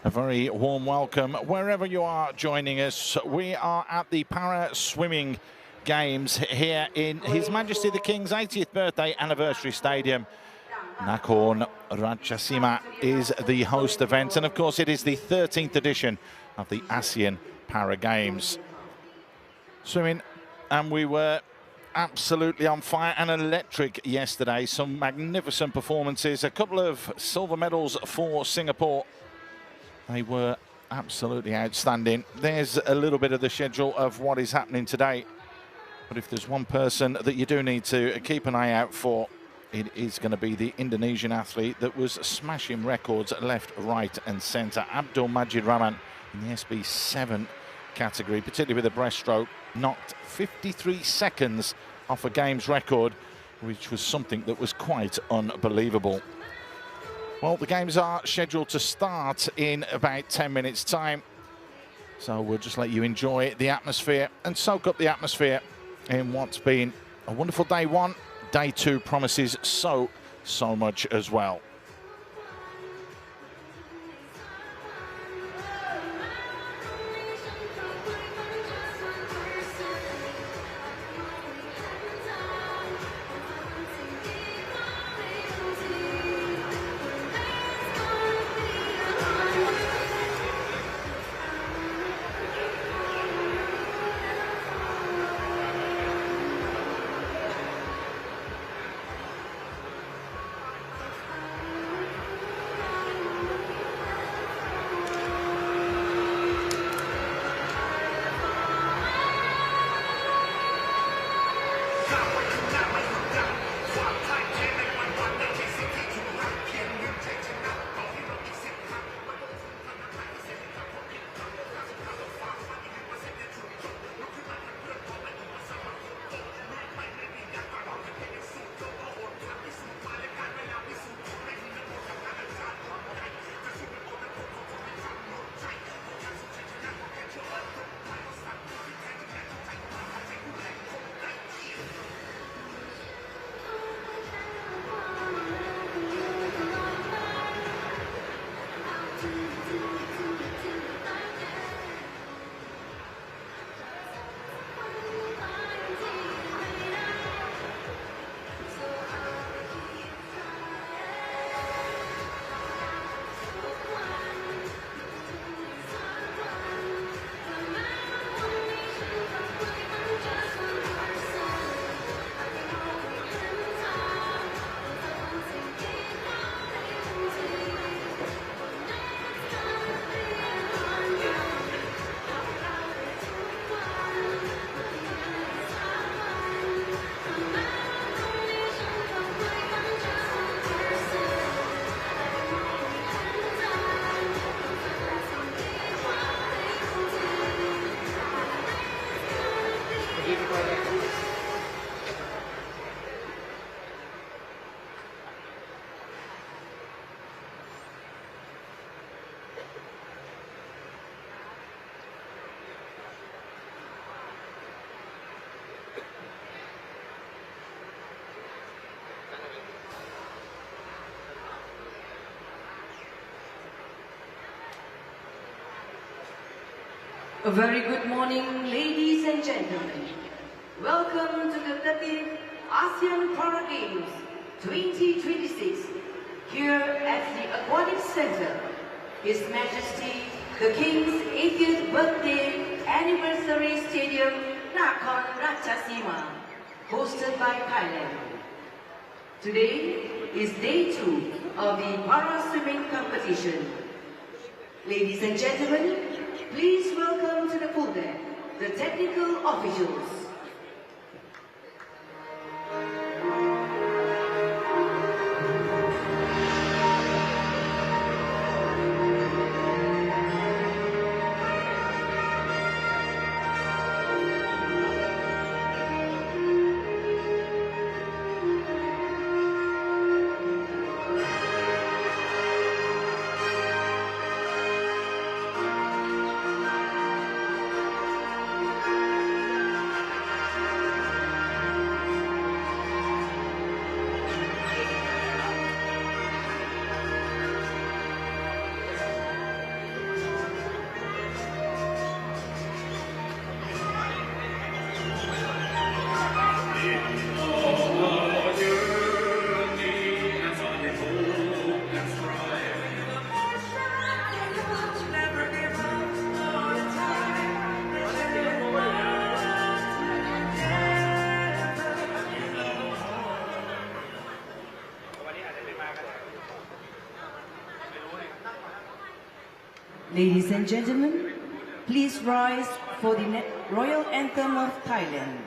A very warm welcome wherever you are joining us. We are at the Para Swimming Games here in His Majesty the King's 80th birthday anniversary stadium. Nakhon Ratchasima is the host event, and of course it is the 13th edition of the ASEAN Para Games. Swimming, and we were absolutely on fire and electric yesterday. Some magnificent performances, a couple of silver medals for Singapore. They were absolutely outstanding. There's a little bit of the schedule of what is happening today. But if there's one person that you do need to keep an eye out for, it is going to be the Indonesian athlete that was smashing records left, right and centre. Abdul Majid Rahman in the SB7 category, particularly with the breaststroke, knocked 53 seconds off a games record, which was something that was quite unbelievable. Well, the games are scheduled to start in about 10 minutes' time. So we'll just let you enjoy the atmosphere and soak up the atmosphere in what's been a wonderful day one. Day two promises so much as well. A very good morning, ladies and gentlemen. Welcome to the 13th ASEAN Para Games 2026 here at the Aquatic Center. His Majesty the King's 80th birthday anniversary stadium, Nakhon Ratchasima, hosted by Thailand. Today is day 2 of the para swimming competition. Ladies and gentlemen, please welcome to the pool deck the technical officials. Ladies and gentlemen, please rise for the Royal Anthem of Thailand.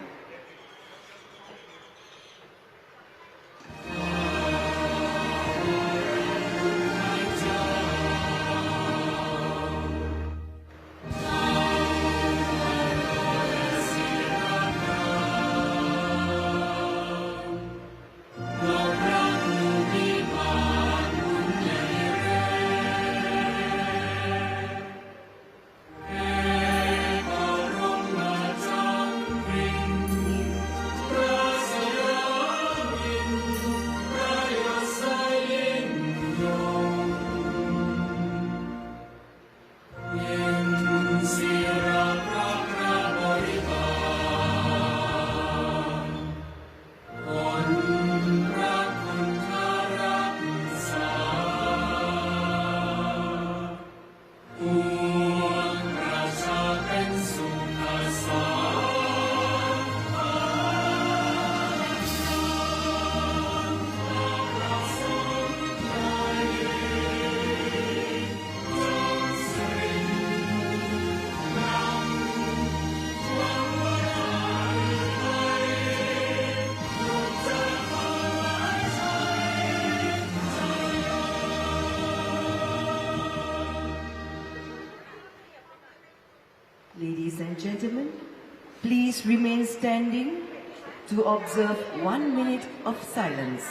Ladies and gentlemen, please remain standing to observe 1 minute of silence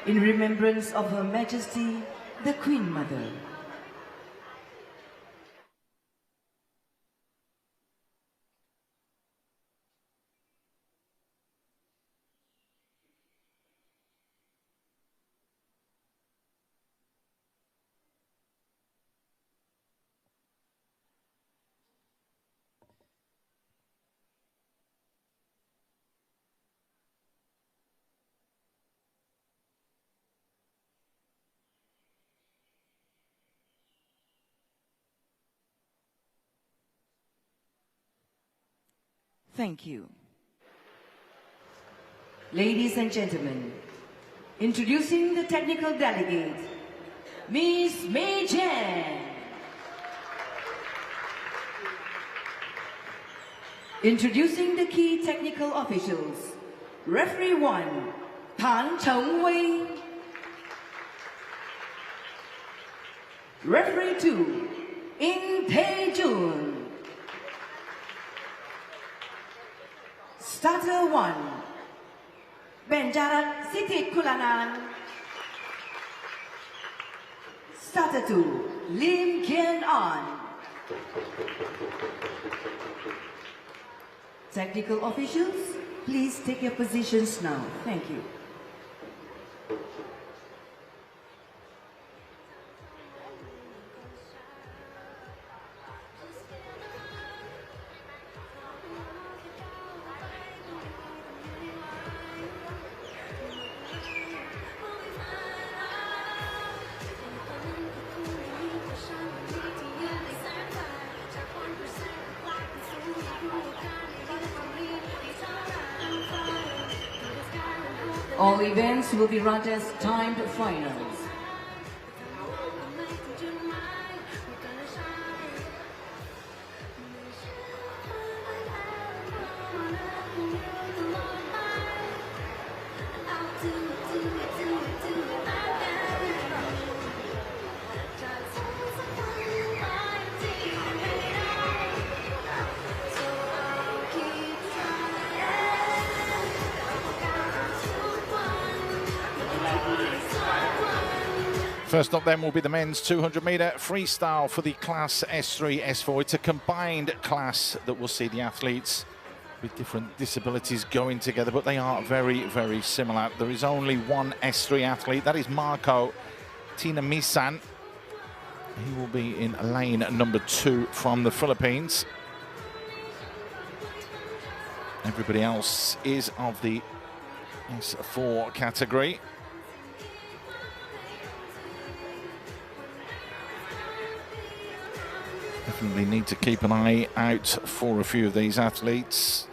in remembrance of Her Majesty, the Queen Mother. Thank you. Ladies and gentlemen, introducing the technical delegate, Miss Mei Jen. Introducing the key technical officials, Referee 1, Tan Cheng-wei. Referee 2, In Tae-jun. Starter 1, Benjarat Sitit Kulanan. Starter 2, Lim Kian-an. Technical officials, please take your positions now. Thank you. All events will be run as timed finals. First up then will be the men's 200-metre freestyle for the class S3, S4. It's a combined class that will see the athletes with different disabilities going together, but they are very, very similar. There is only one S3 athlete, that is Marco Tinamisan. He will be in lane number 2 from the Philippines. Everybody else is of the S4 category. Definitely need to keep an eye out for a few of these athletes.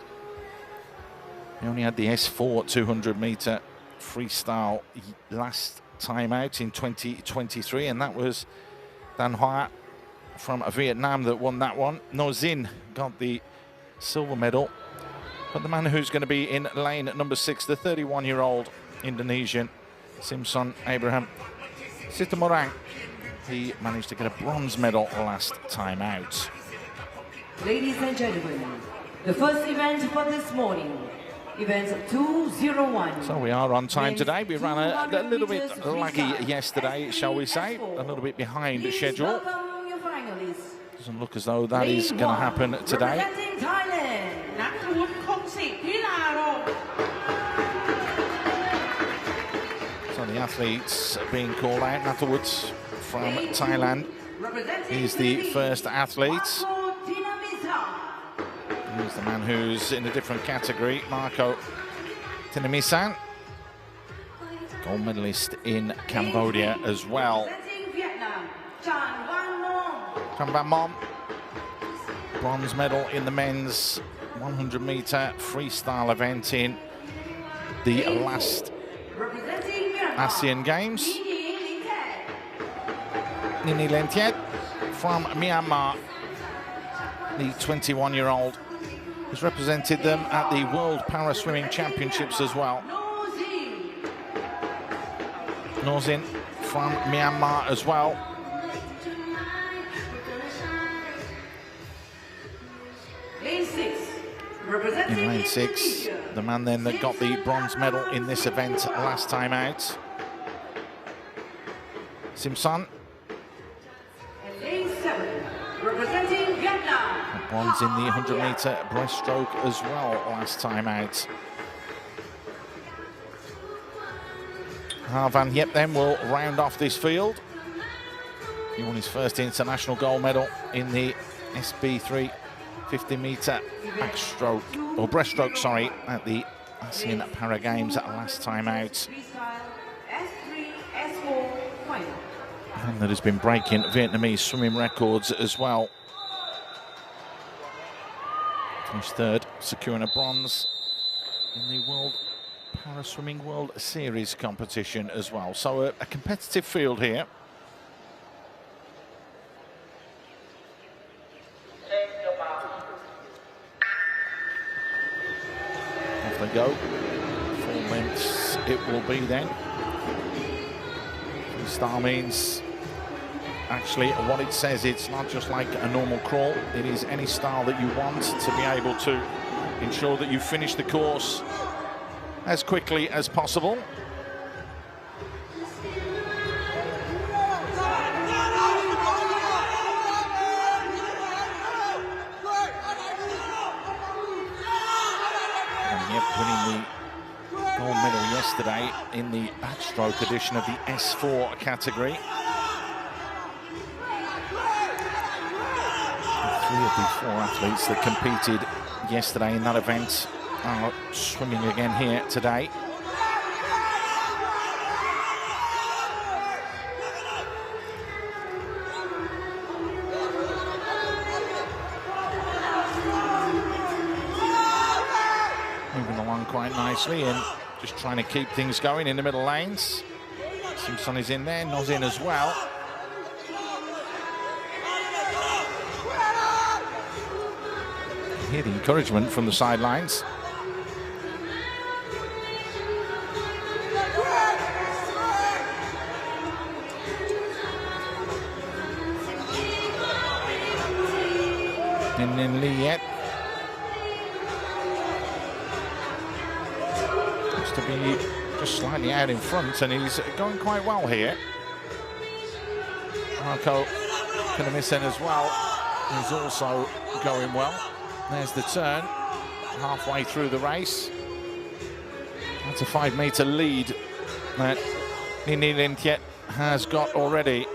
We only had the S4 200-metre freestyle last time out in 2023, and that was Dan Hoa from Vietnam that won that one. No Zin got the silver medal. But the man who's going to be in lane at number 6, the 31-year-old Indonesian, Simpson Abraham Situmorang, he managed to get a bronze medal last time out. Ladies and gentlemen, the first event for this morning, event 201. So we are on time today. We ran a little bit laggy yesterday, shall we say, a little bit behind schedule. Doesn't look as though that is going to happen today. Representing Thailand, so the athletes being called out. Natawut from Thailand is the first athlete. He's the man who's in a different category, Marco Tinamisan, gold medalist in Cambodia as well. Tran Van Mon, bronze medal in the men's 100-meter freestyle event in the last ASEAN Games. Nini Lentiet from Myanmar, the 21-year-old, has represented them at the World Para Swimming Championships as well. Norzin from Myanmar as well. In lane 6, the man then that got the bronze medal in this event last time out, Simpson. Lane 7, representing Vietnam. A bronze in the 100-meter breaststroke as well last time out. Ha Van Hiep then will round off this field. He won his first international gold medal in the SB3 50-meter backstroke, or breaststroke, sorry, at the ASEAN Para Games last time out. And that has been breaking Vietnamese swimming records as well. Finished third, securing a bronze in the World Para Swimming World Series competition as well. So a competitive field here. Off they go. 4 lengths it will be then. Freestyle means actually what it says, it's not just like a normal crawl, it is any style that you want to be able to ensure that you finish the course as quickly as possible. And yep, winning the gold medal yesterday in the backstroke edition of the S4 category. 3 of the 4 athletes that competed yesterday in that event are swimming again here today. Moving along quite nicely and just trying to keep things going in the middle lanes. Simpson is in there, Noz in as well. Hear the encouragement from the sidelines. And then Lee yet. Looks to be just slightly out in front, and he's going quite well here. Marco Kinamisen as well is also going well. There's the turn, halfway through the race. That's a 5-meter lead that Nini Lentiet has got already.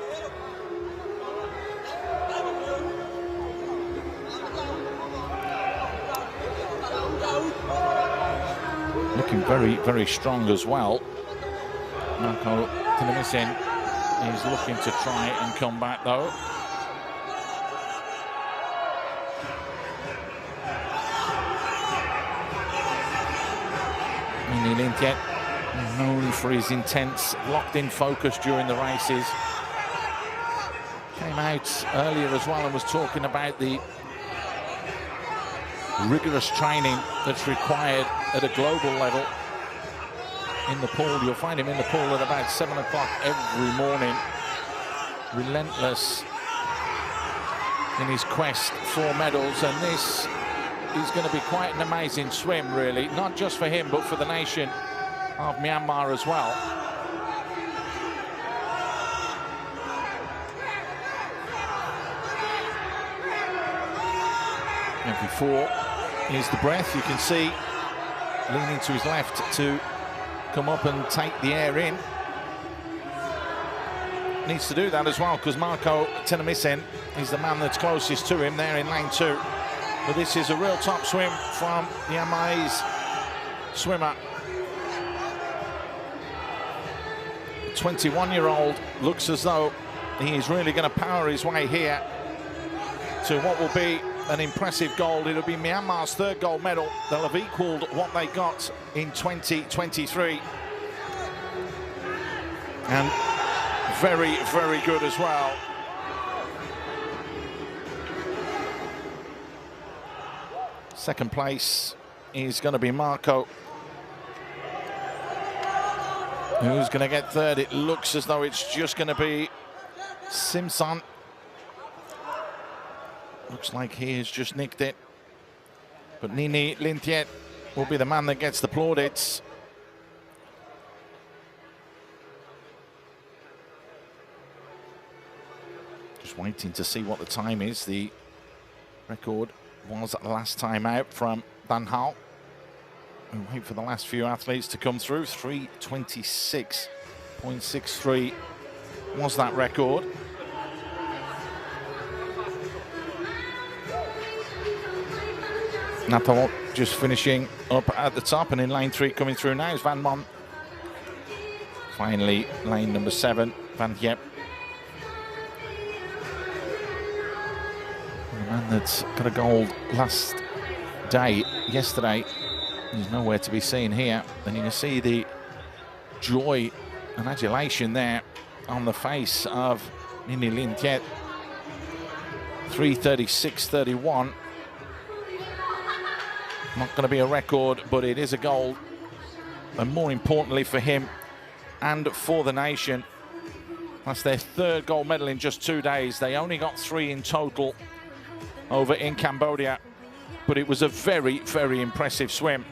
Looking very, very strong as well. Marco Kinamisen is looking to try and come back though. Nini Lentiet, known for his intense, locked-in focus during the races. Came came out earlier as well and was talking about the rigorous training that's required at a global level in the pool. You'll find him in the pool at about 7 o'clock every morning, relentless in his quest for medals, and this is going to be quite an amazing swim, really, not just for him but for the nation of Myanmar as well. And before is the breath. You can see leaning to his left to come up and take the air in. Needs to do that as well because Marco Tenamisen is the man that's closest to him there in lane 2. But this is a real top swim from the Myanmarese swimmer. 21-year-old looks as though he is really going to power his way here to what will be an impressive gold. It'll be Myanmar's 3rd gold medal. They'll have equalled what they got in 2023. And very, very good as well. Second place is going to be Marco. Who's going to get 3rd? It looks as though it's just going to be Simpson. Looks like he has just nicked it. But Nini Linthiet will be the man that gets the plaudits. Just waiting to see what the time is. The record was last time out from Van Hal. And wait for the last few athletes to come through. 3:26.63 was that record. Natal just finishing up at the top, and in lane 3 coming through now is Van Mon. Finally, lane number 7, Van Yep. The man that's got a gold last day, yesterday, he's nowhere to be seen here. And you can see the joy and adulation there on the face of Nini Linthiet. 3:36.31. Not going to be a record, but it is a gold. And more importantly for him and for the nation, that's their 3rd gold medal in just 2 days. They only got 3 in total over in Cambodia. But it was a very, very impressive swim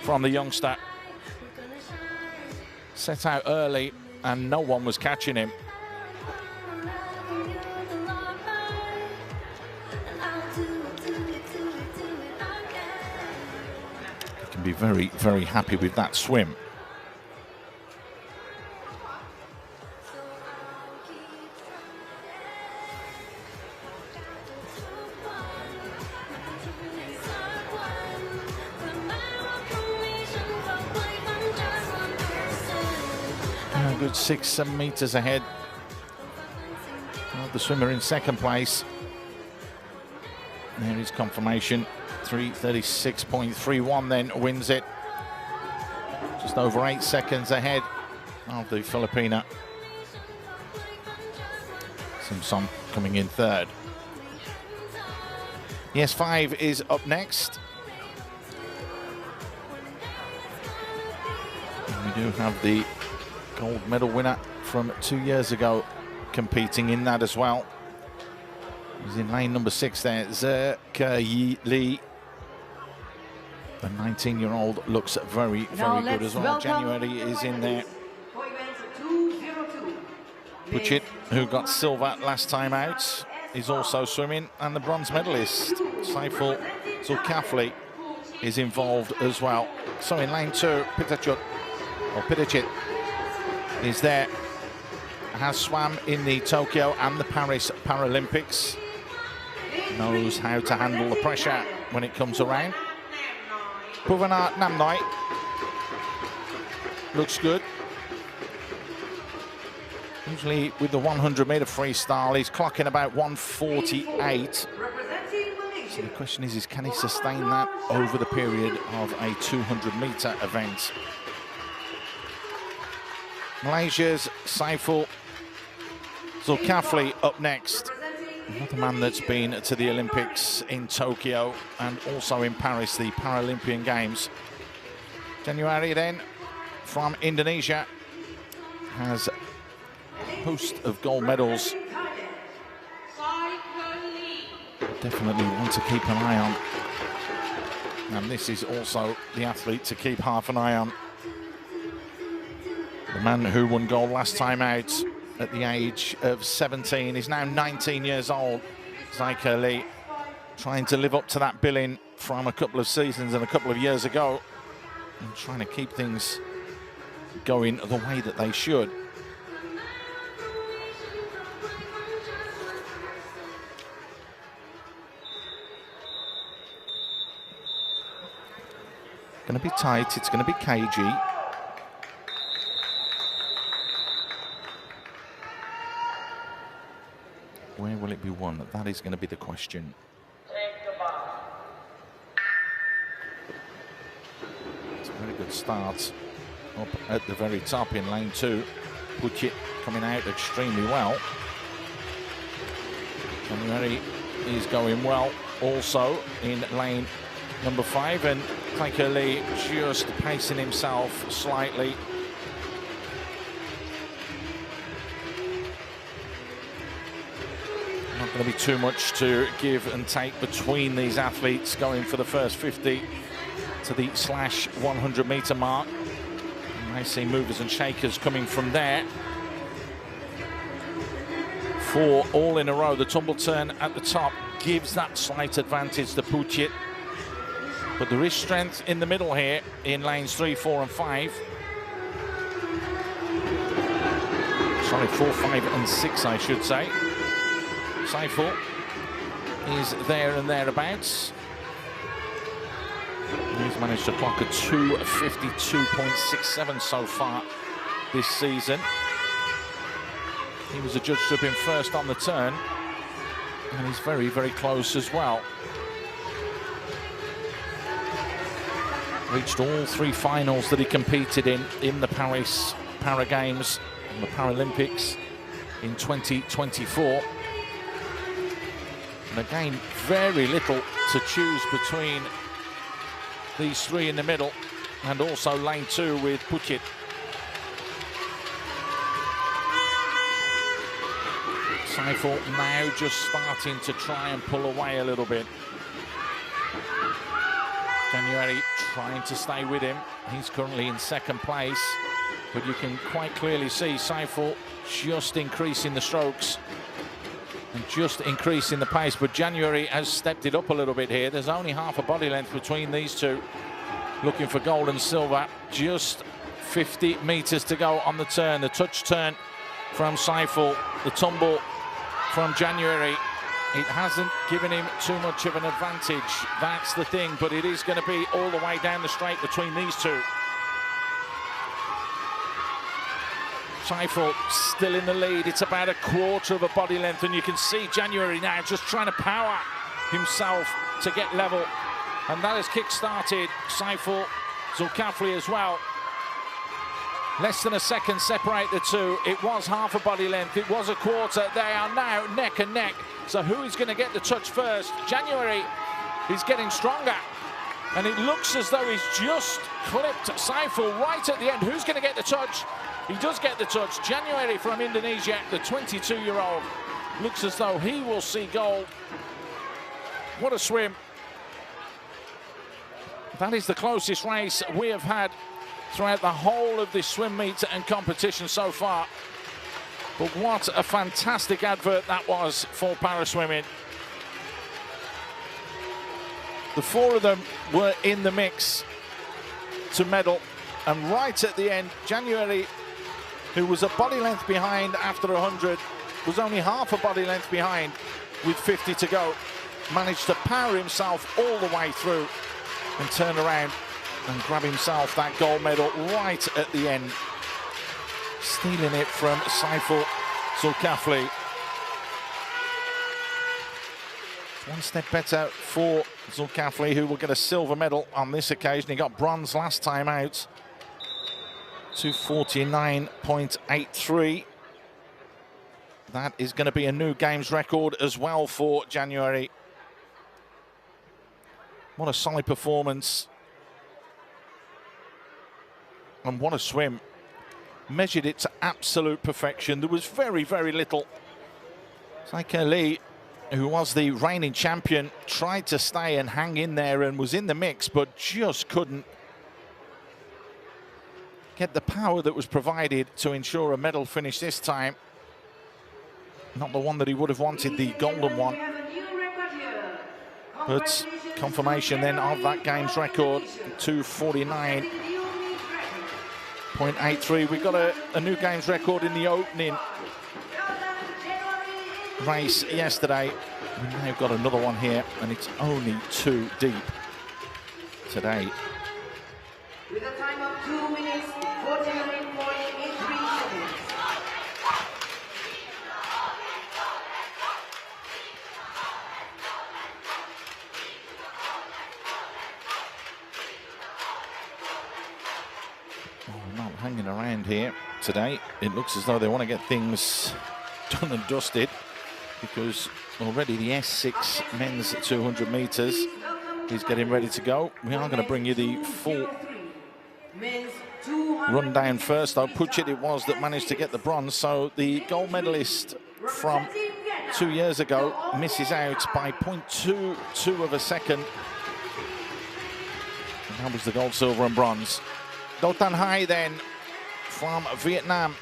from the youngster. Set out early and no one was catching him. Be very, very happy with that swim. A good 6-7 meters ahead of the swimmer in 2nd place. There is confirmation. 3:36.31 then wins it. Just over 8 seconds ahead of the Filipina. Simpson coming in 3rd. Yes, 5 is up next. And we do have the gold medal winner from 2 years ago competing in that as well. He's in lane number 6 there, Zhe Li. The 19-year-old looks very, very good as well. January is in there. Puchit, who got silver last time out, is also swimming. And the bronze medalist, Saiful Zulkifli, is involved as well. So in lane 2, Pitachit is there. Has swam in the Tokyo and the Paris Paralympics. Knows how to handle the pressure when it comes around. Puvanat Namnoi looks good. Usually with the 100-meter freestyle, he's clocking about 1:48. So the question is can he sustain that over the period of a 200-meter event? Malaysia's Saiful Zulkifli up next. Another man that's been to the Olympics in Tokyo and also in Paris, the Paralympian Games. January then, from Indonesia, has a host of gold medals. Definitely one to keep an eye on. And this is also the athlete to keep half an eye on. The man who won gold last time out at the age of 17 is now 19 years old. Zaika Lee, trying to live up to that billing from a couple of seasons and a couple of years ago, and trying to keep things going the way that they should. Going to be tight, it's going to be cagey. Where will it be won? That is going to be the question. It's a very good start up at the very top in lane 2. Pucit coming out extremely well. January is going well also in lane number 5, and Zaika Lee just pacing himself slightly. Not going to be too much to give and take between these athletes going for the first 50 to the /100 meter mark. And I see movers and shakers coming from there. 4 all in a row. The tumble turn at the top gives that slight advantage to Pucit. But there is strength in the middle here in lanes 3, 4 and 5. Sorry, 4, 5 and 6 I should say. Saiful is there and thereabouts. He's managed to clock a 2:52.67 so far this season. He was adjudged to have been first on the turn, and he's very, very close as well. Reached all 3 finals that he competed in the Paris Para Games and the Paralympics in 2024. And again, very little to choose between these 3 in the middle, and also lane 2 with Pucit. Saiful now just starting to try and pull away a little bit. January trying to stay with him. He's currently in 2nd place, but you can quite clearly see Saiful just increasing the strokes and just increasing the pace, but January has stepped it up a little bit here. There's only half a body length between these two, looking for gold and silver. Just 50 meters to go on the turn. The touch turn from Saiful, the tumble from January. It hasn't given him too much of an advantage, that's the thing, but it is going to be all the way down the straight between these two. Saiful still in the lead. It's about a quarter of a body length, and you can see January now just trying to power himself to get level, and that has kick-started Saiful, Zulkifli as well. Less than a second separate the two. It was half a body length, it was a quarter. They are now neck and neck. So who is going to get the touch first? January is getting stronger, and it looks as though he's just clipped Saiful right at the end. Who's going to get the touch? He does get the touch. January from Indonesia, the 22-year-old, looks as though he will see gold. What a swim. That is the closest race we have had throughout the whole of this swim meet and competition so far. But what a fantastic advert that was for para-swimming. The 4 of them were in the mix to medal, and right at the end, January, who was a body length behind after 100, was only half a body length behind with 50 to go, managed to power himself all the way through and turn around and grab himself that gold medal right at the end, stealing it from Saiful Zulkifli. One step better for Zulkifli, who will get a silver medal on this occasion. He got bronze last time out, 2:49.83. That is going to be a new games record as well for January. What a solid performance. And what a swim. Measured it to absolute perfection. There was very, very little. Saika Lee, who was the reigning champion, tried to stay and hang in there and was in the mix, but just couldn't get the power that was provided to ensure a medal finish this time. Not the one that he would have wanted, the golden one. But confirmation then of that games record, 2:49.83. We got a new games record in the opening race yesterday. We now have got another one here, and it's only 2 deep today. With a time of 2 minutes, 49.83 seconds. Not hanging around here today. It looks as though they want to get things done and dusted, because already the S6 men's 200 meters is getting ready to go. We are going to bring you the full rundown first, though. Puchit it was that managed to get the bronze, so the gold medalist from 2 years ago misses out by 0.22 of a second. And that was the gold, silver and bronze. Do Tan Hai then from Vietnam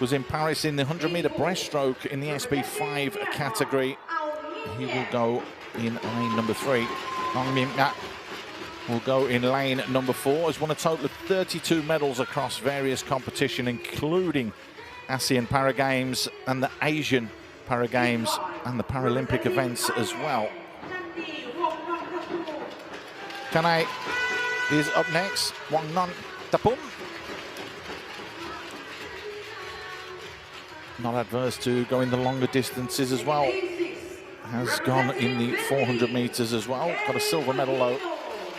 was in Paris in the 100-meter breaststroke in the SB5 category. He will go in lane number 3. Ong Min Nhat will go in lane number 4. Has won a total of 32 medals across various competition, including ASEAN Para Games and the Asian Para Games and the Paralympic events as well. Kanai is up next. Wang Non Tapum. Not adverse to going the longer distances as well. Has gone in the 400 meters as well. Got a silver medal though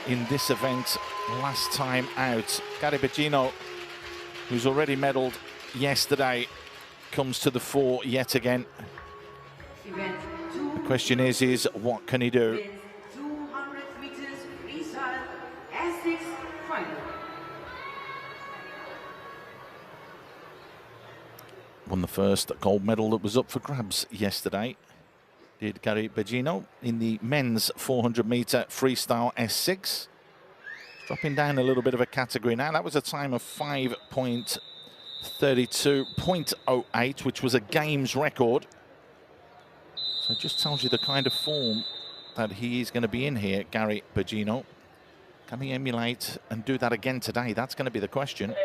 in this event last time out. Gary Bacino, who's already medaled yesterday, comes to the fore yet again. The question is what can he do? 200 meters freestyle S6 final. Won the first gold medal that was up for grabs yesterday, did Gary Bacino, in the men's 400-meter freestyle S6. Dropping down a little bit of a category now. That was a time of 5.32.08, which was a games record. So it just tells you the kind of form that he is going to be in here, Gary Bacino. Can he emulate and do that again today? That's going to be the question.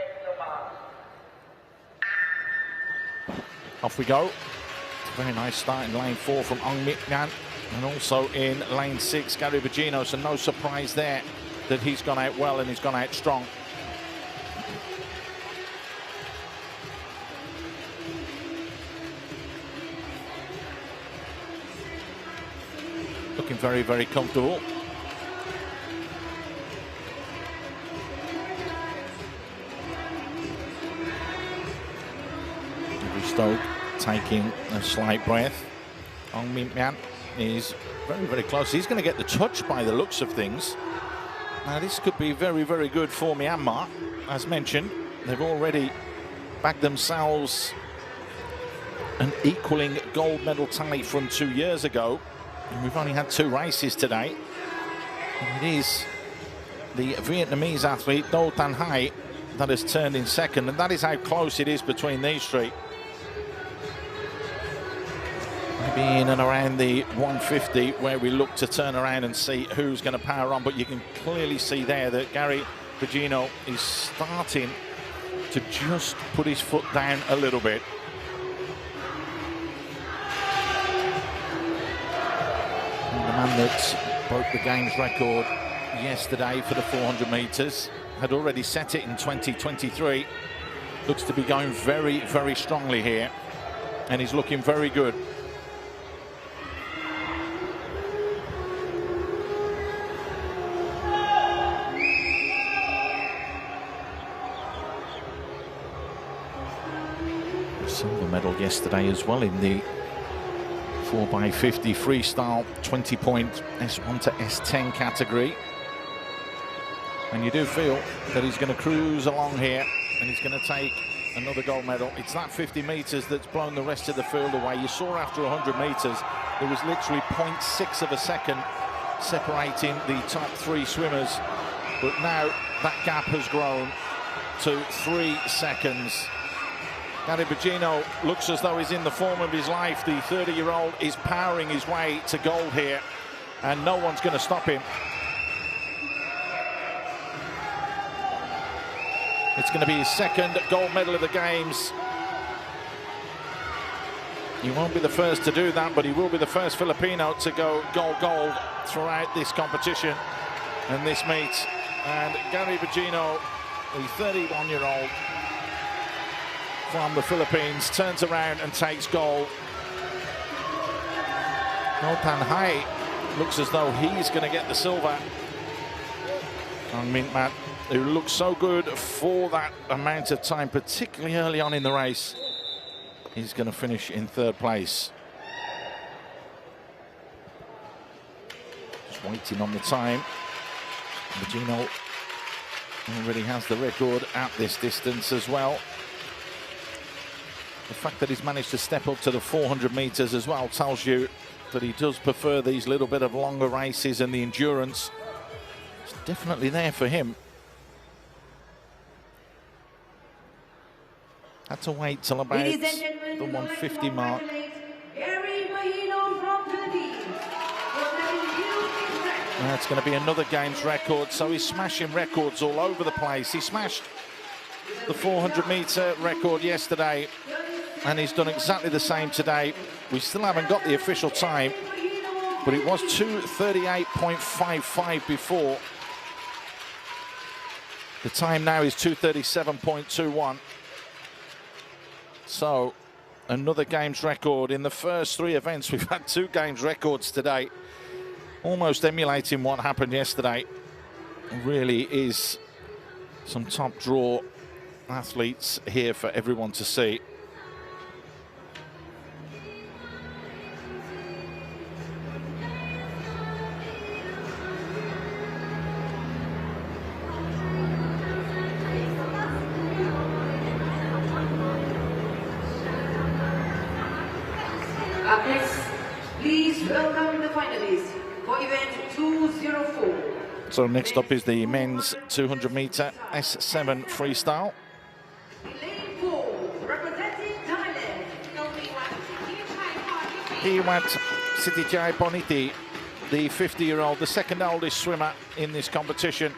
Off we go. It's a very nice start in lane 4 from Ong Min Nhat, and also in lane 6, Gary Bacino. So no surprise there that he's gone out well and he's gone out strong. Looking very, very comfortable. Stoke taking a slight breath. Ong Min Nhat is very, very close. He's going to get the touch by the looks of things. Now this could be very, very good for Myanmar. As mentioned, they've already bagged themselves an equaling gold medal tally from 2 years ago. And we've only had 2 races today. And it is the Vietnamese athlete Do Tan Hai that has turned in second, and that is how close it is between these 3. Maybe in and around the 150 where we look to turn around and see who's going to power on, but you can clearly see there that Gary Bacino is starting to just put his foot down a little bit. And the man that broke the games record yesterday for the 400 meters had already set it in 2023. Looks to be going very, very strongly here, and he's looking very good. Silver medal yesterday as well in the 4x50 freestyle 20-point S1 to S10 category. And you do feel that he's going to cruise along here and he's going to take another gold medal. It's that 50 metres that's blown the rest of the field away. You saw after 100 metres, there was literally 0.6 of a second separating the top three swimmers. But now that gap has grown to 3 seconds. Gary Bugino looks as though he's in the form of his life. The 30-year-old is powering his way to gold here, and no one's going to stop him. It's going to be his second gold medal of the Games. He won't be the first to do that, but he will be the first Filipino to go gold throughout this competition and this meet. And Gary Bugino, the 31-year-old from the Philippines, turns around and takes gold. Notan Hai looks as though he's going to get the silver. And Mintmat, who looks so good for that amount of time, particularly early on in the race, he's going to finish in 3rd place. Just waiting on the time. Bugino already has the record at this distance as well. The fact that he's managed to step up to the 400 metres as well tells you that he does prefer these little bit of longer races, and the endurance is definitely there for him. Had to wait till about the 150 mark. That's going to be another Games record, so he's smashing records all over the place. He smashed the 400-metre record yesterday, and he's done exactly the same today. We still haven't got the official time, but it was 2:38.55 before. The time now is 2:37.21. So another Games record. In the first 3 events, we've had 2 Games records today, almost emulating what happened yesterday. It really is some top draw athletes here for everyone to see. Up next, please welcome the finalists for event 204. So next up is the men's 200-metre S7 freestyle. Lane 4, representing Thailand. Mewatch Poniti, the 50-year-old, the second oldest swimmer in this competition.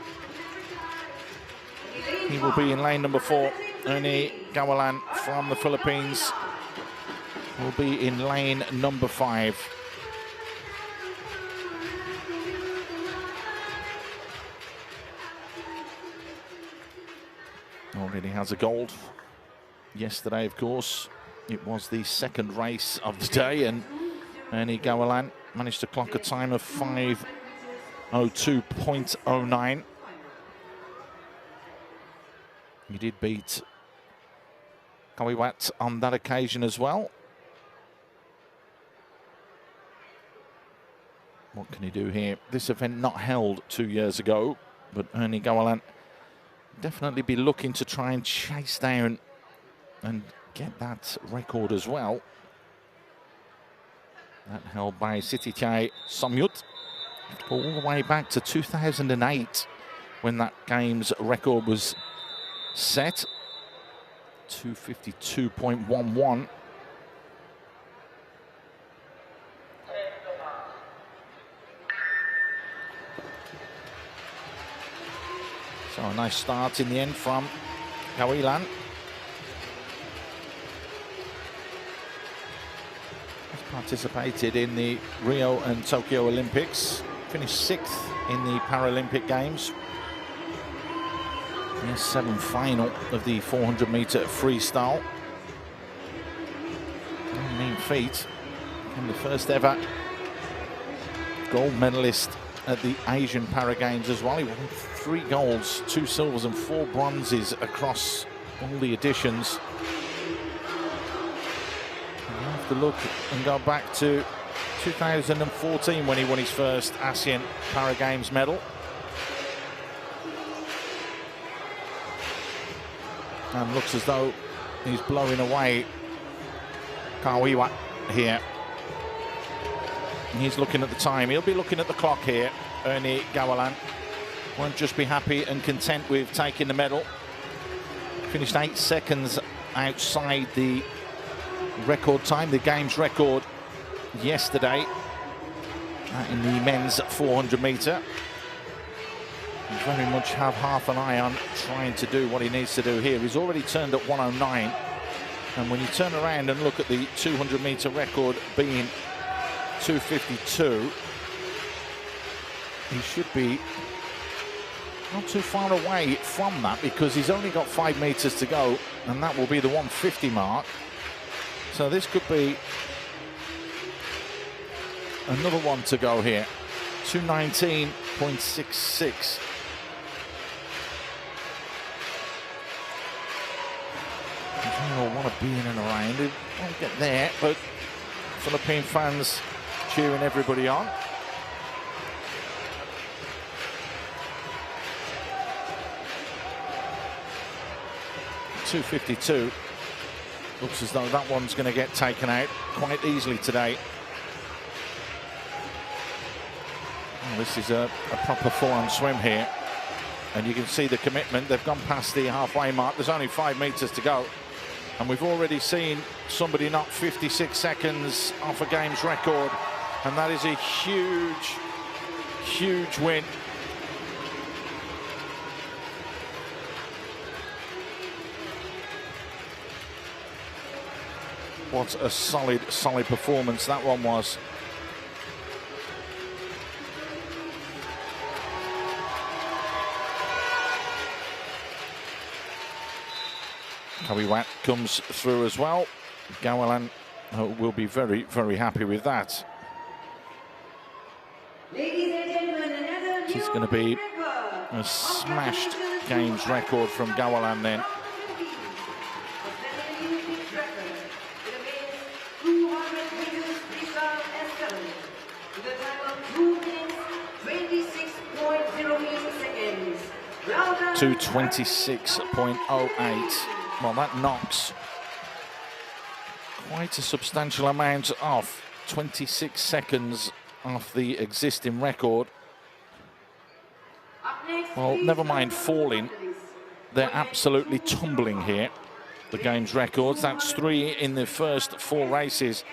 He will be in lane number 4. Ernie Gawalan from the Philippines will be in lane number 5. Already has a gold. Yesterday, of course, it was the second race of the day, and Ernie Gawalan managed to clock a time of 5:02.09. He did beat Kawiwat on that occasion as well. What can he do here? This event not held 2 years ago, but Ernie Gawalan definitely be looking to try and chase down and get that record as well. That held by Sitichai Somyut all the way back to 2008 when that Games record was set. 2:52.11. So a nice start in the end from Gawilan. He's participated in the Rio and Tokyo Olympics. Finished 6th in the Paralympic Games. The S7 final of the 400-metre freestyle. No mean feat. And the first ever gold medalist at the Asian Para Games as well. He won 3 golds, 2 silvers and 4 bronzes across all the editions. to look and go back to 2014 when he won his first ASEAN Para Games medal. And looks as though he's blowing away Kawiwa here. He's looking at the time. He'll be looking at the clock here. Ernie Gawalan won't just be happy and content with taking the medal. Finished 8 seconds outside the record time, the game's record yesterday in the men's 400 metre. Very much have half an eye on trying to do what he needs to do here. He's already turned at 109, and when you turn around and look at the 200 metre record being 252, he should be not too far away from that, because he's only got 5 meters to go, and that will be the 150 mark. So this could be another one to go here. 219.66. You'll want to be in and around. It won't get there, but Philippine fans cheering everybody on. .252. Looks as though that one's going to get taken out quite easily today. Oh, this is a proper full-on swim here. And you can see the commitment. They've gone past the halfway mark. There's only 5 meters to go. And we've already seen somebody knock 56 seconds off a game's record. And that is a huge, huge win. What a solid, solid performance that one was. Kawiwat comes through as well. Gawalan will be very, very happy with that. It's going to be a smashed games record from Gawalan then. To 26.08. Well, that knocks quite a substantial amount off. 26 seconds off the existing record. Well, never mind falling. They're absolutely tumbling here, the game's records. That's 3 in the first 4 races.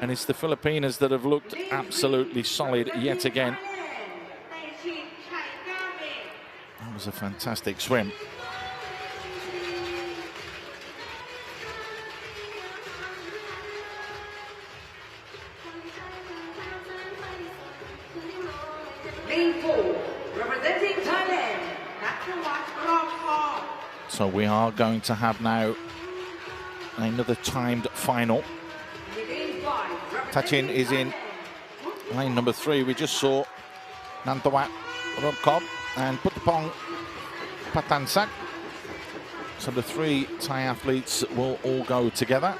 And it's the Filipinas that have looked absolutely solid yet again. That was a fantastic swim. Lane 4, representing Thailand. So we are going to have now another timed final. Tachin is in lane number 3. We just saw Nantawat Robkob and Putapong Patansak. So the 3 Thai athletes will all go together.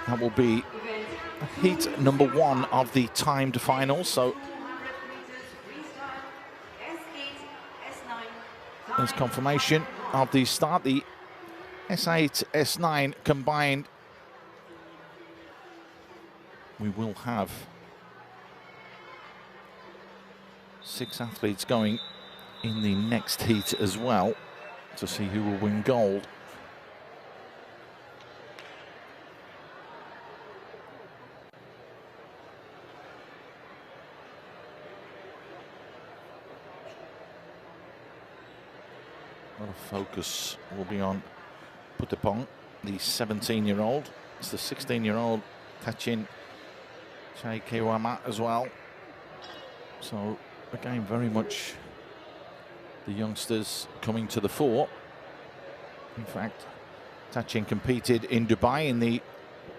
That will be heat number 1 of the timed final. So there's confirmation of the start. The S8, S9 combined. We will have 6 athletes going in the next heat as well to see who will win gold. A lot of focus will be on Putapong, the 17-year-old. It's the 16-year-old Tachin Chai Kewama as well. So again, very much the youngsters coming to the fore. In fact, Tachin competed in Dubai in the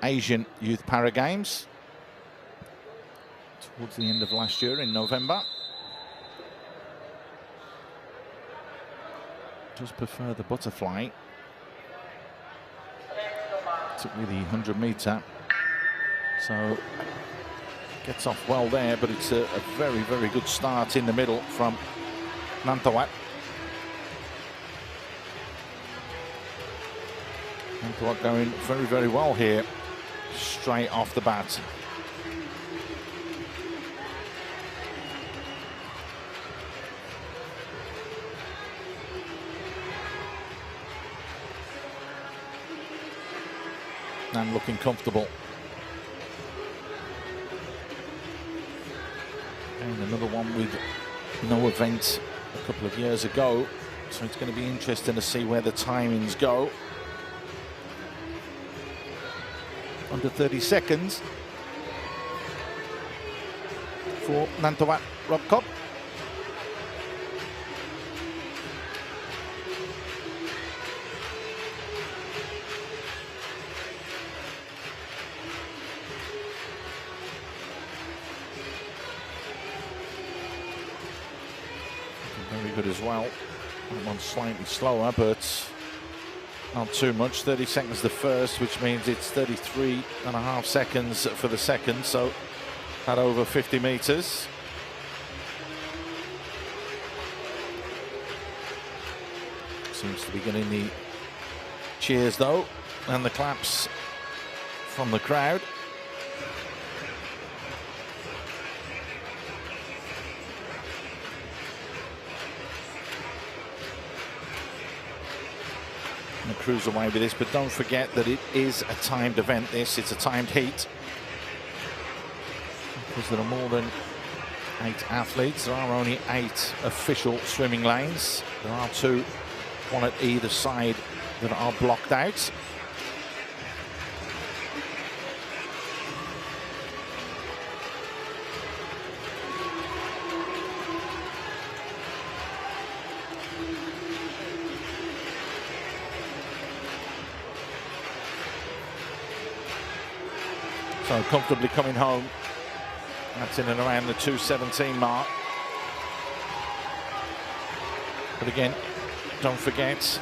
Asian Youth Para Games towards the end of last year in November. Just prefer the butterfly. particularly the 100-meter. So gets off well there, but it's a very, very good start in the middle from Nantawat. Nantawat going very, very well here, straight off the bat. And looking comfortable. And another one with no event a couple of years ago, so it's going to be interesting to see where the timings go. Under 30 seconds for Nantawat Robcop. Very good as well. That one's slightly slower, but not too much. 30 seconds the first, which means it's 33.5 seconds for the second, so at over 50 meters. Seems to be getting the cheers though, and the claps from the crowd. And cruise away with this, but don't forget that it is a timed event. It's a timed heat, because there are more than 8 athletes. There are only 8 official swimming lanes. There are 2, one at either side, that are blocked out. So comfortably coming home. That's in and around the 2:17 mark. But again, don't forget,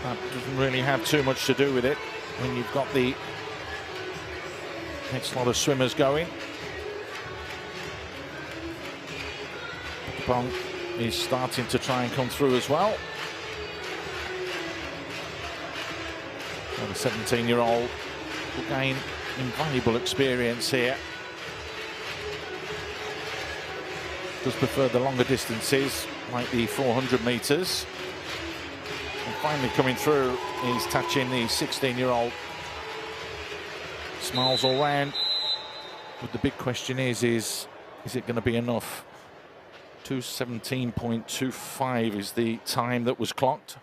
that doesn't really have too much to do with it when you've got the next lot of swimmers going. Pong is starting to try and come through as well. And the 17-year-old will gain invaluable experience here. Does prefer the longer distances, like the 400 meters. And finally coming through is touching the 16-year-old. Smiles all round. But the big question is it going to be enough? 2:17.25 is the time that was clocked.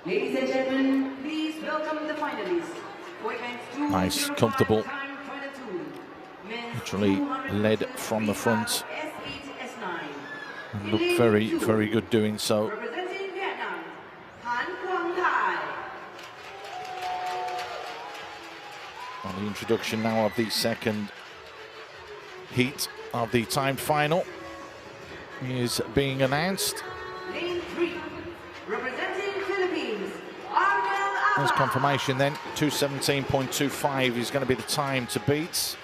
Ladies and gentlemen, please welcome the finalists. Nice, comfortable. Literally led from the front. And looked very, very good doing so. On the introduction now of the second heat of the timed final is being announced. There's confirmation then. 2:17.25 is going to be the time to beat.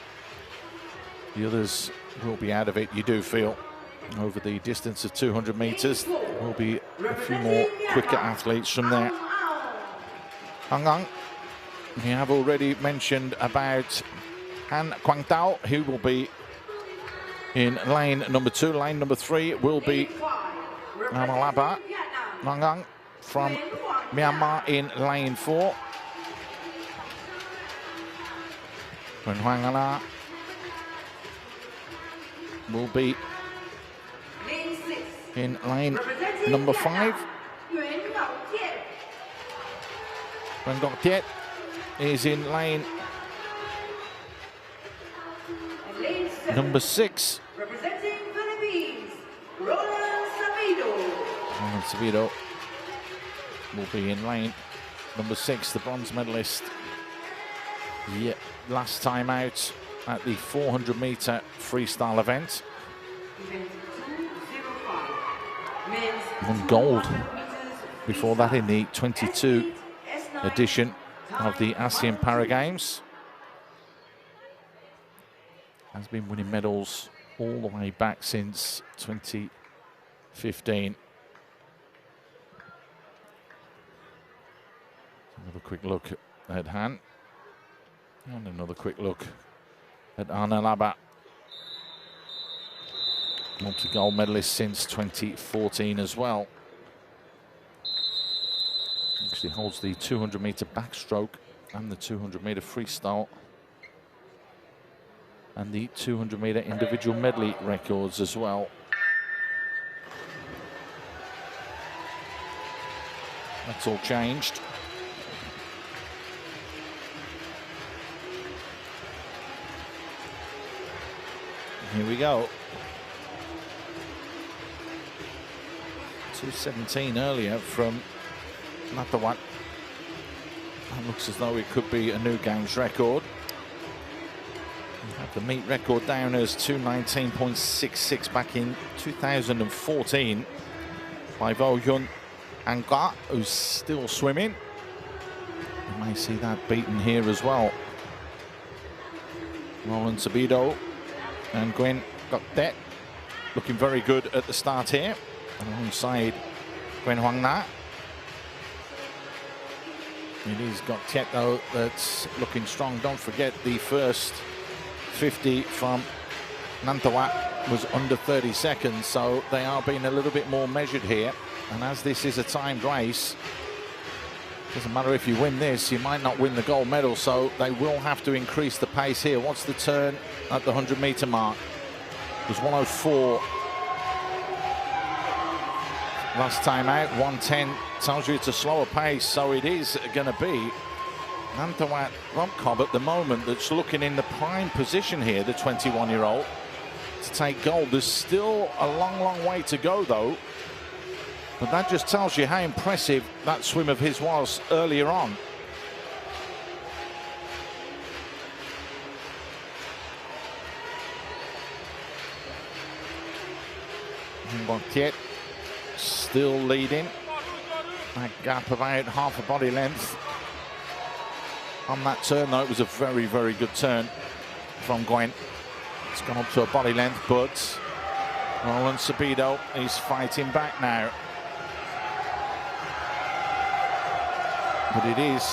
The others will be out of it, you do feel. Over the distance of 200 meters, there will be a few more quicker athletes from there. Hang, we have already mentioned about Han Quang Tao, who will be in lane number 2. Lane number 3 will be Amalaba Mangang from Myanmar in lane 4. When Huang Ana will be in lane number 5. When Gok Tiet is in lane number 6. Representing Philippines, Roland Savido will be in lane number 6, the bronze medalist Yeah, last time out at the 400-meter freestyle event. Won gold before that in the 22 edition of the ASEAN Para Games. Has been winning medals all the way back since 2015. Another quick look at Han. And another quick look at Arna Laba. Multi-gold medalist since 2014 as well. Actually holds the 200-meter backstroke and the 200-meter freestyle and the 200-meter individual medley records as well. That's all changed. Here we go. 2:17 earlier from Natawat. That looks as though it could be a new games record. We have the meet record down as 2:19.66 back in 2014 by Vo Hyun Anga, who's still swimming. You may see that beaten here as well. Roland Sabido and Gwen Goktet looking very good at the start here, alongside Gwen Hoang Na. It is Goktet though that's looking strong. Don't forget the first 50 from Nantawat was under 30 seconds, so they are being a little bit more measured here. And as this is a timed race, doesn't matter if you win this, you might not win the gold medal, so they will have to increase the pace here. What's the turn at the 100-meter mark? It was 1:04 last time out. 1:10 tells you it's a slower pace, so it is going to be Nantawat Romkob at the moment that's looking in the prime position here, the 21-year-old, to take gold. There's still a long, long way to go, though. But that just tells you how impressive that swim of his was earlier on. Bontiet still leading. That gap about half a body length. On that turn, though, it was a very, very good turn from Gwen. It's gone up to a body length, but Roland Sabido is fighting back now. But it is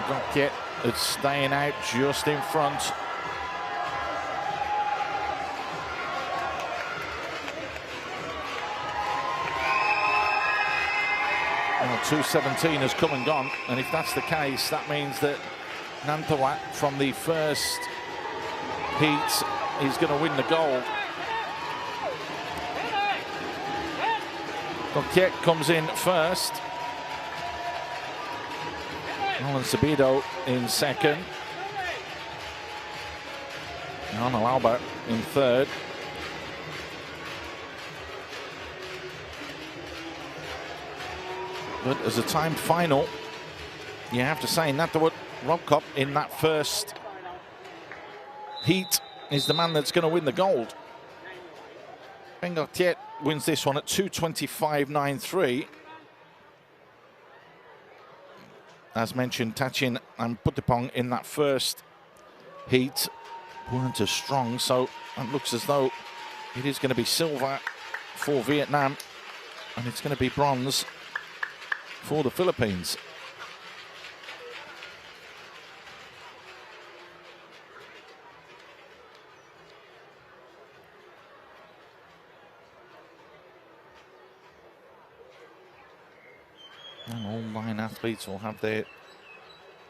Goktet that's staying out just in front. Well, 2:17 has come and gone, and if that's the case, that means that Nantawat from the first heat is going to win the gold. Goktet comes in first. Roland Sabido in second. Arna Laba in third. But as a timed final, you have to say Natawat Romkob in that first heat is the man that's going to win the gold. Ben Goktet wins this one at 2:25.93. As mentioned, Tachin and Putipong in that first heat weren't as strong, so it looks as though it is going to be silver for Vietnam, and it's going to be bronze for the Philippines. And all 9 athletes will have their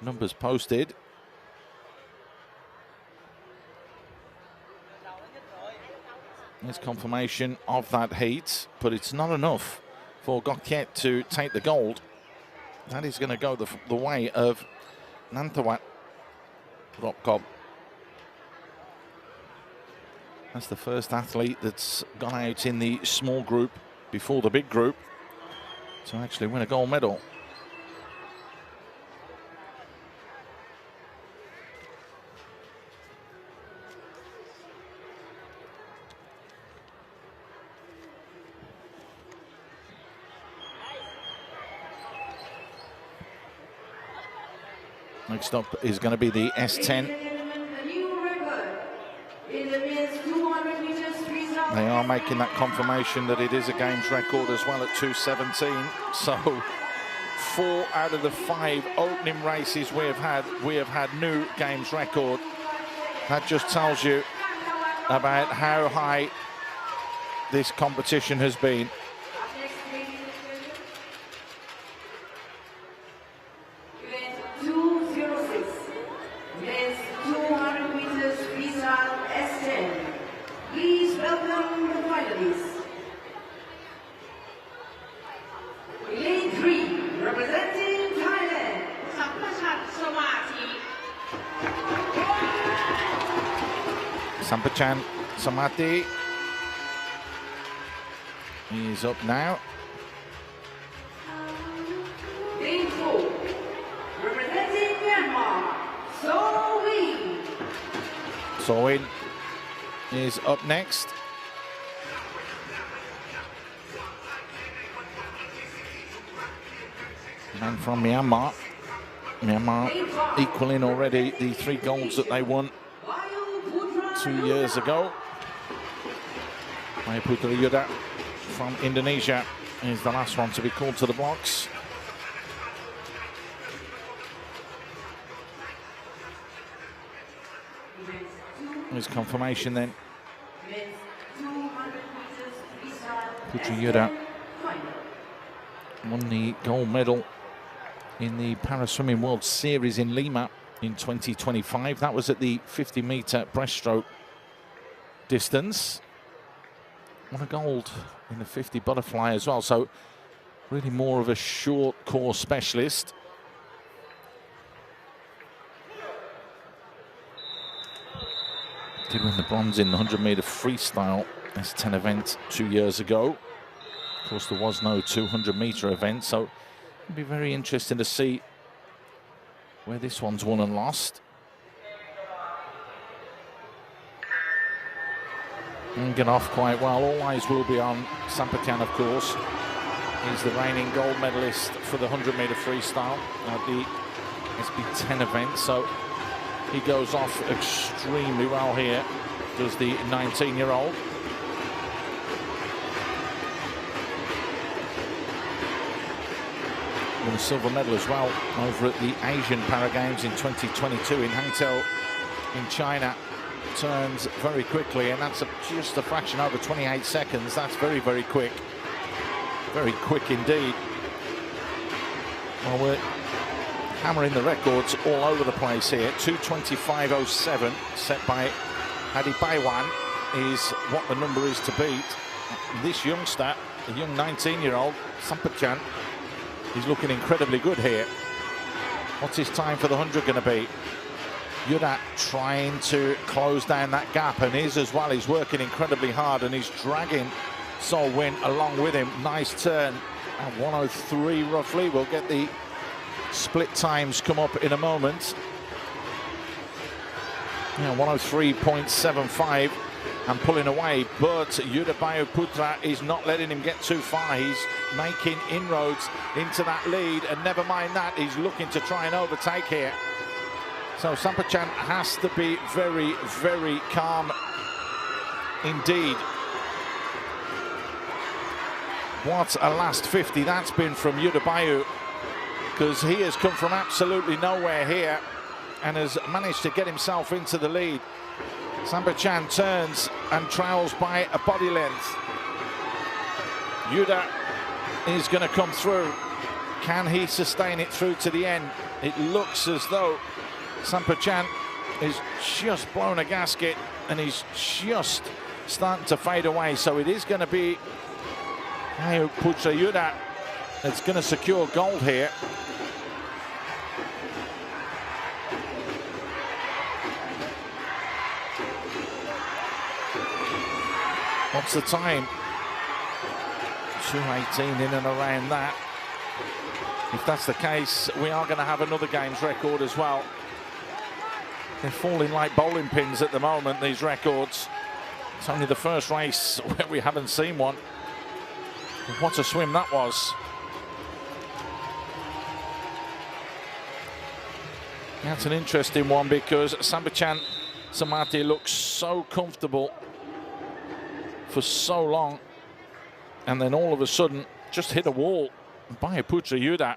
numbers posted. There's confirmation of that heat, but it's not enough for Goktet to take the gold. That is going to go the way of Nantawat Romkob. That's the first athlete that's gone out in the small group before the big group to actually win a gold medal. Next up is going to be the S10. They are making that confirmation that it is a games record as well at 2:17. So 4 out of the 5 opening races we have had new games record. That just tells you about how high this competition has been. Event 206, men's 200 meters freestyle S10. Please welcome the finalists. Lane 3, representing Thailand. Sampachan Samati is up now. Lane 4, representing Myanmar. Sowin. Sowin is up next. And from Myanmar. Myanmar equaling already the 3 golds that they won 2 years ago. Putra Yuda from Indonesia is the last one to be called to the blocks. There's confirmation then. Putra Yuda won the gold medal in the Para Swimming World Series in Lima in 2025. That was at the 50-meter breaststroke distance. Won a gold in the 50 butterfly as well. So really more of a short course specialist. Did win the bronze in the 100-meter freestyle S10 event 2 years ago. Of course, there was no 200-meter event, so it'll be very interesting to see where this one's won and lost. And get off quite well. All eyes will be on Sampachan, of course. He's the reigning gold medalist for the 100-meter freestyle at the SB10 event, so he goes off extremely well here, does the 19-year-old. Won a silver medal as well over at the Asian Para Games in 2022 in Hangzhou in China. Turns very quickly, and that's just a fraction over 28 seconds. That's very, very quick. Very quick indeed. Well, we're hammering the records all over the place here. 2:25.07 set by Hadi Baiwan is what the number is to beat. This youngster, the young 19-year-old, Sampachan, he's looking incredibly good here. What's his time for the 100 going to be? Yuda trying to close down that gap, and is as well. He's working incredibly hard, and he's dragging Sowin along with him. Nice turn at 1:03 roughly. We'll get the split times come up in a moment. Yeah, 1:03.75 and pulling away, but Yudabayo Putra is not letting him get too far. He's making inroads into that lead, and never mind that, he's looking to try and overtake here. So Sampachan has to be very, very calm indeed. What a last 50 that's been from Yudabayo, because he has come from absolutely nowhere here and has managed to get himself into the lead. Sampachan turns and trails by a body length. Yuda is going to come through. Can he sustain it through to the end? It looks as though Sampachan is just blown a gasket and he's just starting to fade away. So it is going to be Putra Yuda that's going to secure gold here. What's the time? 2:18 in and around that. If that's the case, we are going to have another games record as well. They're falling like bowling pins at the moment, these records. It's only the first race where we haven't seen one. What a swim that was. That's an interesting one because Sambachan Samati looks so comfortable for so long, and then all of a sudden just hit a wall. Bayaputra Yuda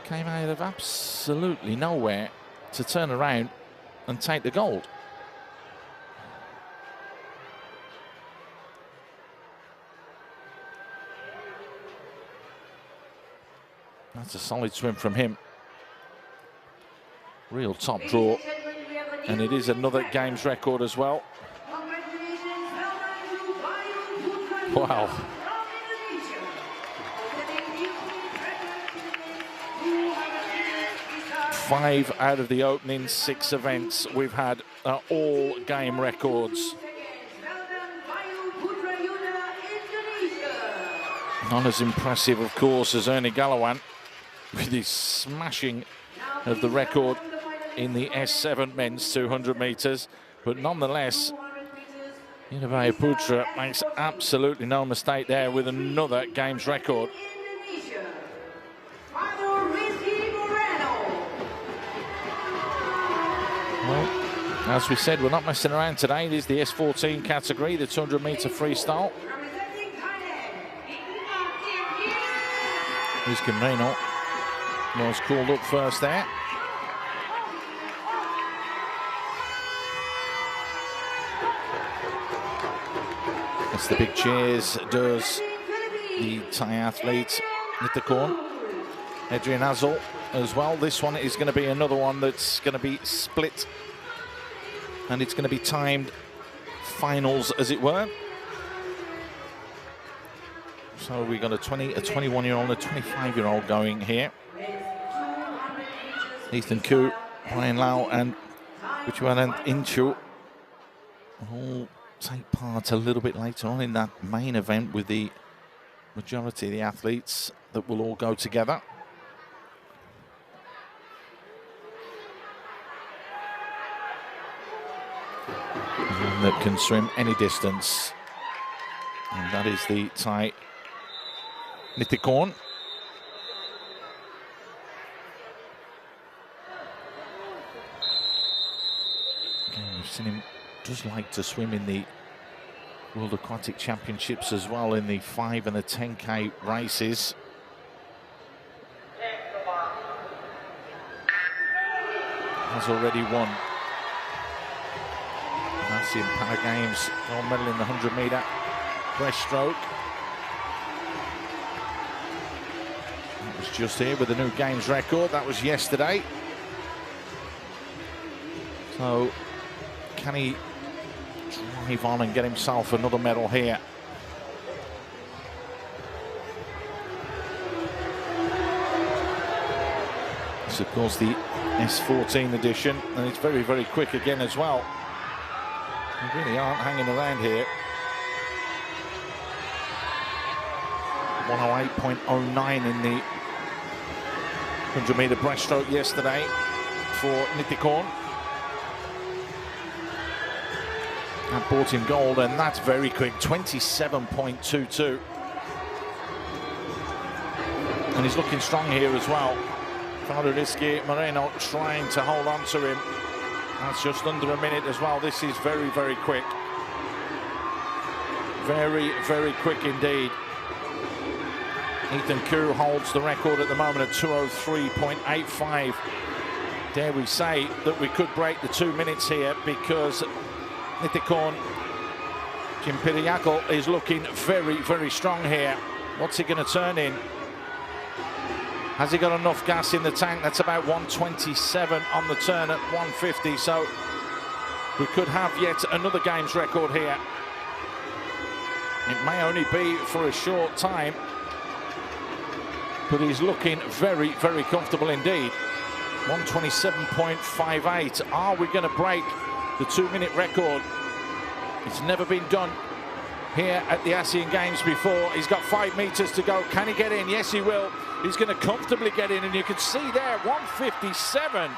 came out of absolutely nowhere to turn around and take the gold. That's a solid swim from him. Real top draw. And it is another games record as well. Wow. 5 out of the opening 6 events we've had are all game records. Not as impressive, of course, as Ernie Galawan with his smashing of the record in the S7 men's 200 metres, but nonetheless, Bayaputra makes absolutely no mistake there with another games record. Well, as we said, we're not messing around today. It is the S14 category, the 200 metre freestyle. Luis Camino was called up first there. That's the big cheers does the Thai athlete Nithakorn. Adrian Azul as well. This one is going to be another one that's going to be split, and it's going to be timed finals, as it were. So we got a 21-year-old and a 25-year-old going here. Ethan Koo, Brian Lau and Vichuanan Inchu all take part a little bit later on in that main event with the majority of the athletes that will all go together. One that can swim any distance, and that is the Thai Nithakorn. Again, we've seen him does like to swim in the World Aquatic Championships as well, in the 5 and the 10K races. Has already won ASEAN Para Games gold medal in the 100 metre breaststroke. That was just here with the new games record. That was yesterday. So can he drive on and get himself another medal here? It's of course the S14 edition, and it's very, very quick again as well. They really aren't hanging around here. 108.09 in the 100 metre breaststroke yesterday for Nithakorn. That brought him gold, and that's very quick, 27.22. And he's looking strong here as well. Federico Moreno trying to hold on to him. That's just under a minute as well. This is very, very quick. Very, very quick indeed. Ethan Koo holds the record at the moment at 2:03.85. Dare we say that we could break the 2 minutes here, because Nithakorn Jimpiriakul is looking very, very strong here. What's he going to turn in? Has he got enough gas in the tank? That's about 127 on the turn at 150. So we could have yet another games record here. It may only be for a short time, but he's looking very, very comfortable indeed. 127.58. Are we going to break the 2 minute record? It's never been done here at the ASEAN Games before. He's got 5 meters to go. Can he get in? Yes, he will. He's going to comfortably get in, and you can see there, 157.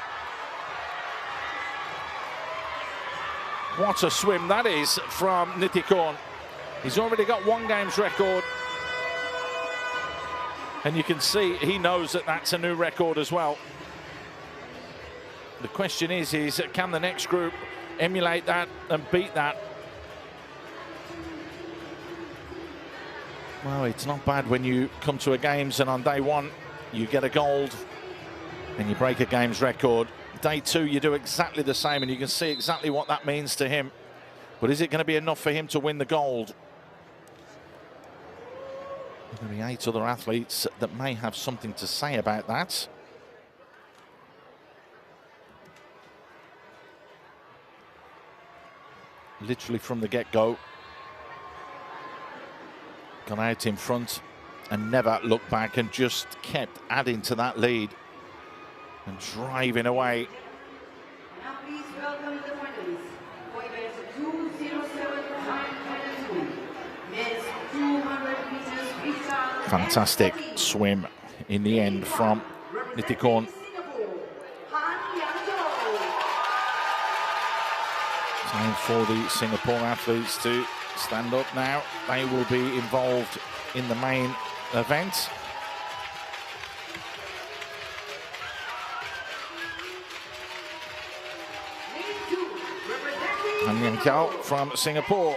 What a swim that is from Nithakorn. He's already got 1 games record. And you can see he knows that that's a new record as well. The question is can the next group emulate that and beat that? Well, it's not bad when you come to a games and on day one you get a gold and you break a games record. Day two you do exactly the same, and you can see exactly what that means to him. But is it going to be enough for him to win the gold? There's going to be 8 other athletes that may have something to say about that. Literally from the get-go, got out in front and never looked back and just kept adding to that lead and driving away. Now please welcome the finalists for event 207 time 22. Men's 200 meters freestyle. Fantastic swim in the end from MediaCorp. Time for the Singapore athletes to stand up now. They will be involved in the main event. And Yang Cao from Singapore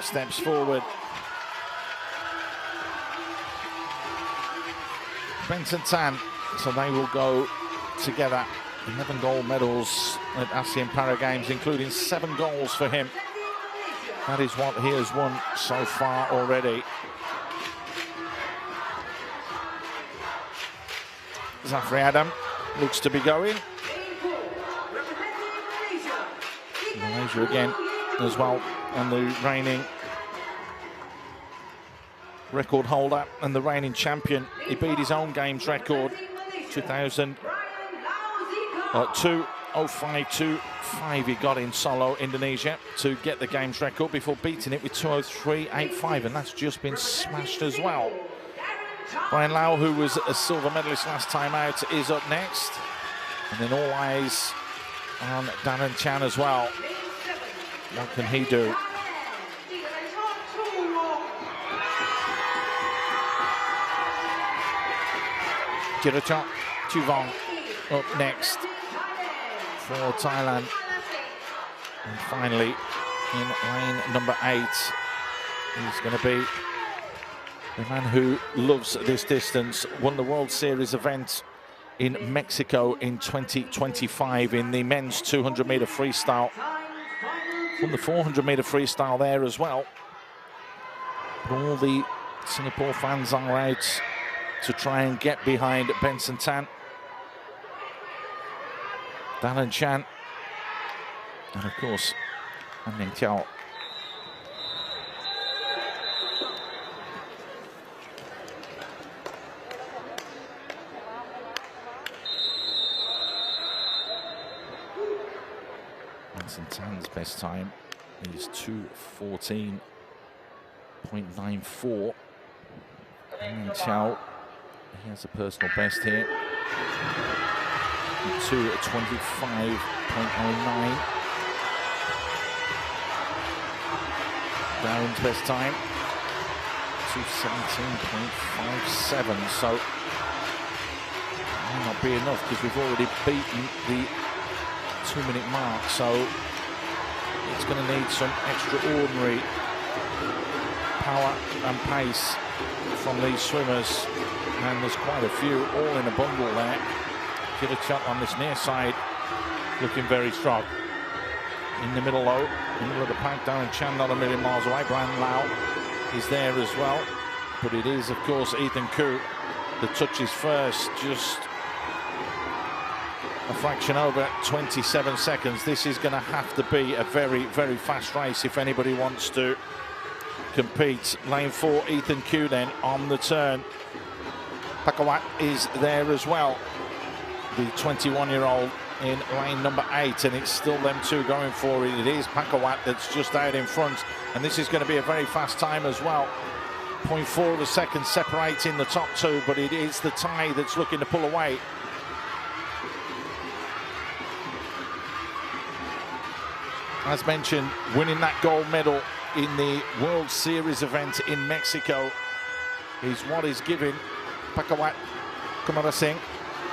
steps forward. Benson Tan, so they will go together. 11 gold medals at ASEAN Para Games, including 7 goals for him. That is what he has won so far already. Zafri Adam looks to be going. Malaysia again as well, and the reigning record holder and the reigning champion. He beat his own games record, 2:05.25 he got in solo Indonesia to get the games record before beating it with 2:03.85, and that's just been smashed as well. Brian Lau, who was a silver medalist last time out, is up next, and then all eyes on Darren Chan as well. What can he do? Jirachok Chuvong up next for Thailand. And finally, in lane number 8, he's going to be the man who loves this distance, won the World Series event in Mexico in 2025 in the men's 200-meter freestyle. Won the 400-meter freestyle there as well. But all the Singapore fans are out to try and get behind Benson Tan, Darren Chan, and of course, Yang Cao. Benson Tan's best time is 2:14.94. Yang Cao, he has a personal best here, 2:25.09. Darren's best time, 2:17.57. So might not be enough because we've already beaten the 2-minute mark. So it's going to need some extraordinary power and pace from these swimmers, and there's quite a few all in a bundle there. Get a shot on this near side, looking very strong. In the middle though, in the middle of the pack, Darren Chan not a million miles away. Brian Lau is there as well, but it is of course Ethan Koo that touches first, just a fraction over 27 seconds. This is going to have to be a very, very fast race if anybody wants to compete. Lane 4, Ethan Koo then on the turn. Pakawat is there as well, the 21-year-old in lane number 8, and it's still them two going for it. It is Pakawat that's just out in front, and this is going to be a very fast time as well. 0.4 of a second separating the top two, but it is the Thai that's looking to pull away. As mentioned, winning that gold medal in the World Series event in Mexico is what is giving Pakawat Kumarasinghe.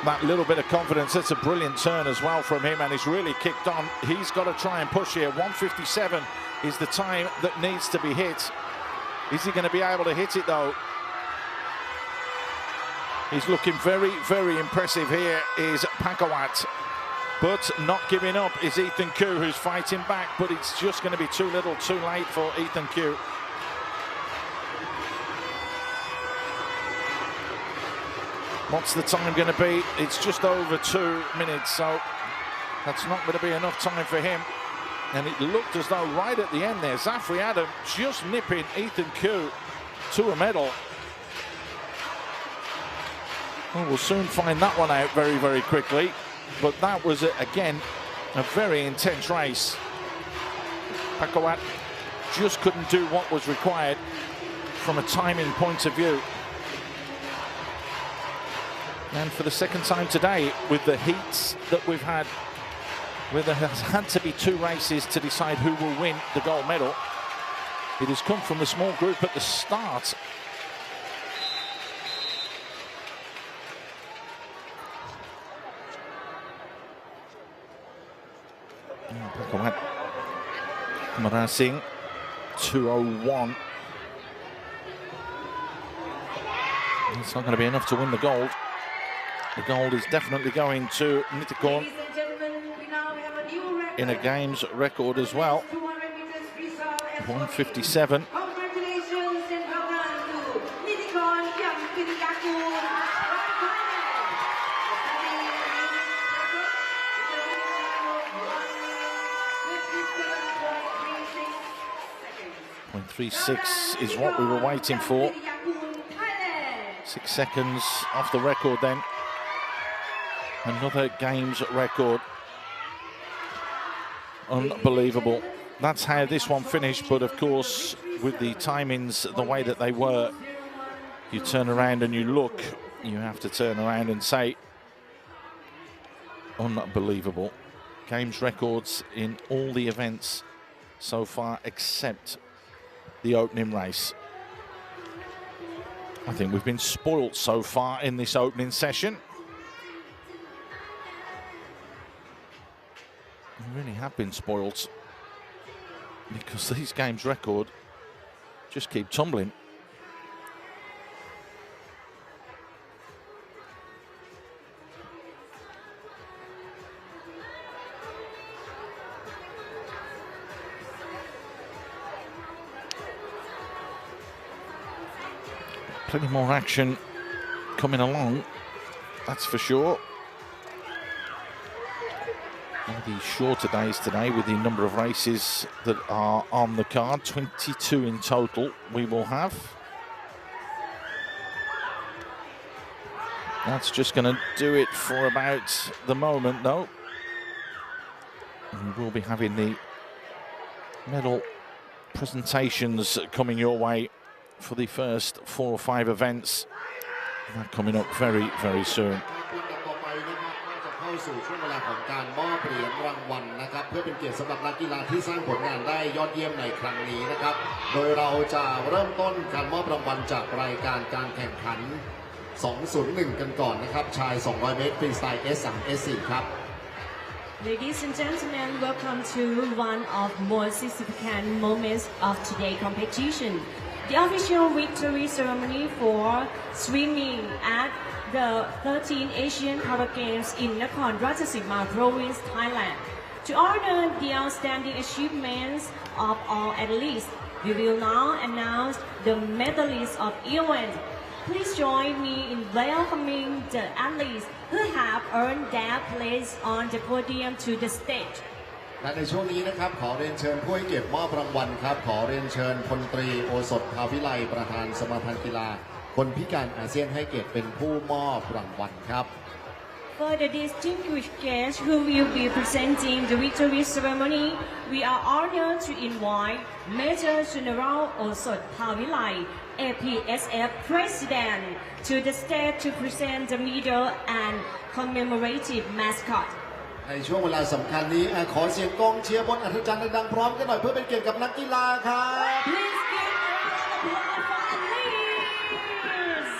That little bit of confidence, it's a brilliant turn as well from him, and he's really kicked on. He's got to try and push here. 1:57 is the time that needs to be hit. Is he going to be able to hit it though? He's looking very, very impressive here, is Pakawat. But not giving up is Ethan Koo, who's fighting back, but it's just going to be too little, too late for Ethan Koo. What's the time going to be? It's just over 2 minutes, so that's not going to be enough time for him. And it looked as though right at the end there, Zafri Adam just nipping Ethan Koo to a medal. Well, we'll soon find that one out very, very quickly. But that was, again, a very intense race. Pakawat just couldn't do what was required from a timing point of view. And for the second time today, with the heats that we've had, where there has had to be 2 races to decide who will win the gold medal, it has come from the small group at the start. Pakawat Kumarasinghe 2:01. It's not going to be enough to win the gold. The gold is definitely going to MediaCorp in a games record as well. 1:57. Congratulations and welcome to MediaCorp .36 is what we were waiting for. 6 seconds off the record then. Another games record. Unbelievable. That's how this one finished, but of course, with the timings the way that they were, you turn around and you look, you have to turn around and say, unbelievable. Games records in all the events so far, except the opening race. I think we've been spoilt so far in this opening session. We really have been spoilt, because these games record just keep tumbling. Plenty more action coming along, that's for sure. The shorter days today, with the number of races that are on the card, 22 in total we will have. That's just going to do it for about the moment though. And we will be having the medal presentations coming your way for the first 4 or 5 events. That coming up very, very soon. สู่ช่วงเวลาของการมอบเหรียญรางวัลนะครับเพื่อเป็นเกียรติสำหรับนักกีฬาที่สร้างผลงานได้ยอดเยี่ยมในครั้งนี้นะครับโดยเราจะเริ่มต้นการมอบรางวัลจากรายการการแข่งขัน 201 กันก่อนนะครับชาย200 เมตร freestyle S3 S4 ครับ Ladies and gentlemen, welcome to one of most significant moments of today's competition. The official victory ceremony for swimming at the 13th Asian Para Games in Nakhon Ratchasima Province, Thailand. To honor the outstanding achievements of all athletes, we will now announce the medalists of the event. Please join me in welcoming the athletes who have earned their place on the podium to the stage. และในช่วงนี้นะครับขอเรียนเชิญผู้ให้เกียรติมอบรางวัลครับขอเรียนเชิญพลตรีโอสถ ภาวิไลประธานสมาพันธ์กีฬาคนพิการอาเซียนให้เกียรติเป็นผู้มอบรางวัลครับ For the distinguished guests who will be presenting the victory ceremony, we are honored to invite Major General Osot Pavilai, APSF President, to the stage to present the medal and commemorative mascot. ในช่วงเวลาสำคัญนี้ขอเสียงกองเชียร์บนอัธจันทร์ดังๆพร้อมกันหน่อยเพื่อเป็นเกียรติกับนักกีฬาครับ Please give a round of applause for our leaders.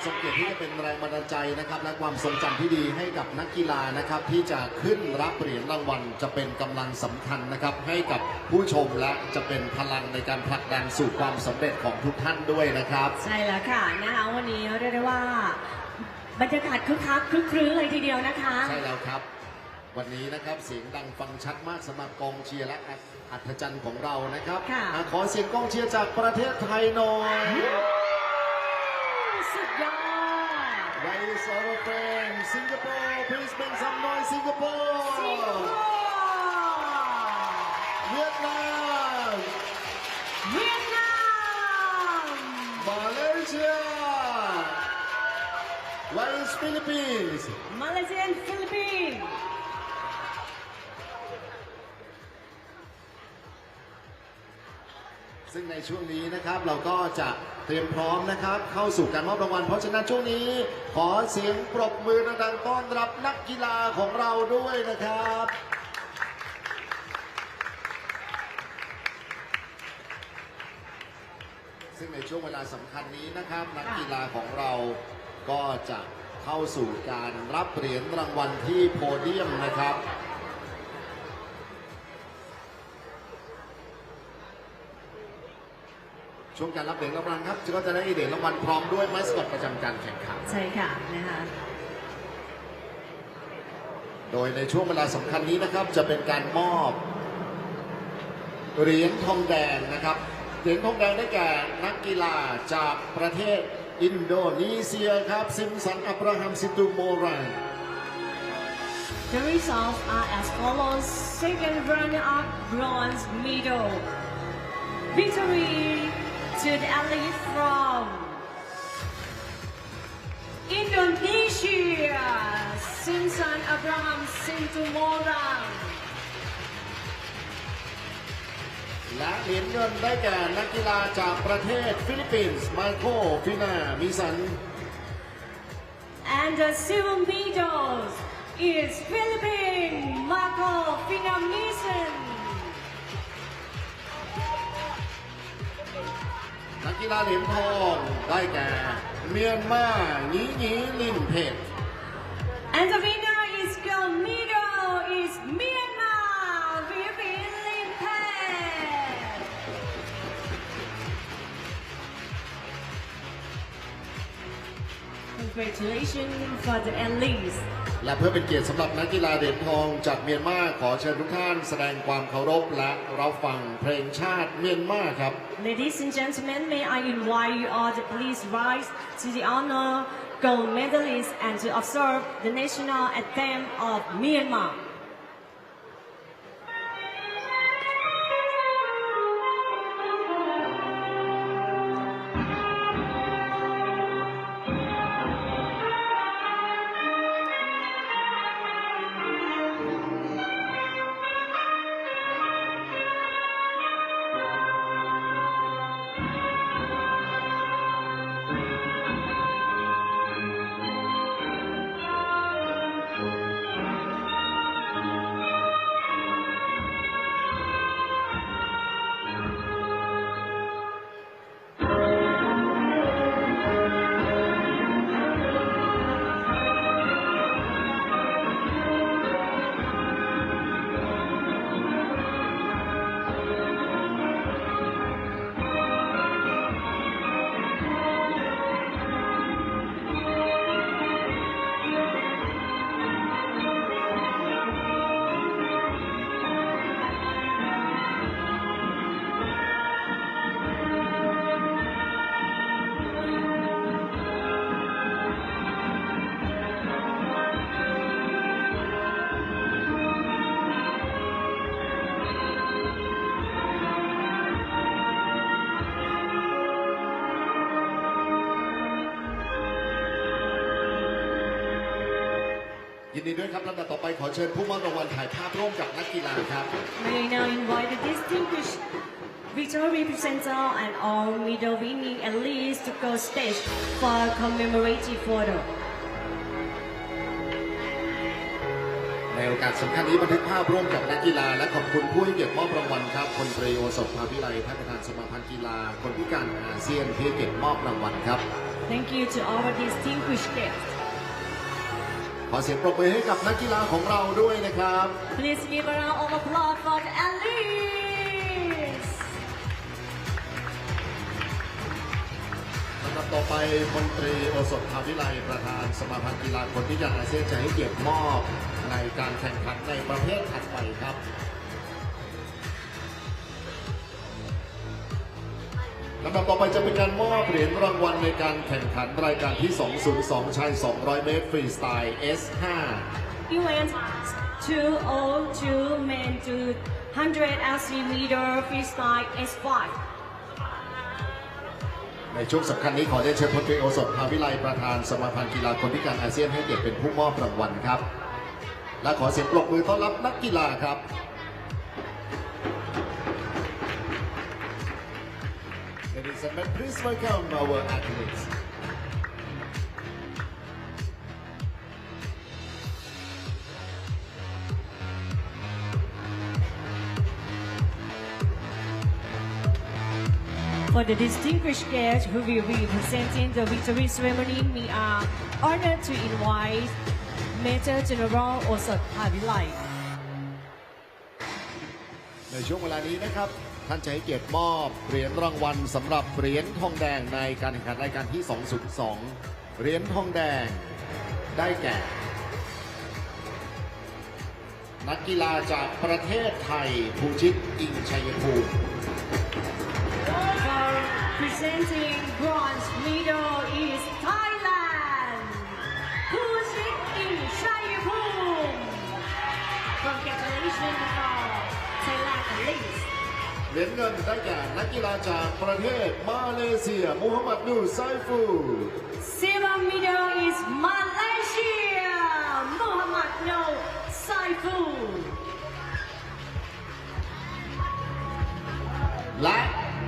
ทรงเกียรติที่จะเป็นแรงบันดาลใจนะครับและความทรงจำที่ดีให้กับนักกีฬานะครับที่จะขึ้นรับเหรียญรางวัลจะเป็นกำลังสำคัญนะครับให้กับผู้ชมและจะเป็นพลังในการผลักดันสู่ความสำเร็จของทุกท่านด้วยนะครับใช่แล้วค่ะนะคะวันนี้เรียกได้ว่าบรรยากาศคึกคักคลึกครื้นเลยทีเดียวนะคะใช่แล้วครับวันนี้นะครับเสียงดังฟังชัดมากสำหรับกองเชียร์และอัศจรรย์ของเรานะครับขอเสียงกองเชียร์จากประเทศไทยหน่อยสุดยอด Where is our friend Singapore please make some noise Singapore เวียดนามมาเลเซีย Where is Philippines Malaysia and Philippinesซึ่งในช่วงนี้นะครับเราก็จะเตรียมพร้อมนะครับเข้าสู่การมอบรางวัลเพราะฉะนั้นช่วงนี้ขอเสียงปรบมือดังๆต้อนรับนักกีฬาของเราด้วยนะครับซึ่งในช่วงเวลาสำคัญนี้นะครับนักกีฬาของเราก็จะเข้าสู่การรับเหรียญรางวัลที่โพเดียมนะครับช่วงการรับเหรียญรางวัลครับก็จะได้เหรียญรางวัลพร้อมด้วยมาสคอตประจำการแข่งขันใช่ค่ะนะคะโดยในช่วงเวลาสำคัญนี้นะครับจะเป็นการมอบเหรียญทองแดงนะครับเหรียญทองแดงได้แก่นักกีฬาจากประเทศอินโดนีเซียครับซิมสันอับราฮัมซิตูโมรัน The results are as follows second runner-up bronze medal victory to the athlete from Indonesia, Simsan Abraham Sintumorang. และเหรียญเงินได้แก่นักกีฬาจากประเทศฟิลิปปินส์มาโคฟินามิสัน And the silver medals is Philippines Marco Finamisan. นักกีฬาเหรียญทองได้แก่เมียนมาหนีหนีลินเพจ And the winner is gold medal is Myanmar Vivian Lim Pet. Congratulations for the athletes. และเพื่อเป็นเกียรติสำหรับนักกีฬาเหรียญทองจากเมียนมาขอเชิญทุกท่านแสดงความเคารพและรับฟังเพลงชาติเมียนมาครับ Ladies and gentlemen, may I invite you all to please rise to the honor gold medalists and to observe the national anthem of Myanmar. ยินดีด้วยครับลำดับต่อไปขอเชิญผู้มอบรางวัลถ่ายภาพร่วมกับนักกีฬาครับ May I now invite the distinguished victory presenter and all medal winning athletes to go stage for a commemorative photo. ในโอกาสสำคัญนี้บันทึกภาพร่วมกับนักกีฬาและขอบคุณผู้ให้เกียรติมอบรางวัลครับพลตรี รีโอสถภาวิไลท่านประธานสมาพันธ์กีฬาคนพิการอาเซียนที่เก็บมอบรางวัลครับ Thank you to our distinguished guests. ขอเสียงปรบมือให้กับนักกีฬาของเราด้วยนะครับ Please give a round of applause for the athletes. ลำดับต่อไปมนตรีโอสถภาวิไลประธานสมาพันธ์กีฬาคนพิการอาเซียนจะให้เกียรติมอบในการแข่งขันในประเภทถัดไปครับลำดับต่อไปจะเป็นการมอบเหรียญรางวัลในการแข่งขันรายการที่ 202 ชาย 200 เมตรฟรีสไตล์ S5 Event 202 men to 100 RC meter freestyle S5. ในช่วงสำคัญนี้ขอได้เชิญพลตรีโอสถภาวิไลประธานสมาพันธ์กีฬาคนพิการอาเซียนให้เกียรติเป็นผู้มอบรางวัลครับและขอเสียงปรบมือต้อนรับนักกีฬาครับ Ladies and gentlemen, please welcome our athletes. For the distinguished guests who will be presenting the victory ceremony, we are honored to invite Major General Osat Havilai. ในช่วงเวลานี้นะครับท่านจะให้เกียรติมอบเหรียญรางวัลสำหรับเหรียญทองแดงในการแข่งขันรายการที่ 202 เหรียญทองแดงได้แก่ นักกีฬาจากประเทศไทยภูชิตอิงชัยภูมิ For presenting bronze medal is Thailand, Pusit in Chayapum. Congratulations for Thailand athletes. เหรียญเงินได้แก่นักกีฬาจากประเทศมาเลเซียมูฮัมหมัดนูไซฟู Silver medal is Malaysia, Muhammad Noor Saiful. และ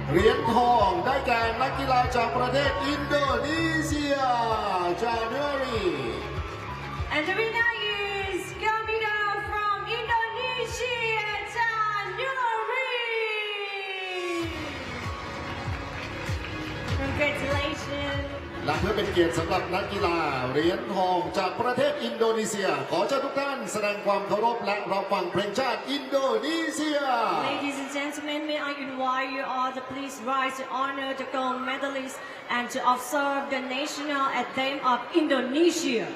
เหรียญทองได้แก่นักกีฬาจากประเทศอินโดนีเซียจานุรี And the winner is gold medal from Indonesia, Tanuri. Congratulations. และเพื่อเป็นเกียรติสำหรับนักกีฬาเหรียญทองจากประเทศอินโดนีเซียขอเชิญทุกท่านแสดงความเคารพและรับฟังเพลงชาติอินโดนีเซีย Ladies and gentlemen, may I invite you all to please rise to honor the gold medalists and to observe the national anthem of Indonesia.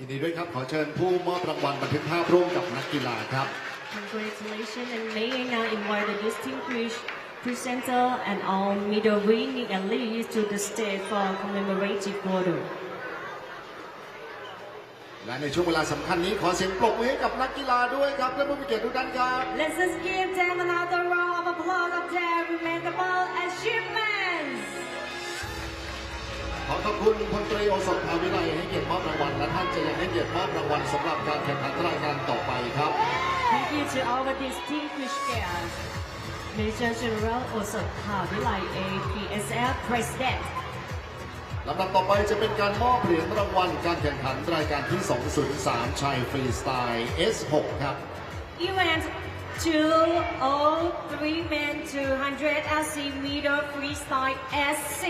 ยินดีด้วยครับขอเชิญผู้มอบรางวัลบันทึกภาพร่วมกับนักกีฬาครับ Congratulations, and may I now invite the distinguished presenter and all medal winning athletes to the stage for commemorative photo. และในช่วงเวลาสำคัญนี้ขอเสียงปรบมือให้กับนักกีฬาด้วยครับและผู้มีเกียรติทุกท่านครับ Let's just give them another round of applause of their remarkable achievements. ขอขอบคุณพลตรีโอสถภาวิไลให้เกียรติมอบรางวัลและท่านจะยังให้เกียรติมอบรางวัลสำหรับการแข่งขันรายการต่อไปครับ Thank you to our distinguished guests, Major General Osot Havilai APSF President. ลำดับต่อไปจะเป็นการมอบเหรียญรางวัลการแข่งขันรายการที่ 203 ชายฟรีสไตล์ S6 ครับ Event 203 men 200 LC meter freestyle S6.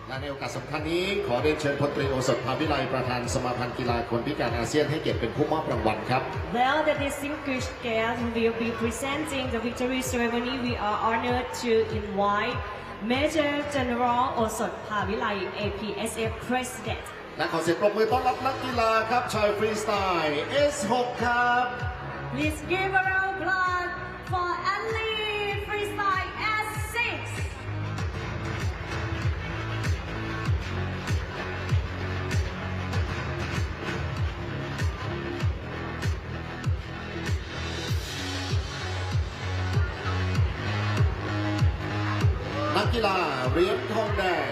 และในโอกาสสำคัญนี้ขอเรียนเชิญพลตรีโอสถภาวิไลประธานสมาพันธ์กีฬาคนพิการอาเซียนให้เกียรติเป็นผู้มอบรางวัลครับ Well, the distinguished guests will be presenting the victory ceremony. We are honored to invite Major General Osot Havilai APSF President. และขอเสียงปรบมือต้อนรับนักกีฬาครับชายฟรีสไตล์ S6 ครับ Please give a round of applause for athlete freestyle S6. นักกีฬาเหรียญทองแดง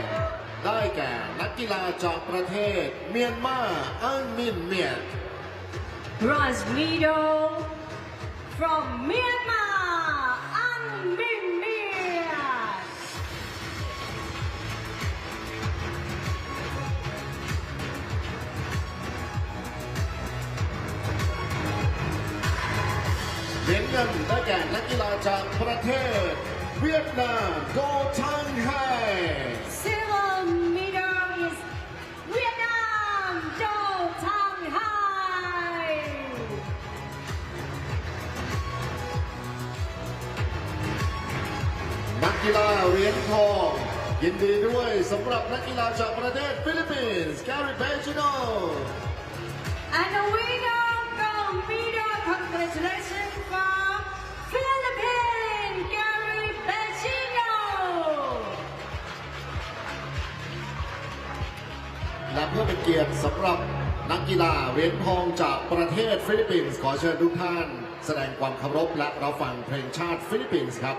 ได้แก่นักกีฬาจากประเทศเมียนมาอังมินเมียน Bronze medal from Myanmar, An Min Mien. เหรียญเงินได้แก่นักกีฬาจากประเทศเวียดนามโกทังไฮ Silver medal is Vietnam, Do Thang Hai. นักกีฬาเหรียญทองยินดีด้วยสำหรับนักกีฬาจากประเทศฟิลิปปินส์แกริเบจิโน And the winner from medal, congratulations from Philippines, Gary Bacino. และเพื่อเป็นเกียรติสำหรับนักกีฬาเหรียญทองจากประเทศฟิลิปปินส์ขอเชิญทุกท่านแสดงความเคารพและรับฟังเพลงชาติฟิลิปปินส์ครับ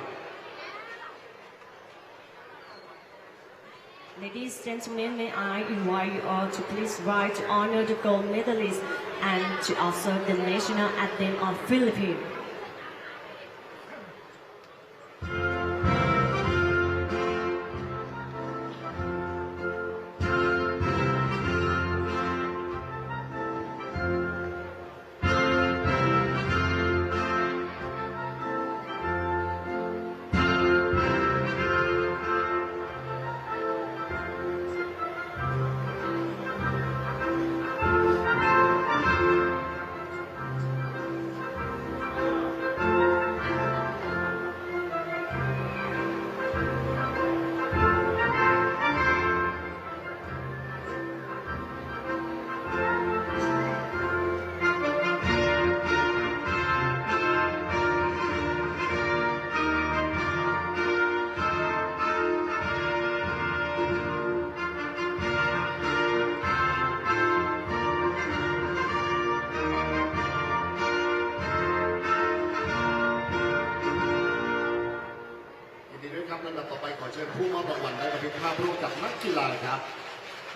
Ladies and gentlemen, may I invite you all to please rise to honor the gold medalist and to observe the national anthem of Philippines.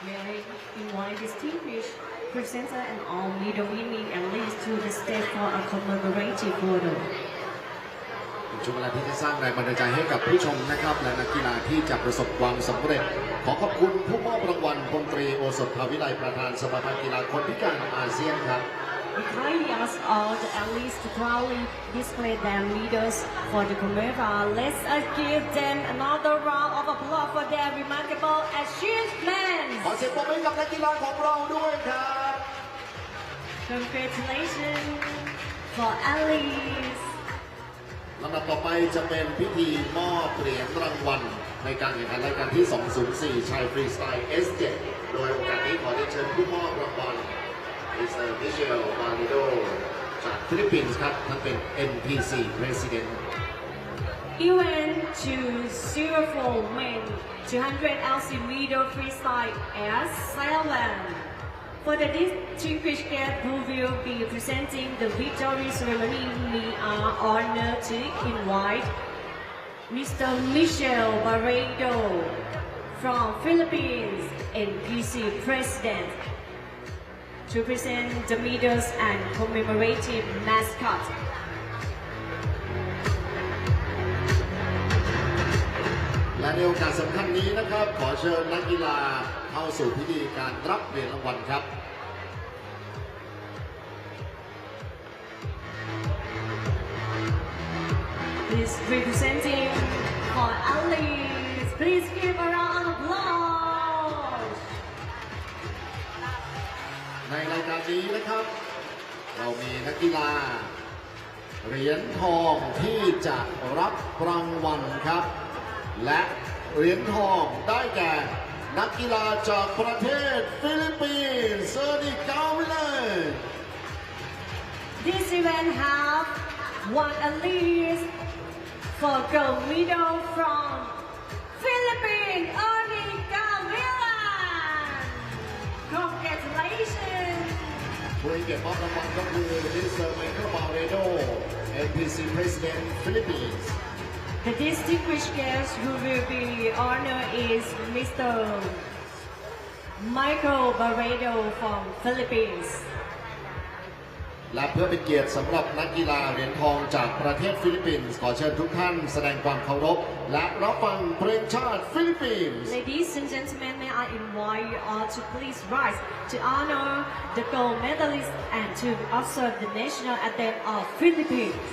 May I invite distinguished presenter and all medal winning athletes to the stage for a commemorative photo. เป็นช่วงเวลาที่จะสร้างแรงบันดาลใจให้กับผู้ชมนะครับและนักกีฬาที่จะประสบความสำเร็จขอขอบคุณผู้มอบรางวัลพลตรีโอสถภาวิไลประธานสมาพันธ์กีฬาคนพิการอาเซียนครับ We kindly ask all the athletes to proudly display their medals for the commemoration. Let's give them another round of applause for their remarkable achievements. ขอเสียงปรบมือให้กับนักกีฬาของเราด้วยครับ Congratulations for athletes. ลำดับต่อไปจะเป็นพิธีมอบเหรียญรางวัลในการแข่งขันรายการที่ 204 ชายฟรีสไตล์ S7 โดยโอกาสนี้ขอเรียนเชิญผู้มอบรางวัลมิสเตอร์มิเชลบาริโดจากฟิลิปปินส์ครับท่านเป็น NPC President Event 204 men 200 LC meter freestyle S7. For the distinguished guest who will be presenting the victory ceremony, we are honored to invite Mr. Michel Barredo from Philippines NPC President to present the medals and commemorative mascot. และในโอกาสสำคัญนี้นะครับขอเชิญนักกีฬาเข้าสู่พิธีการรับเหรียญรางวัลครับ Is representing for athletes. Please give a round of applause. ในรายการนี้นะครับเรามีนักกีฬาเหรียญทองที่จะรับรางวัลครับและเหรียญทองได้แก่นักกีฬาจากประเทศฟิลิปปินส์9 วินาที This event have one athlete for gold medal from Philippines, Erika Milan. Congratulations. ผู้ที่เก็บมอบรางวัลก็คือมิสเตอร์ไมเคิล บาเรโด NPC President Philippines. The distinguished guest who will be honored is Mr. Michael Barredo from Philippines. และเพื่อเป็นเกียรติสำหรับนักกีฬาเหรียญทองจากประเทศฟิลิปปินส์ขอเชิญทุกท่านแสดงความเคารพและรับฟังเพลงชาติฟิลิปปินส์ Ladies and gentlemen, may I invite you all to please rise to honor the gold medalist and to observe the national anthem of Philippines.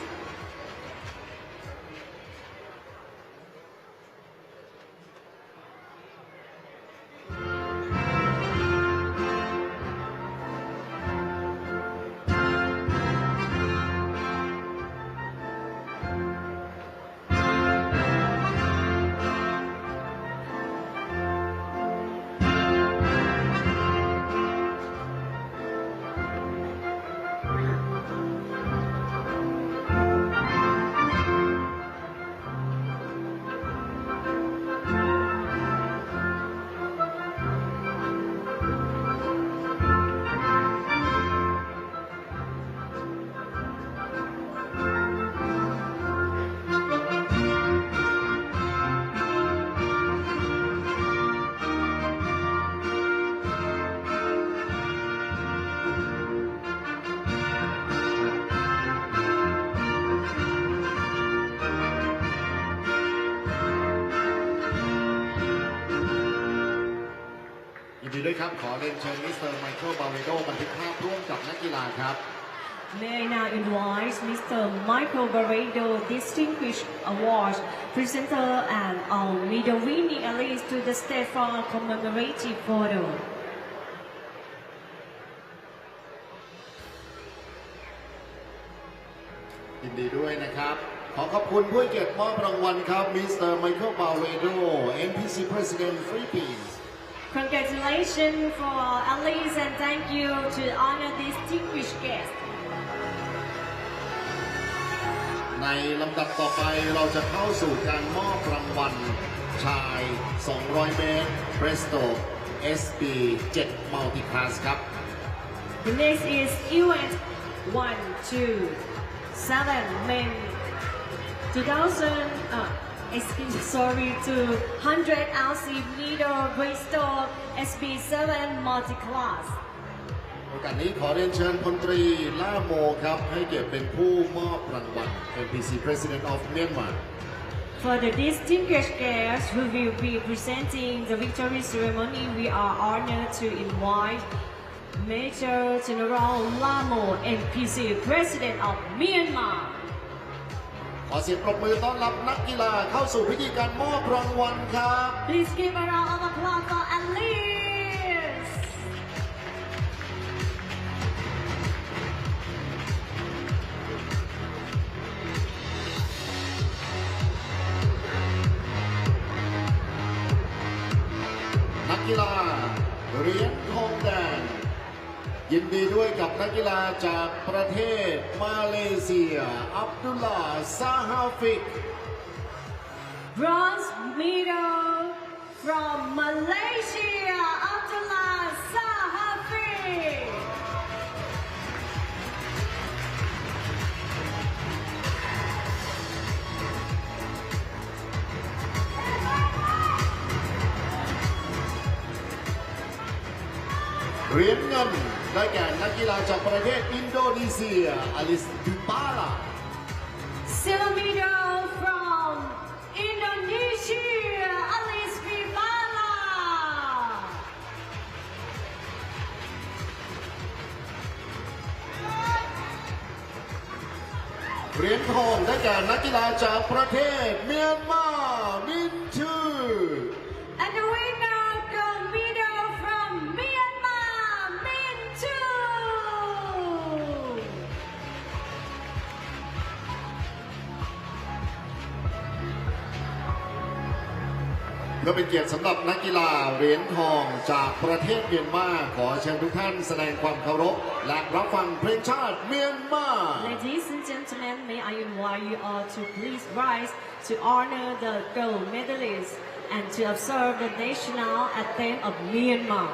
ยินดีด้วยครับขอเรียนเชิญมิสเตอร์ไมเคิล บาเรโดบันทึกภาพร่วมกับนักกีฬาครับ May I now invite Mr. Michael Barredo, Distinguished Award presenter and our medal winning athletes to the stage for a commemorative photo. ยินดีด้วยนะครับขอขอบคุณผู้ให้เกียรติมอบรางวัลครับมิสเตอร์ไมเคิล บาเรโด NPC President Philippines Congratulations for our athletes and thank you to honor distinguished guests. ในลำดับต่อไปเราจะเข้าสู่การมอบรางวัลชาย 200 เมตร Breaststroke SB 7 Multiclass ครับ The next is event 1, 2, 7 men 100 RC meter breaststroke SB7 multi-class. โอกาสนี้ขอเรียนเชิญพลตรีล่าโมครับให้เกียรติเป็นผู้มอบรางวัล NPC President of Myanmar For the distinguished guests who will be presenting the victory ceremony, we are honored to invite Major General Lamo, NPC President of Myanmar. ขอเสียงปรบมือต้อนรับนักกีฬาเข้าสู่พิธีการมอบรางวัลครับ Please give a round of applause for athletes. นักกีฬาเหรียญทองแดงยินดีด้วยกับนักกีฬาจากประเทศมาเลเซียอับดุลลาห์ซาฮาฟิก Bronze medal from Malaysia, Abdullah Sahafi. ข เหรียญเงินได้แก่นักกีฬาจากประเทศอินโดนีเซียอลิสดิปาลา Silver medal from Indonesia, Alice Vibala. เหรียญทองได้แก่นักกีฬาจากประเทศเมียนมามินทู And the winner gold medal from Myanmar, Min Chu. เพื่อเป็นเกียรติสำหรับนักกีฬาเหรียญทองจากประเทศเมียนมาขอเชิญทุกท่านแสดงความเคารพและรับฟังเพลงชาติเมียนมา Ladies and gentlemen, may I invite you all to please rise to honor the gold medalists and to observe the national anthem of Myanmar.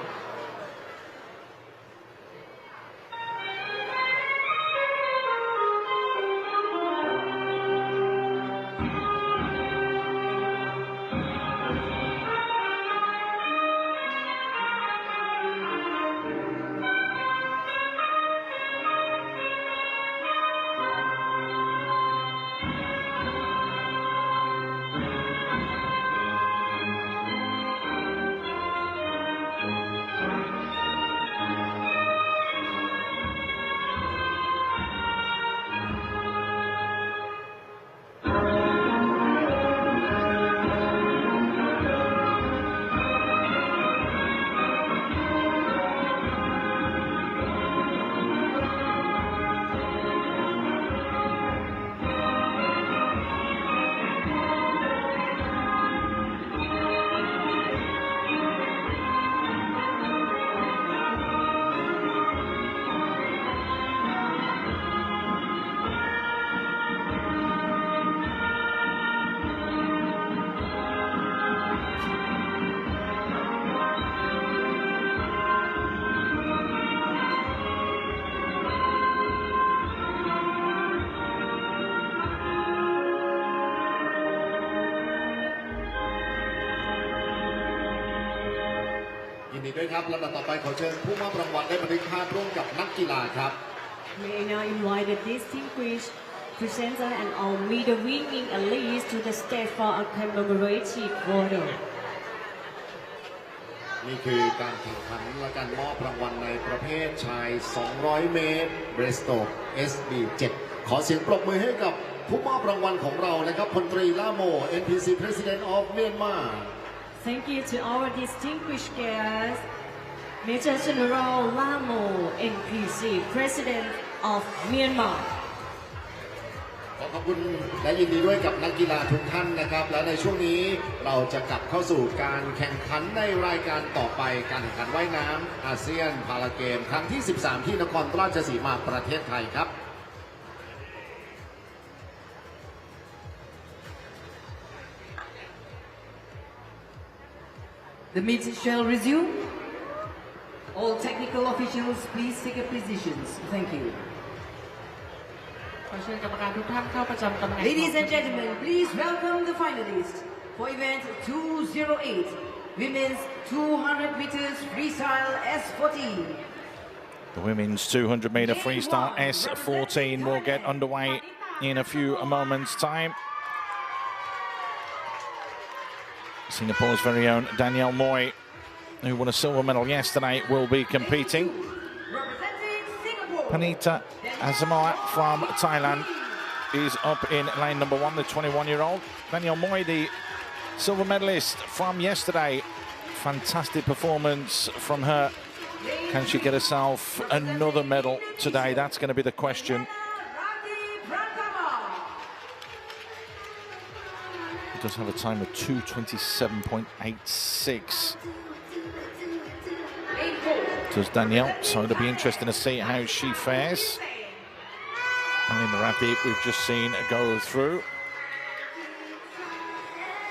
ยินดีด้วยครับลำดับต่อไปขอเชิญผู้มอบรางวัลได้บันทึกภาพร่วมกับนักกีฬาครับ May I now invite the distinguished presenter and all medal winning athletes to the stage for a commemorative photo. นี่คือการแข่งขันและการมอบรางวัลในประเภทชาย 200 เมตร breaststroke SB7 ขอเสียงปรบมือให้กับผู้มอบรางวัลของเรานะครับพลตรีล่าโม NPC President of Myanmar Thank you to our distinguished guests, Major General Lamo, NPC, President of Myanmar. ขอขอบคุณและยินดีด้วยกับนักกีฬาทุกท่านนะครับและในช่วงนี้เราจะกลับเข้าสู่การแข่งขันในรายการต่อไปการแข่งขันว่ายน้ำอาเซียนพาราเกมครั้งที่ 13 ที่นครราชสีมาประเทศไทยครับ The meeting shall resume. All technical officials, please take your positions. Thank you. ขอเชิญกรรมการทุกท่านเข้าประจำตำแหน่ง Ladies and gentlemen, please welcome the finalists for event 208, Women's 200 meters freestyle S14. The women's 200-meter freestyle S14 will get underway in a few moments' time. Singapore's very own Danielle Moy, who won a silver medal yesterday, will be competing. Representing Singapore, Panita Asamoah from Thailand is up in lane number 1, the 21-year-old. Danielle Moy, the silver medalist from yesterday. Fantastic performance from her. Can she get herself another medal today? That's going to be the question. He does have a time of 2:27.86. Does Danielle, so it'll be interesting to see how she fares. And in the Radip we've just seen go through.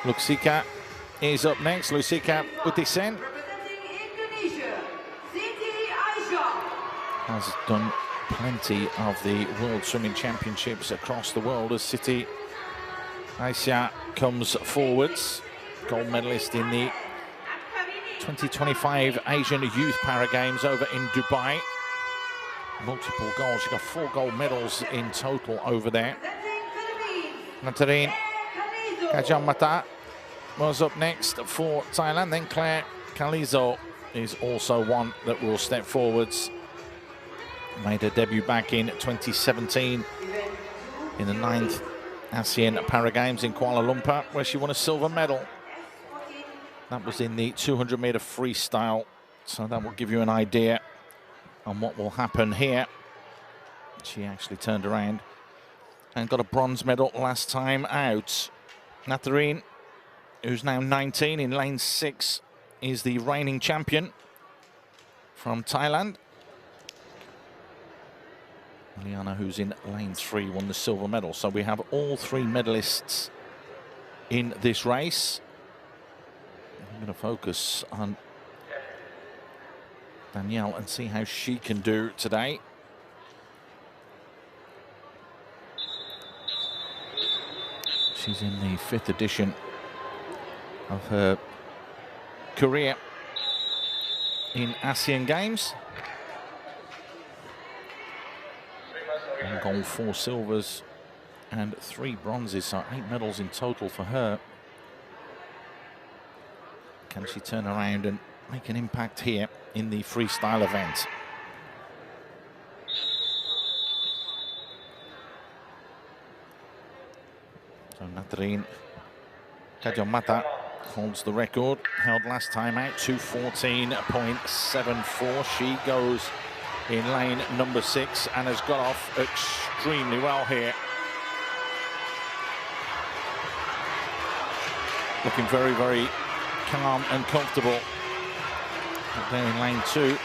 Luxika is up next. Luxika Utisen has done plenty of the World Swimming Championships across the world as Siti Aisyah comes forwards. Gold medalist in the 2025 Asian Youth Para Games over in Dubai. Multiple goals. She got 4 gold medals in total over there. Natarine Kajamata was up next for Thailand. Then Claire Kalizo is also one that will step forwards. Made her debut back in 2017 in the 9th ASEAN Para Games in Kuala Lumpur, where she won a silver medal. That was in the 200-meter freestyle, so that will give you an idea on what will happen here. She actually turned around and got a bronze medal last time out. Natarine, who's now 19 in lane 6, is the reigning champion from Thailand. Liana, who's in lane 3, won the silver medal. So we have all 3 medalists in this race. I'm going to focus on Danielle and see how she can do today. She's in the 5th edition of her career in ASEAN Games. 1 gold, 4 silvers and 3 bronzes, so 8 medals in total for her. Can she turn around and make an impact here in the freestyle event? So Natarine Kajamata holds the record, held last time out, 2:14.74. She goes in lane number 6 and has got off extremely well here. Looking very, very calm and comfortable. But then in lane 2,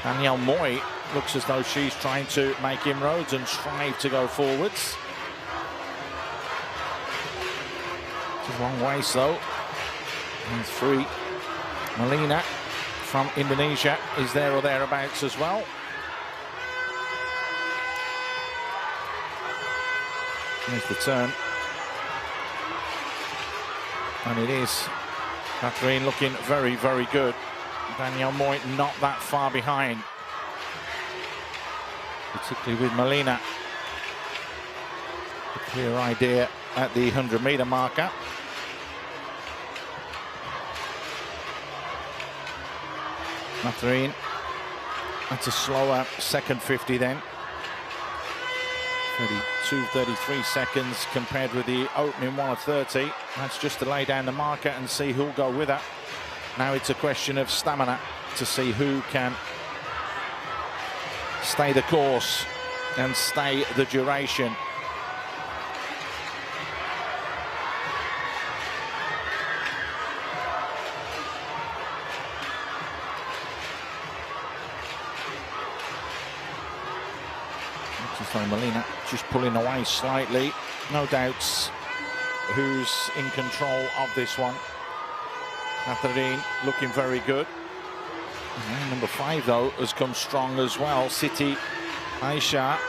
Danielle Moy looks as though she's trying to make inroads and strive to go forwards. It's a long ways though. And 3, Melina from Indonesia is there or thereabouts as well. There's the turn. And it is Natarine looking very, very good. Danielle Moy not that far behind, particularly with Melina. A clear idea at the 100-meter marker. Natarine, that's a slower second 50 then. 32-33 seconds compared with the opening 1 of 30. That's just to lay down the marker and see who'll go with her. Now it's a question of stamina to see who can stay the course and stay the duration. So Melina just pulling away slightly. No doubts who's in control of this one. Natarine looking very good. And number 5 though has come strong as well. Siti Aisha.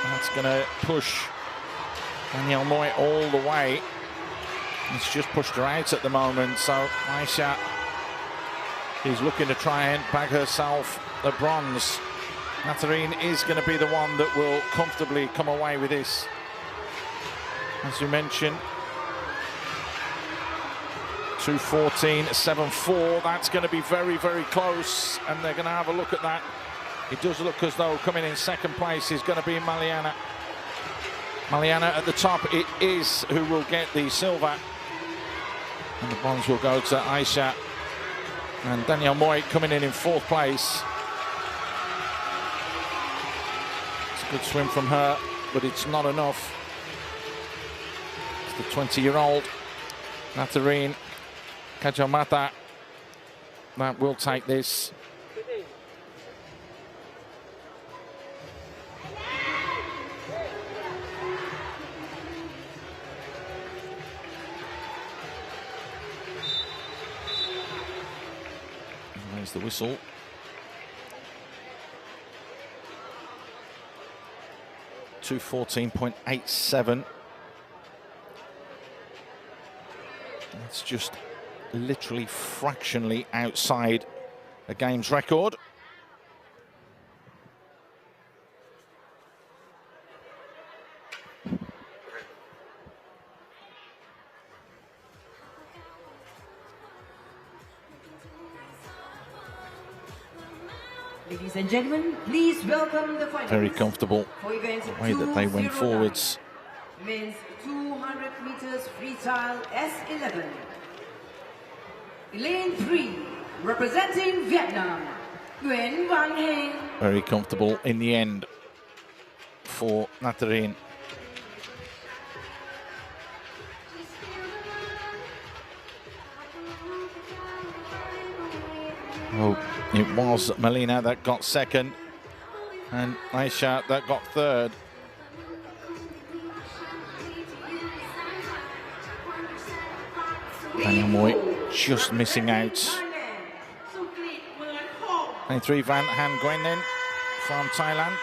That's going to push Danielle Moy all the way. It's just pushed her out at the moment. So Aisha is looking to try and bag herself the bronze. Natarine is going to be the one that will comfortably come away with this. As you mentioned, 2:14.74. That's going to be very, very close, and they're going to have a look at that. It does look as though coming in second place is going to be Maliana. Maliana at the top, it is who will get the silver. And the bronze will go to Aisha. And Danielle Moy coming in 4th place. Good swim from her, but it's not enough. It's the 20-year-old Natarine Kajamata that will take this. And there's the whistle. 2:14.87. That's just literally fractionally outside a game's record. Ladies and gentlemen, please welcome the finalists. Very comfortable For event the way that they went 209. forwards. Men's 200 meters freestyle S11. Lane 3, representing Vietnam, Nguyen Van Heng. Very comfortable in the end for Nathalie. Oh, it was Melina that got second and Aisha that got third. Daniel Moy just missing out. 23 Van Han Nguyen from Thailand.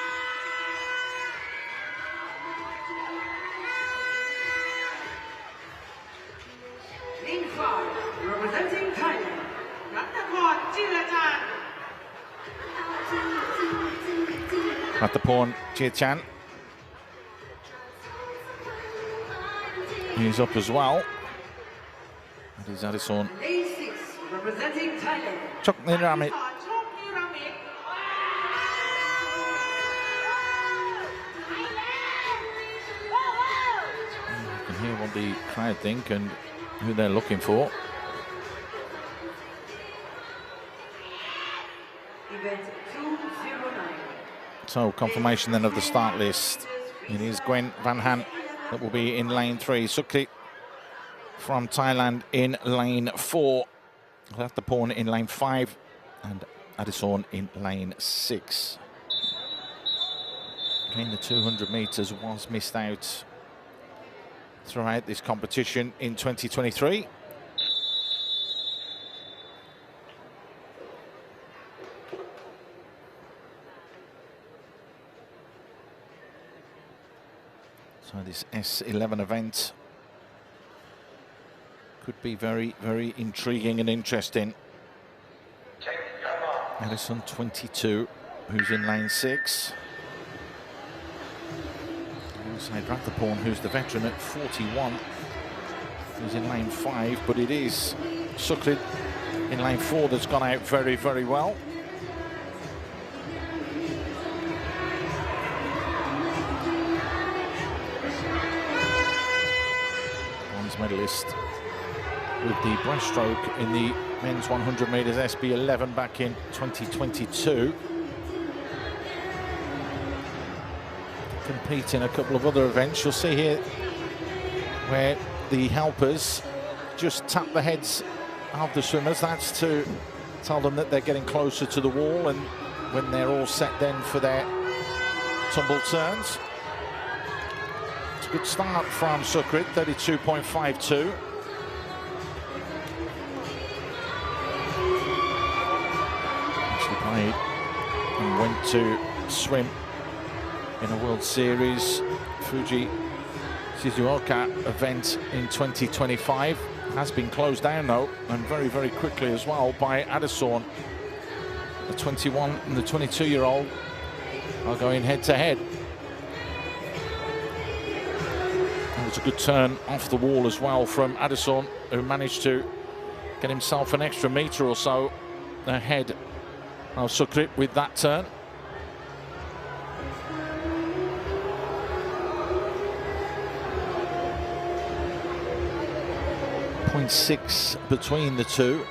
Lane 5, representing Thailand, Ratthapon Chirchan. He's up as well. That is Addison. Lane 6, representing Thailand, Chokniramit. You can hear what the crowd think and who they're looking for. event 209. So confirmation then of the start list. It is Nguyen Van Han that will be in lane 3. Sukrit from Thailand in lane 4. Ratthapon in lane 5 and Addison in lane 6. Again, the 200 meters was missed out throughout this competition in 2023. So this S11 event could be very, very intriguing and interesting. Addison 22, who's in lane 6. Alongside Ratthapon, who's the veteran at 41, who's in lane 5, but it is Sukrit in lane 4 that's gone out very, very well. Medalist with the breaststroke in the men's 100 metres SB11 back in 2022. Compete in a couple of other events. You'll see here where the helpers just tap the heads of the swimmers. That's to tell them that they're getting closer to the wall, and when they're all set then for their tumble turns. Good start from Sukrit, 32.52. Actually played and went to swim in a World Series Fuji Shizuoka event in 2025. Has been closed down though, and very, very quickly as well by Addison. The 21 and the 22-year-old are going head to head. It's a good turn off the wall as well from Addison, who managed to get himself an extra metre or so ahead of Sukrit with that turn. 0.6 between the two.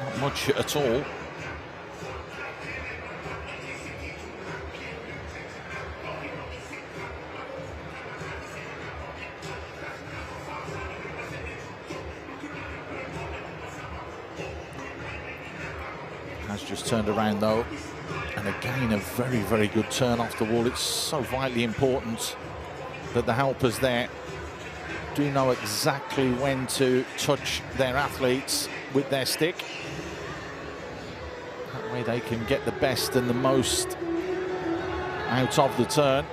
Not much at all. Has just turned around though, and again a very, very good turn off the wall. It's so vitally important that the helpers there do know exactly when to touch their athletes with their stick. That way they can get the best and the most out of the turn.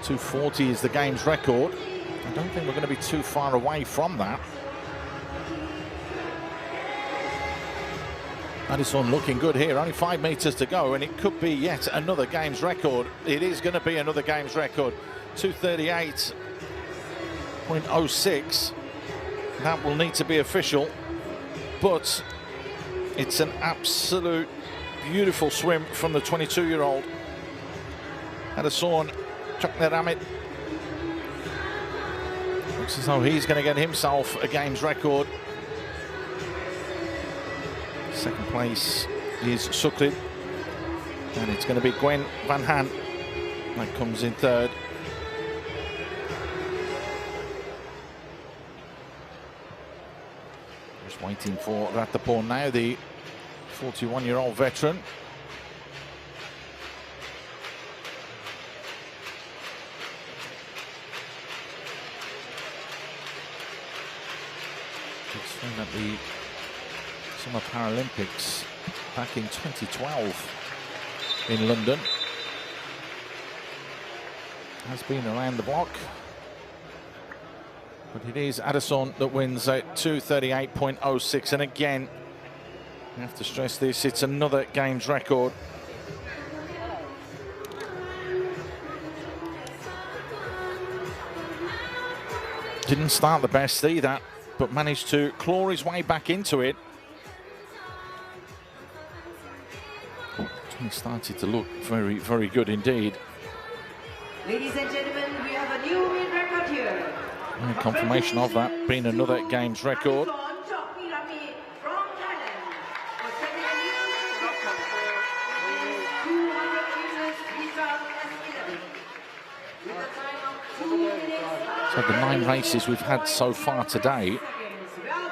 2:40 is the game's record. I don't think we're going to be too far away from that. Addison looking good here, only 5 meters to go, and it could be yet another game's record. It is going to be another game's record. 2:38.06. That will need to be official, but it's an absolute beautiful swim from the 22-year-old. Addison Chokneramit. Looks as though he's going to get himself a game's record. Second place is Sukrit, and it's going to be Gwen Van Han that comes in third. Just waiting for Ratapon now, the 41-year-old veteran. Big swing at the Summer Paralympics back in 2012 in London. Has been around the block, but it is Addison that wins at 2:38.06, and again, you have to stress this, it's another game's record. Didn't start the best either, but managed to claw his way back into it. He started to look very, very good indeed. Ladies and gentlemen, we have a new win record here. And confirmation of that being another game's record. From Thailand. For second with a time of 2 minutes. So the 9 races we've had so far today,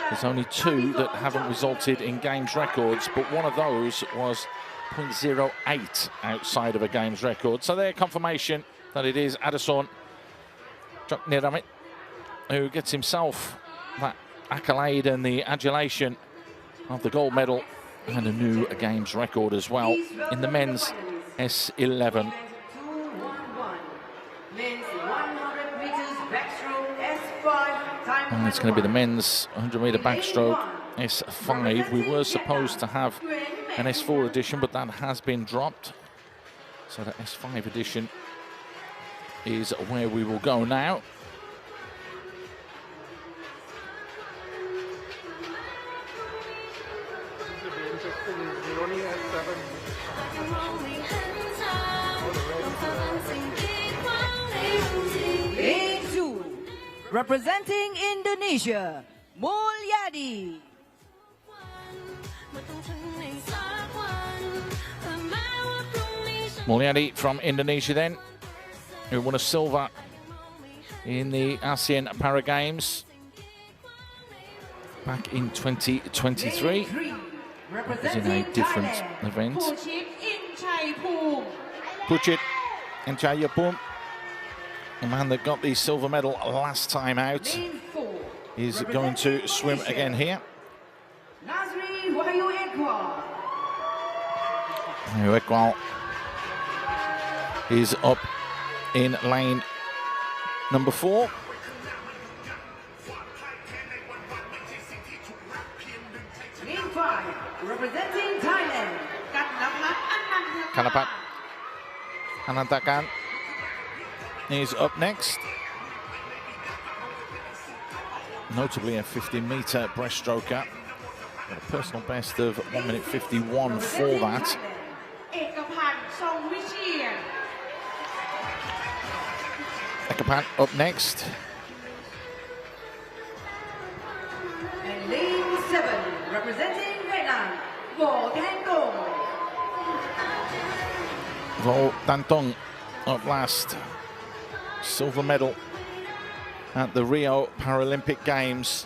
there's only 2 that haven't resulted in games records, but one of those was 0.08 outside of a games record. So there's confirmation that it is Addison Chokneramit who gets himself that accolade and the adulation of the gold medal and a new games record as well in the men's S11. And it's going to be the men's 100-meter backstroke S5. We were supposed to have an S4 edition, but that has been dropped. So the S5 edition is where we will go now. Representing Indonesia, Mulyadi. Mulyadi from Indonesia then, who won a silver in the ASEAN Para Games back in 2023. It was in a different event. Puchit in Chayapum, the man that got the silver medal last time out, is going to swim again here. Ekwal is up in lane number 4. Lane 5, representing Thailand, Kanapat Anantakan is up next. Notably a 50-meter breaststroker. Got a personal best of 1:51 for that. Ekapan up next. And lane 7, representing Vietnam, Vo Thanh Tong. Vo Thanh Tong up last. Silver medal at the Rio Paralympic Games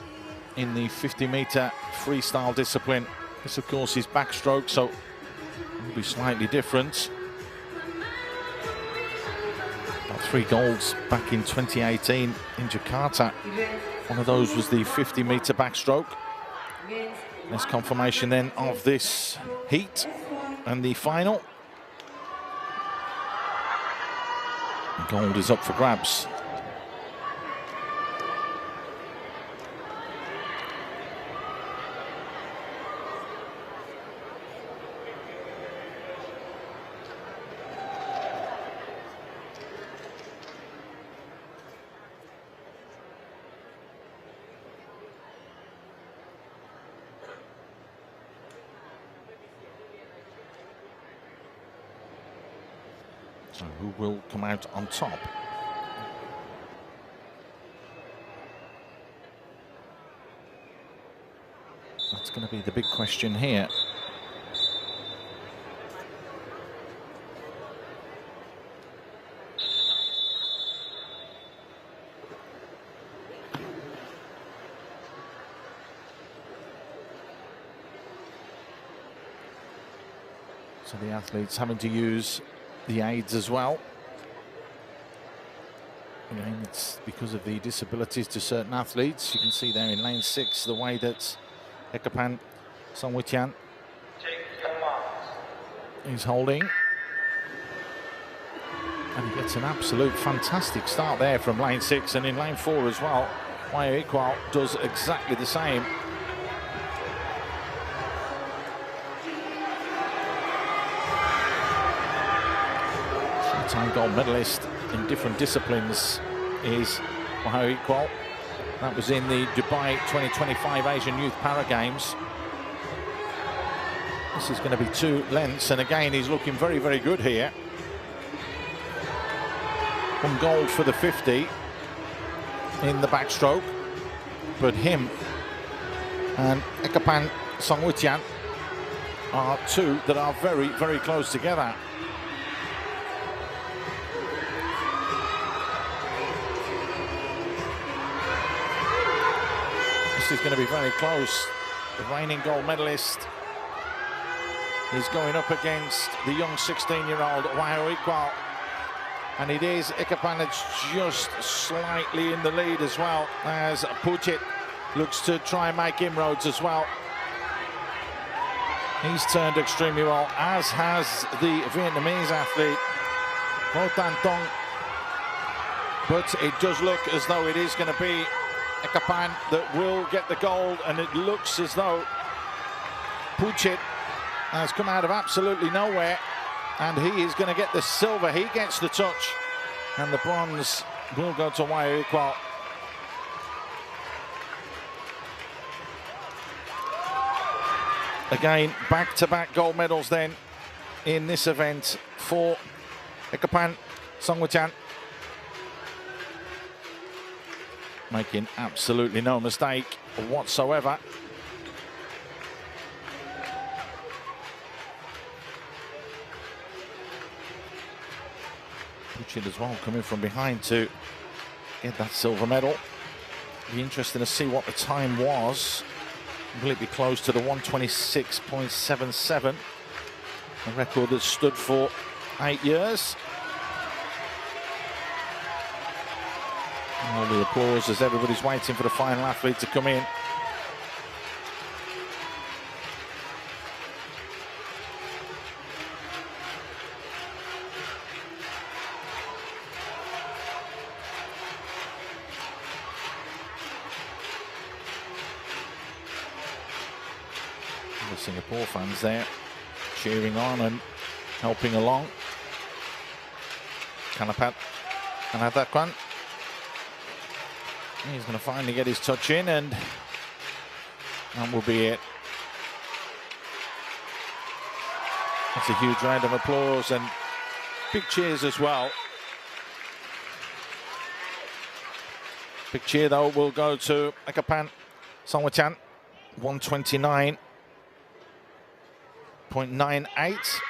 in the 50-meter freestyle discipline. This, of course, is backstroke, so it will be slightly different. Got 3 golds back in 2018 in Jakarta. One of those was the 50-meter backstroke. There's confirmation then of this heat and the final. Gold is up for grabs. So who will come out on top? That's going to be the big question here. So the athletes having to use the aids as well. Again, it's because of the disabilities to certain athletes. You can see there in lane 6 the way that Ekapan Songwitian is holding. And he gets an absolute fantastic start there from lane 6, and in lane 4 as well. Wayo Ikwal does exactly the same. Three-time gold medalist in different disciplines is Wayo Ikwal. That was in the Dubai 2025 Asian Youth Para Games. This is going to be 2 lengths, and again he's looking very, very good here. 1 gold for the 50 in the backstroke, but him and Ekapan Songwitian are 2 that are very, very close together. This is going to be very close. The reigning gold medalist is going up against the young 16-year-old Wayo Ikwal. And it is Ekapan that's just slightly in the lead as well, as Puchit looks to try and make inroads as well. He's turned extremely well, as has the Vietnamese athlete Vo Tan Tong. But it does look as though it is going to be Ekapan that will get the gold, and it looks as though Puchit has come out of absolutely nowhere, and he is going to get the silver. He gets the touch, and the bronze will go to Wayo Ikwal. Again, back-to-back gold medals then in this event for Ekapan Songwitian. Making absolutely no mistake whatsoever. Puchit as well coming from behind to get that silver medal. Be interesting to see what the time was. Will it be close to the 126.77? A record that stood for 8 years. All the applause as everybody's waiting for the final athlete to come in. The Singapore fans there cheering on and helping along. Kanapat and Adakwan. He's going to finally get his touch in, and that will be it. That's a huge round of applause and big cheers as well. Big cheer though will go to Ekapan Songwitian, 129.98.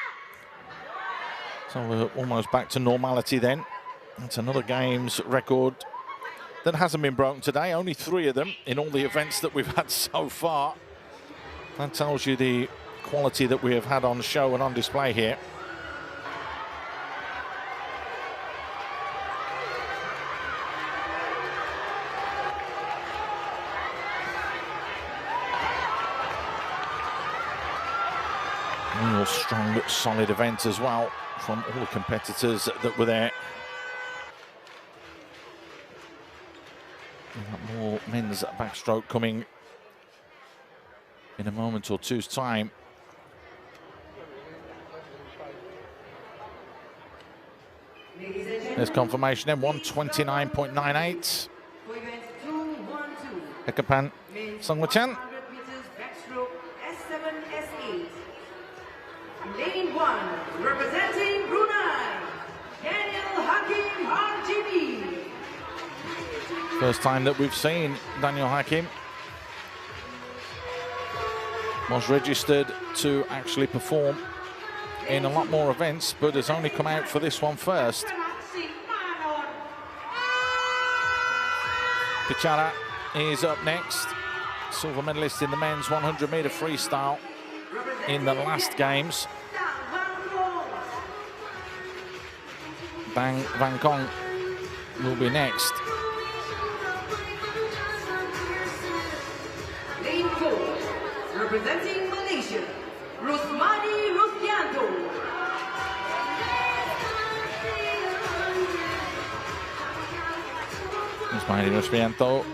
So we're almost back to normality then. That's another games record that hasn't been broken today. Only 3 of them in all the events that we've had so far. That tells you the quality that we have had on show and on display here. Real strong, solid event as well from all the competitors that were there. We've got more men's backstroke coming in a moment or two's time. There's confirmation then, 129.98. Hekapan Songwachan. Lane 1, representing Brunei, Daniel Hakim RGB. First time that we've seen Daniel Hakim. Was registered to actually perform in a lot more events, but has only come out for this one first. Pichara is up next. Silver medalist in the men's 100-meter freestyle in the last games. Bang Van Kong will be next. Lane 4, representing Malaysia, Rusmadi Rusdianto. Rusmadi Rusdianto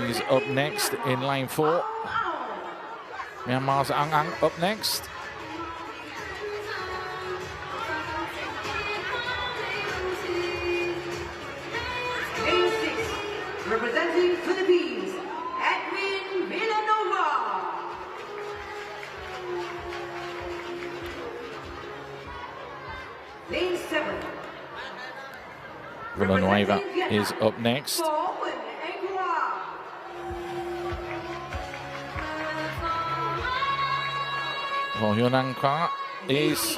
is up next in lane 4. Myanmar's Ang Ang up next. Lane 6, representing Philippines, Edwin Villanova. Lane 7, Villanueva is up next. Well, Yunnan Kwa is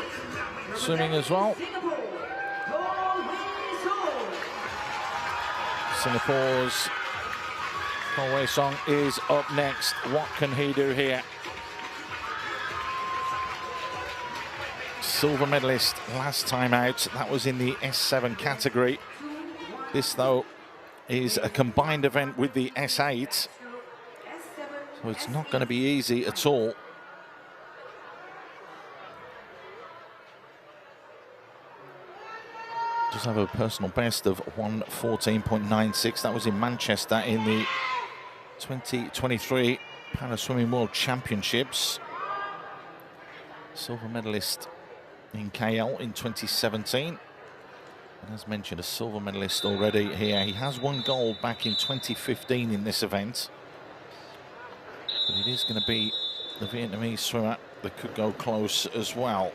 swimming as well. Singapore's Ko Wei Song is up next. What can he do here? Silver medalist last time out. That was in the S7 category. This, though, is a combined event with the S8. So it's not going to be easy at all. Just have a personal best of 1:14.96. That was in Manchester in the 2023 Para Swimming World Championships. Silver medalist in KL in 2017. And as mentioned, a silver medalist already here. He has won gold back in 2015 in this event. But it is going to be the Vietnamese swimmer that could go close as well.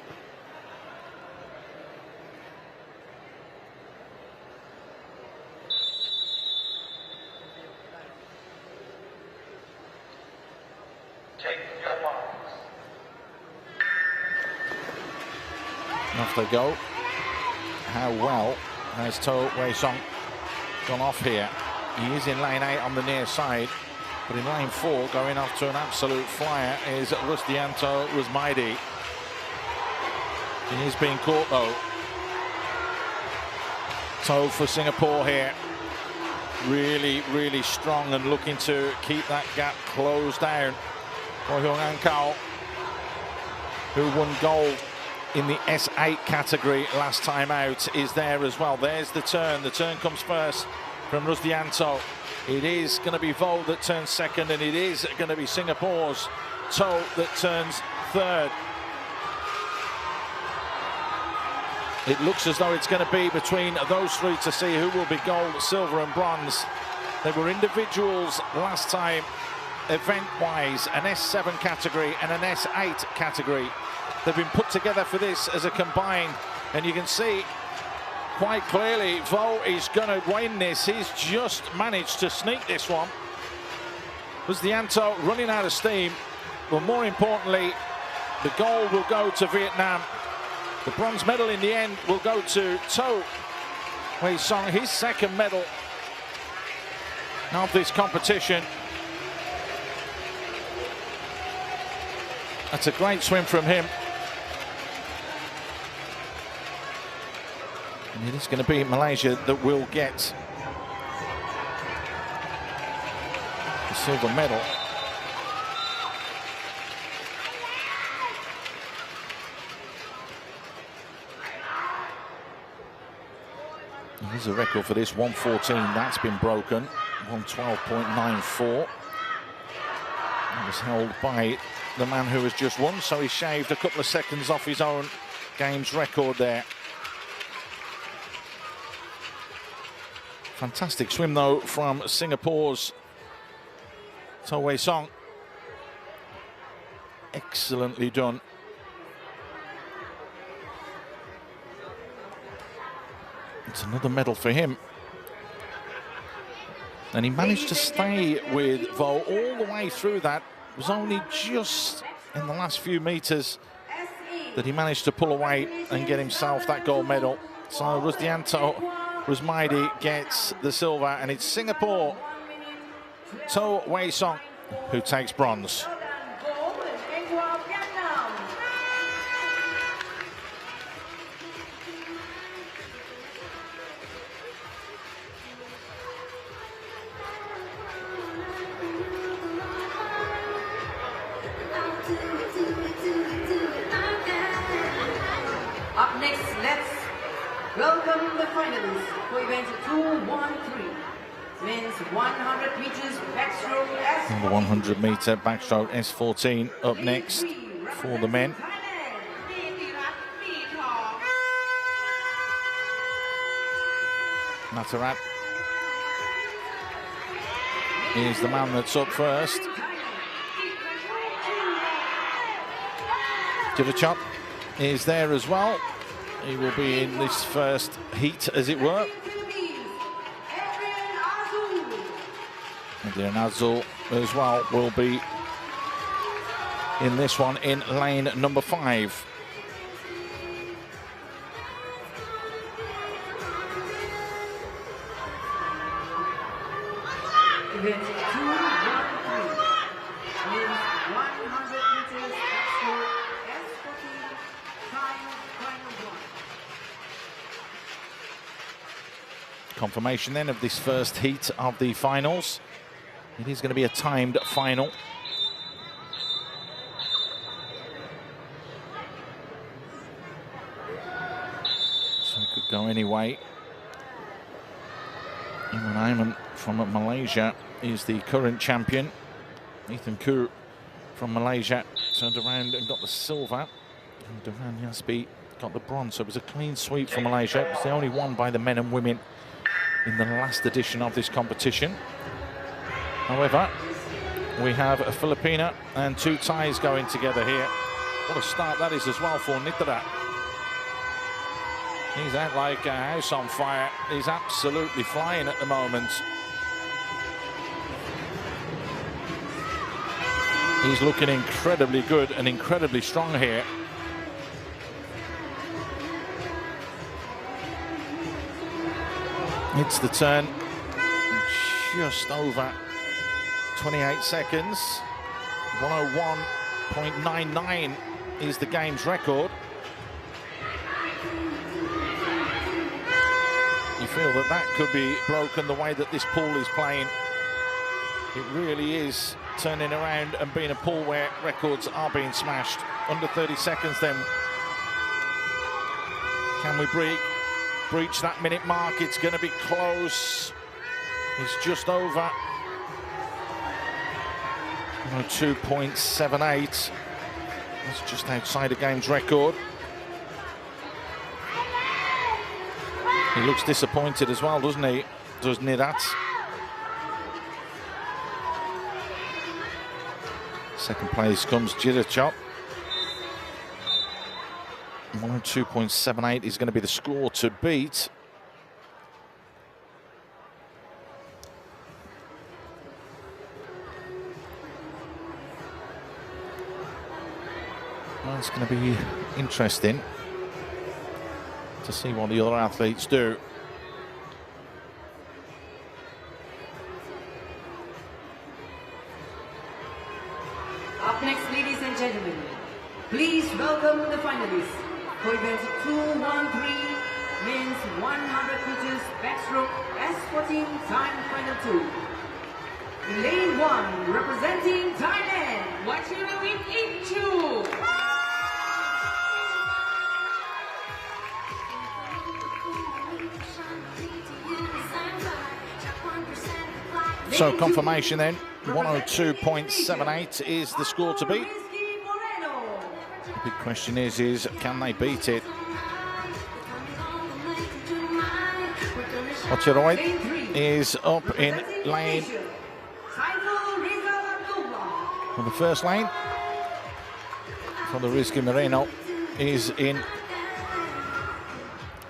Off they go. How well has To Wei Song gone off here? He is in lane 8 on the near side, but in lane 4, going off to an absolute flyer, is Rusdianto Rusmaidi. He is being caught though. To for Singapore here. Really, really strong and looking to keep that gap closed down. For Hyung An Kao, who won gold in the S8 category last time out, is there as well. There's the turn. The turn comes first from Rusdianto. It is going to be Vo that turns second, and it is going to be Singapore's To that turns third. It looks as though it's going to be between those three to see who will be gold, silver and bronze. They were individuals last time, event-wise, an S7 category and an S8 category. They've been put together for this as a combined, and you can see quite clearly Vo is going to win this. He's just managed to sneak this one. Rusdianto running out of steam, but more importantly, the gold will go to Vietnam. The bronze medal in the end will go to To Wei Song, his second medal of this competition. That's a great swim from him. And it is going to be Malaysia that will get the silver medal. There's a record for this, 1:14. That's been broken. 1:12.94. It was held by the man who has just won, so he shaved a couple of seconds off his own games record there. Fantastic swim, though, from Singapore's To Song. Excellently done. It's another medal for him. And he managed to stay with Vo all the way through that. It was only just in the last few meters that he managed to pull away and get himself that gold medal. So Rusdianto Rusmaidi gets the silver, and it's Singapore To Song who takes bronze. Up next, let's welcome the finalists for event 213. Men's 100 meters backstroke. The 100 meter backstroke S14 up next for the men. Matarat is the man that's up first. Chop is there as well. He will be in this first heat, as it were. And Azul as well will be in this one in lane number 5. Event 213. Men's 100 meters backstroke S14 time final 1. Confirmation then of this first heat of the finals. It is going to be a timed final. So it could go any way. Imran Aiman from Malaysia is the current champion. Ethan Koo from Malaysia turned around and got the silver. And Duran Yaspi got the bronze. So it was a clean sweep for Malaysia. It's the only one by the men and women in the last edition of this competition. However, we have a Filipina and 2 Thais going together here. What a start that is as well for Nitara. He's out like a house on fire. He's absolutely flying at the moment. He's looking incredibly good and incredibly strong here. It's the turn. Just over 28 seconds. 1:01.99 is the game's record. You feel that that could be broken the way that this pool is playing. It really is turning around and being a pool where records are being smashed. Under 30 seconds then. Can we breach that minute mark? It's going to be close. It's just over. 2.78. That's just outside the game's record. He looks disappointed as well, doesn't he? Does Nidat. Second place comes Jirachop. 102.78 is going to be the score to beat. Well, it's going to be interesting to see what the other athletes do. Up next, ladies and gentlemen, please welcome the finalists for event 213, men's 100 meters backstroke S14 time final 2. In lane 1, representing Thailand, Wachirawit Inchu. So confirmation then, 102.78 is the score to beat. The big question is can they beat it? Ocheroid is up in lane for the first lane. For the Rizky Moreno is in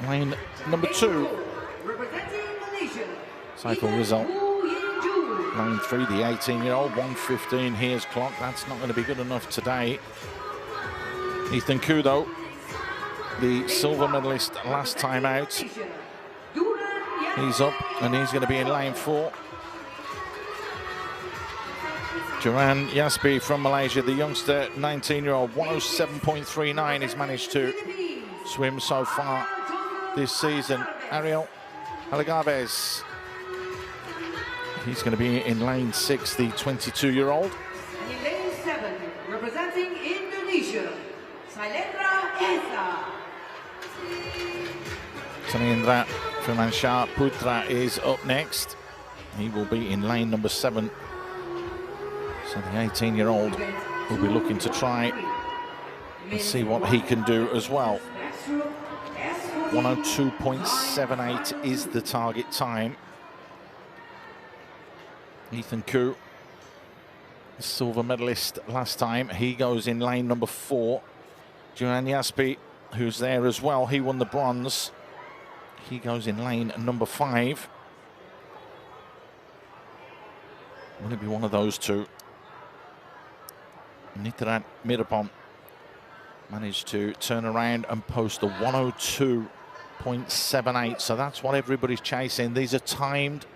lane number 2. Saiful Rizal, lane 3, the 18-year-old, 1:15 here's clock. That's not going to be good enough today. Ethan Kudo, the silver medalist last time out, he's up and he's going to be in lane 4. Duran Yaspi from Malaysia, the youngster, 19-year-old, 107.39. He's managed to swim so far this season. Ariel Alagaves, he's going to be in lane 6, the 22-year-old. In lane 7, representing Indonesia, Sailendra Esa. Sanindra Firmansyah Putra is up next. He will be in lane number 7. So the 18-year-old will be looking to try and see what he can do as well. 102.78 is the target time. Ethan Koo, silver medalist last time, he goes in lane number 4. Duran Yaspi, who's there as well, he won the bronze. He goes in lane number 5. Will it be one of those two? Nitrat Mirapom managed to turn around and post a 102.78. So that's what everybody's chasing. These are timed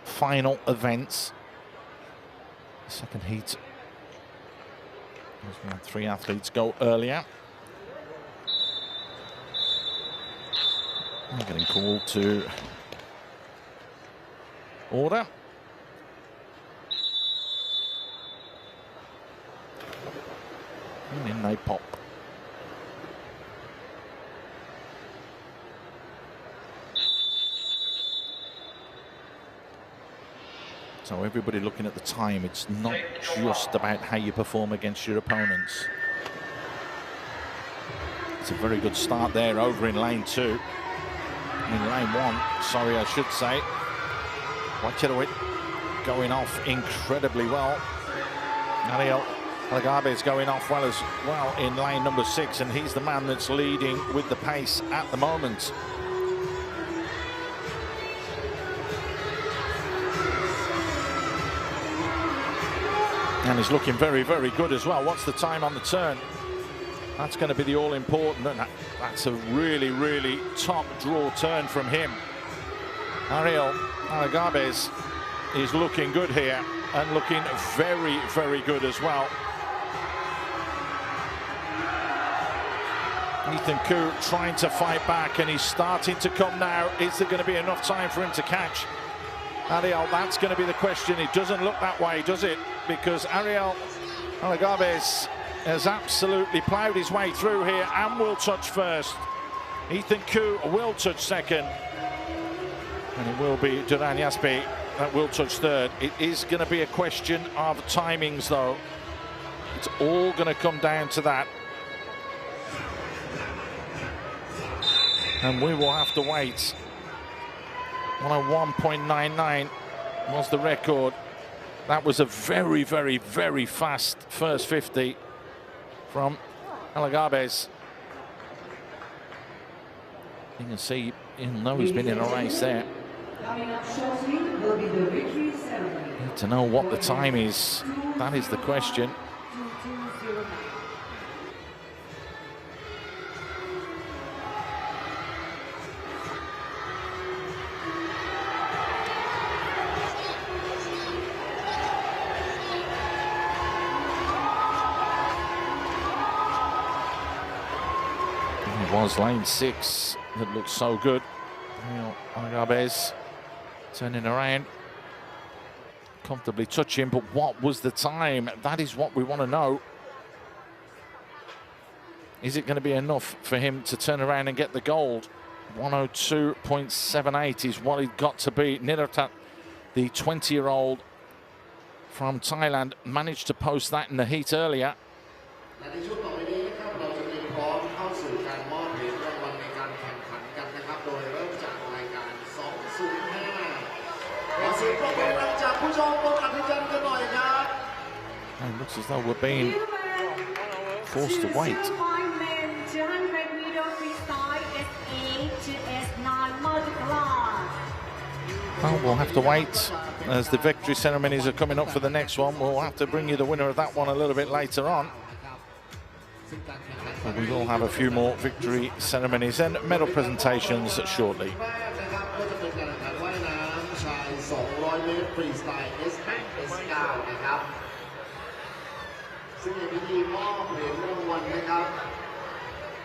final events. Second heat, we had 3 athletes go earlier. They're getting called to order. And in they pop. So everybody looking at the time, it's not just about how you perform against your opponents. It's a very good start there over in lane 2. In lane 1, sorry I should say. Wachirawit going off incredibly well. Ariel Alagabe is going off well as well in lane number 6, and he's the man that's leading with the pace at the moment. And he's looking very, very good as well. What's the time on the turn? That's going to be the all-important, and that's a really, really top draw turn from him. Ariel Alagabes is looking good here and looking very, very good as well. Ethan Koo trying to fight back, and he's starting to come now. Is there going to be enough time for him to catch Ariel? That's going to be the question. It doesn't look that way, does it? Because Ariel Alagabes has absolutely ploughed his way through here and will touch first. Ethan Koo will touch second. And it will be Duran Yaspi that will touch third. It is going to be a question of timings, though. It's all going to come down to that. And we will have to wait. 101.99 was the record. That was a very, very, very fast first 50 from Alagabes. You can see, he'll know he's been in a race there. Need to know what the time is. That is the question. It was lane 6 that looked so good. Alagabes turning around, comfortably touching, but what was the time? That is what we want to know. Is it going to be enough for him to turn around and get the gold? 102.78 is what he's got to beat. Niratat, the 20-year-old, from Thailand managed to post that in the heat earlier. และในช่วงต่อไปนี้นะครับเราจะเตรียมพร้อมเข้าสู่การมอบเหรียญรางวัลในการแข่งขันกันนะครับโดยเริ่มจากรายการ 205 ขอเสียงปรบมือดังจากผู้ชมบนอัธจันทร์กันหน่อยครับ And it looks as though we're being forced to wait. 200-meter freestyle S8 to S9 multi-class. Well, we'll have to wait as the victory ceremonies are coming up for the next one. We'll have to bring you the winner of that one a little bit later on. But we will have a few more victory ceremonies and medal presentations shortly. 200 เมตรฟรีสไตล์ S8 S9 นะครับซึ่งในพิธีมอบเหรียญรางวัลนะครับ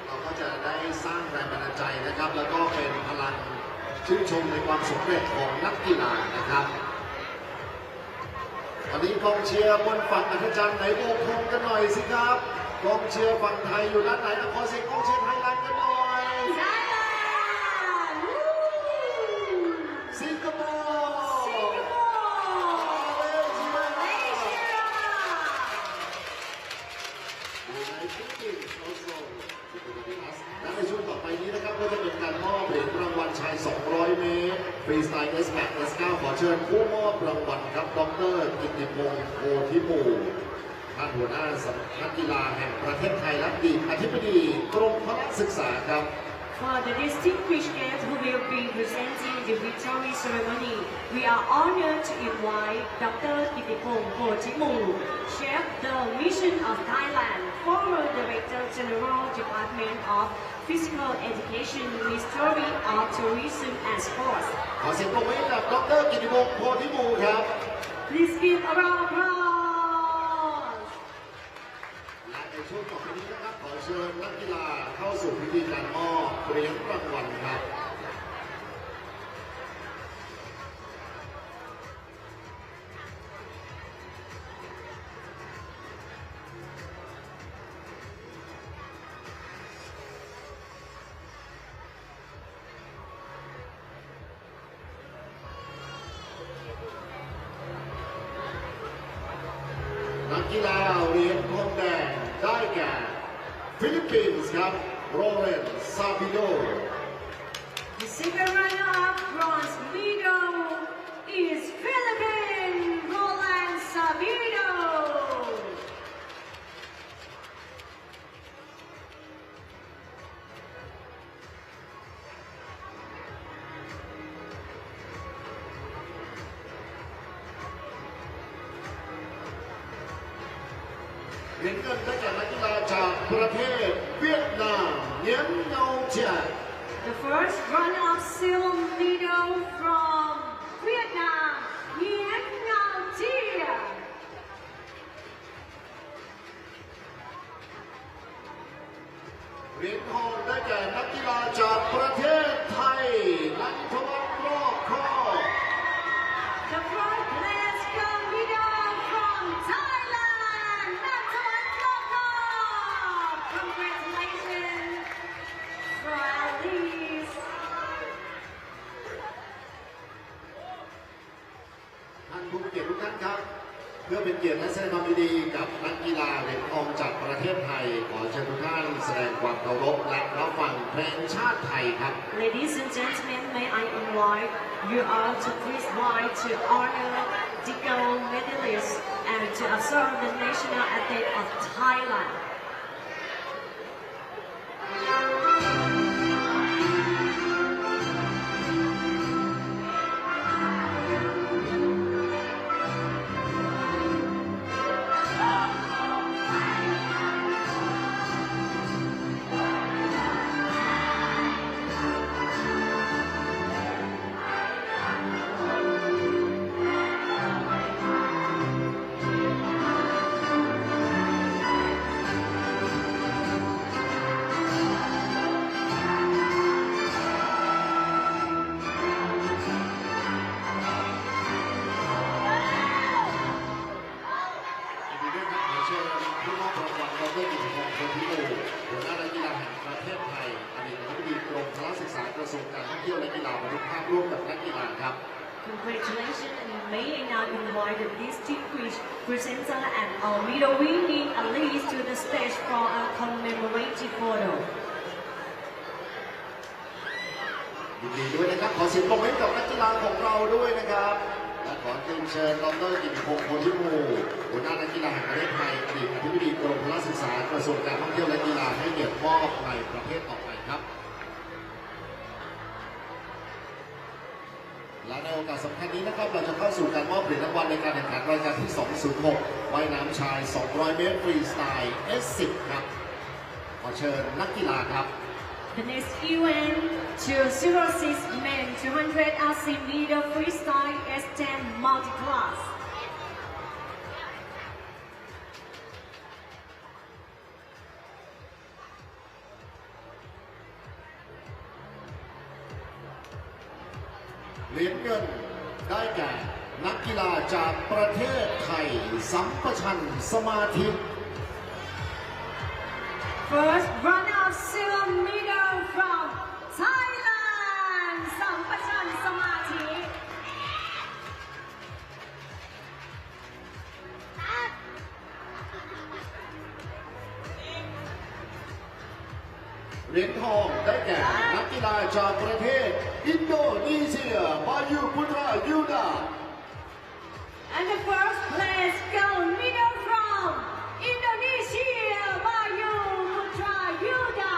เราก็จะได้สร้างแรงบันดาลใจนะครับแล้วก็เป็นพลังชื่นชมในความสำเร็จของนักกีฬานะครับวันนี้กองเชียร์บนฝั่งอัธจันทร์ไหนโบกธงกันหน่อยสิครับกองเชียร์ฝั่งไทยอยู่ด้านไหนนะขอเสียงกองเชียร์ไทยแลนด์กันหน่อยสิงคโปร์และในช่วงต่อไปนี้นะครับก็จะเป็นการมอบเหรียญรางวัลชาย 200 เมตรฟรีสไตล์ S8 S9 ขอเชิญผู้มอบรางวัลครับดร.กิตติพงศ์โพธิมูลท่านหัวหน้าสำนักกีฬาแห่งประเทศไทยและอธิบดีกรมพละศึกษาครับ For the distinguished guests who will be presenting the victory ceremony, we are honored to invite Dr. Kittipong Potimu, Chef the Mission of Thailand, former Director General Department of Physical Education, Ministry of Tourism and Sports. ขอเสียงปรบมือกับดร.กิตติพงศ์โพธิมูลครับ Please give a round of applause. และในช่วงต่อไปนี้นะครับขอเชิญนักกีฬาเข้าสู่พิธีการมอบเหรียญรางวัลครับนักกีฬาเหรียญทองแดงได้แก่ฟิลิปปินส์ครับโรเลนซาบิโด The second runner-up bronze medal is Philippines Roland Sabido. เหรียญเงินได้แก่นักกีฬาจากประเทศเวียดนามเหนียนเงาเจีย The first runner-up silver medal from Vietnam, Nguyen Ngao Thia. เหรียญทองได้แก่นักกีฬาจากประเทศไทยนันทวัฒน์รอบคอบ The first place gold medal from Thailand, Nathawan Lokop. Congratulations, Alice. ท่านผู้เกียรติทุกท่านครับเพื่อเป็นเกียรติและแสดงความยินดีกับนักกีฬาเหรียญทองจากประเทศไทยขอเชิญทุกท่านแสดงความเคารพและรับฟังเพลงชาติไทยครับ Ladies and gentlemen, may I invite you all to please rise to honor the gold medalists and to observe the national anthem of Thailand. กระทรวงการท่องเที่ยวและกีฬาบันทึกภาพร่วมกับนักกีฬาครับ Congratulations, and may I now invite the distinguished presenter and our medal winning athletes to the stage for a commemorative photo. ยินดีด้วยนะครับขอเสียงปรบมือให้กับนักกีฬาของเราด้วยนะครับและขอเชิญดร.กิติพงศ์โพธิมูหัวหน้านักกีฬาแห่งประเทศไทยอดีตอธิบดีกรมพละศึกษากระทรวงการท่องเที่ยวและกีฬาให้เกียรติมอบในประเภทต่อไปครับและในโอกาสสำคัญนี้นะครับเราจะเข้าสู่การมอบเหรียญรางวัลในการแข่งขันรายการที่ 206 ว่ายน้ำชาย 200 เมตรฟรีสไตล์ S10 ครับขอเชิญนักกีฬาครับThe next event, 206 men 200 ASEAN meter freestyle S10 multi-class. เหรียญเงินได้แก่นักกีฬาจากประเทศไทยสัมปชัญญะสมาธิ First runner-up silver medal from Thailand, Sampachan Samathi. เหรียญทองได้แก่นักกีฬาจากประเทศอินโดนีเซียบายูพุตรายูดา And the first place gold medal from Indonesia, Bayu Putra Yuda.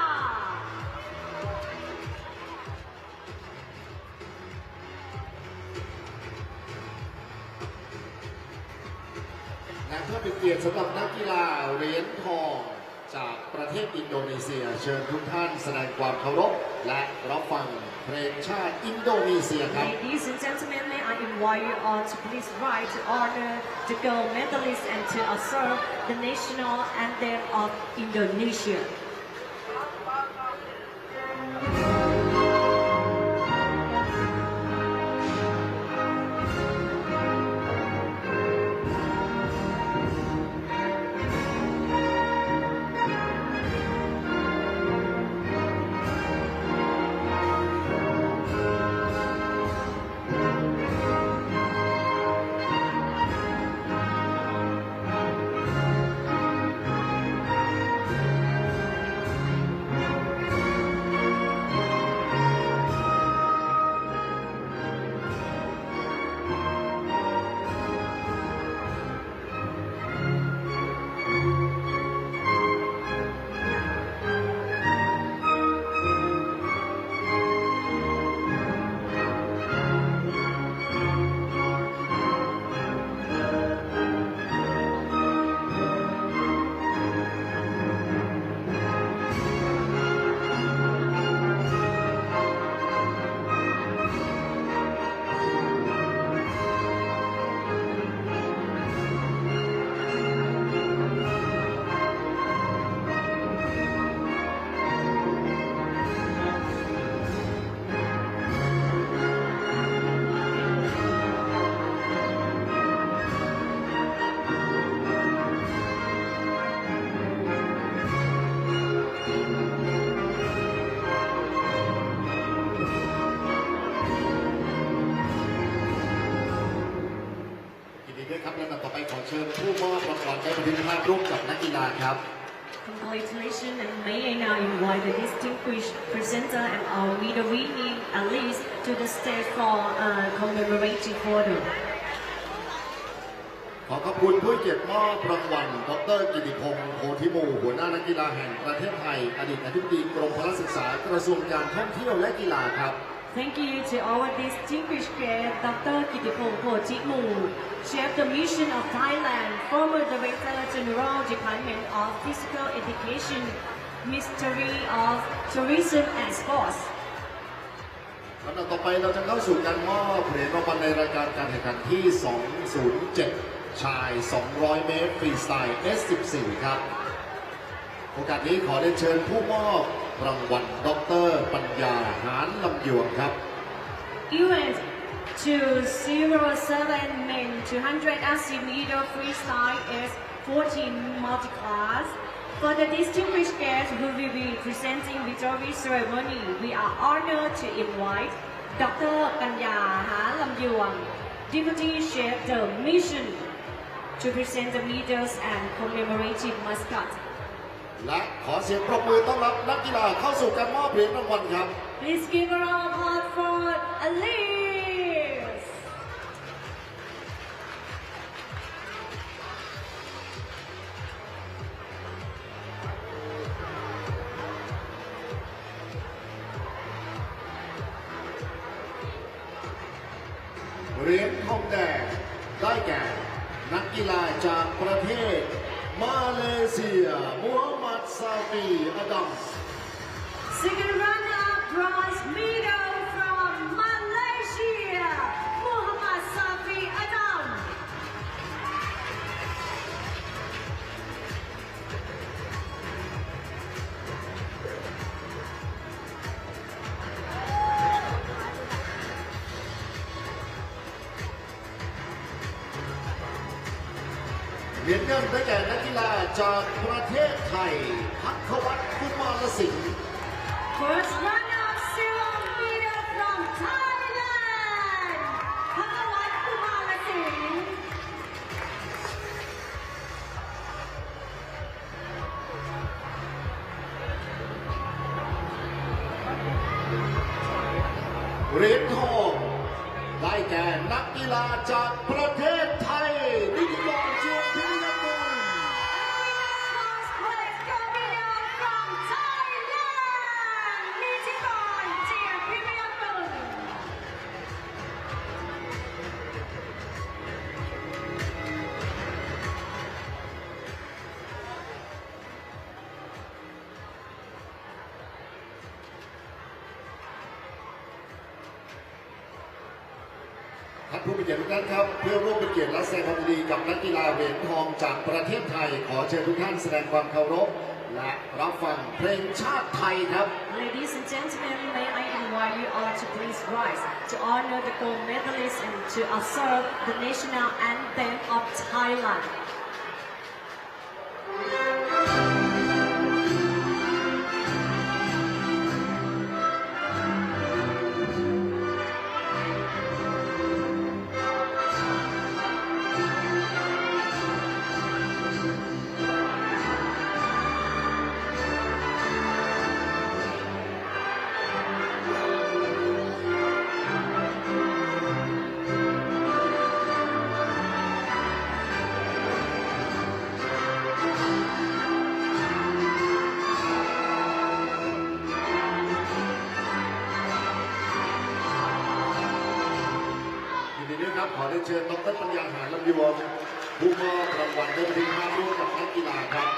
และเพื่อเป็นเกียรติสำหรับนักกีฬาเหรียญทองจากประเทศอินโดนีเซียเชิญทุกท่านแสดงความเคารพและรับฟังเพลงชาติอินโดนีเซียครับ Ladies and gentlemen, may I invite you all to please rise to honor the gold medalists and to observe the national anthem of Indonesia. เชิญผู้มอบรางวัลได้บันทึกภาพร่วมกับนักกีฬาครับ Congratulations, and may I now invite the distinguished presenter and our medal winning athletes to the stage for a commemorative photo. ขอขอบคุณผู้เกียรติมอบรางวัลดร.กิติพงศ์โพธิมูหัวหน้านักกีฬาแห่งประเทศไทยอดีตอธิบดีกรมพละศึกษากระทรวงการท่องเที่ยวและกีฬาครับ Thank you to our distinguished guest, Dr. Kitipong Pochimu, Chief the Mission of Thailand, former Director General Department of Physical Education, Ministry of Tourism and Sports. ลำดับต่อไปเราจะเข้าสู่การมอบเหรียญรางวัลในรายการการแข่งขันที่ 207 ชาย 200 เมตรฟรีสไตล์ S14 ครับโอกาสนี้ขอเรียนเชิญผู้มอบรางวัลดร.ปัญญาหานลำยวงครับ Event 207 men 200 ASEAN meter freestyle S14 multi-class. For the distinguished guests who will be presenting victory ceremony, we are honored to invite Dr. ปัญญาหาลำยวง Deputy Chef the Mission to present the medals and commemorative mascot. และขอเสียงปรบมือต้อนรับนักกีฬาเข้าสู่การมอบเหรียญรางวัลครับ Please give a round of applause for Alice. เหรียญทองแดงได้แก่นักกีฬาจากประเทศมาเลเซียมูฮัมหมัดซาฟีอาดัมส์ Second runner-up bronze medal from Malaysia, Muhammad Safi Adam. เหรียญเงินได้แก่นักกีฬาจากประเทศไทยพักวัฒน์กุมารสิงห์ First runner-up silver medal from Thailand, Phakawat Kumarasinghe. เหรียญทองได้แก่นักกีฬาจากประเทศไทยนิติกรเชียงพิริยกุล First place gold medal from Thailand, Nitikon Cheerpimiyakul. ท่านผู้มีเกียรติทุกท่านครับเพื่อร่วมเป็นเกียรติและแสดงความยินดีกับนักกีฬาเหรียญทองจากประเทศไทยขอเชิญทุกท่านแสดงความเคารพและรับฟังเพลงชาติไทยครับ Ladies and gentlemen, may I invite you all to please rise to honor the gold medalists and to observe the national anthem of Thailand. ยินดีด้วยครับขอได้เชิญดร.ปัญญาหาลำยวงผู้มอบรางวัลได้บริหารร่วมกับนักกีฬาครับ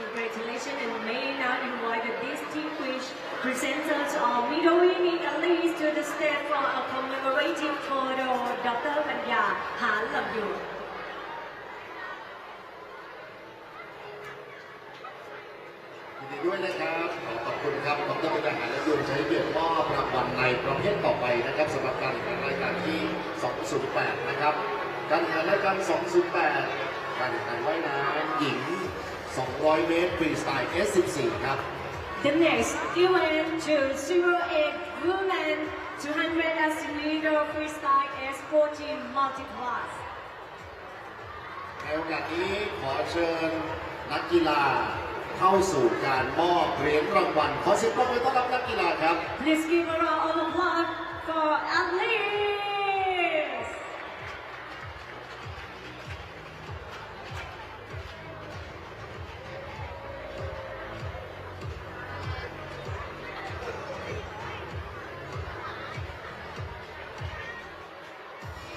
Congratulations, and may now invite the distinguished presenters of medal winning athletes to the stage for a commemorative photo. Dr. ปัญญาหาลำยวง ยินดีด้วยนะครับขอบคุณครับดร.ปัญญาหาลำยวงใช้เกียรติมอบรางวัลในประเภทต่อไปนะครับสำหรับการแข่งขันรายการที่ 208 นะครับการแข่งขันรายการ 208 การแข่งขันว่ายน้ำหญิง 200 เมตรฟรีสไตล์ S14 ครับ The next event to 08 women 200 as leader freestyle S14 multi-class. ในโอกาสนี้ขอเชิญนักกีฬาเข้าสู่การมอบเหรียญรางวัลขอเสียงปรบมือต้อนรับนักกีฬาครับ Please give a round of applause for athletes.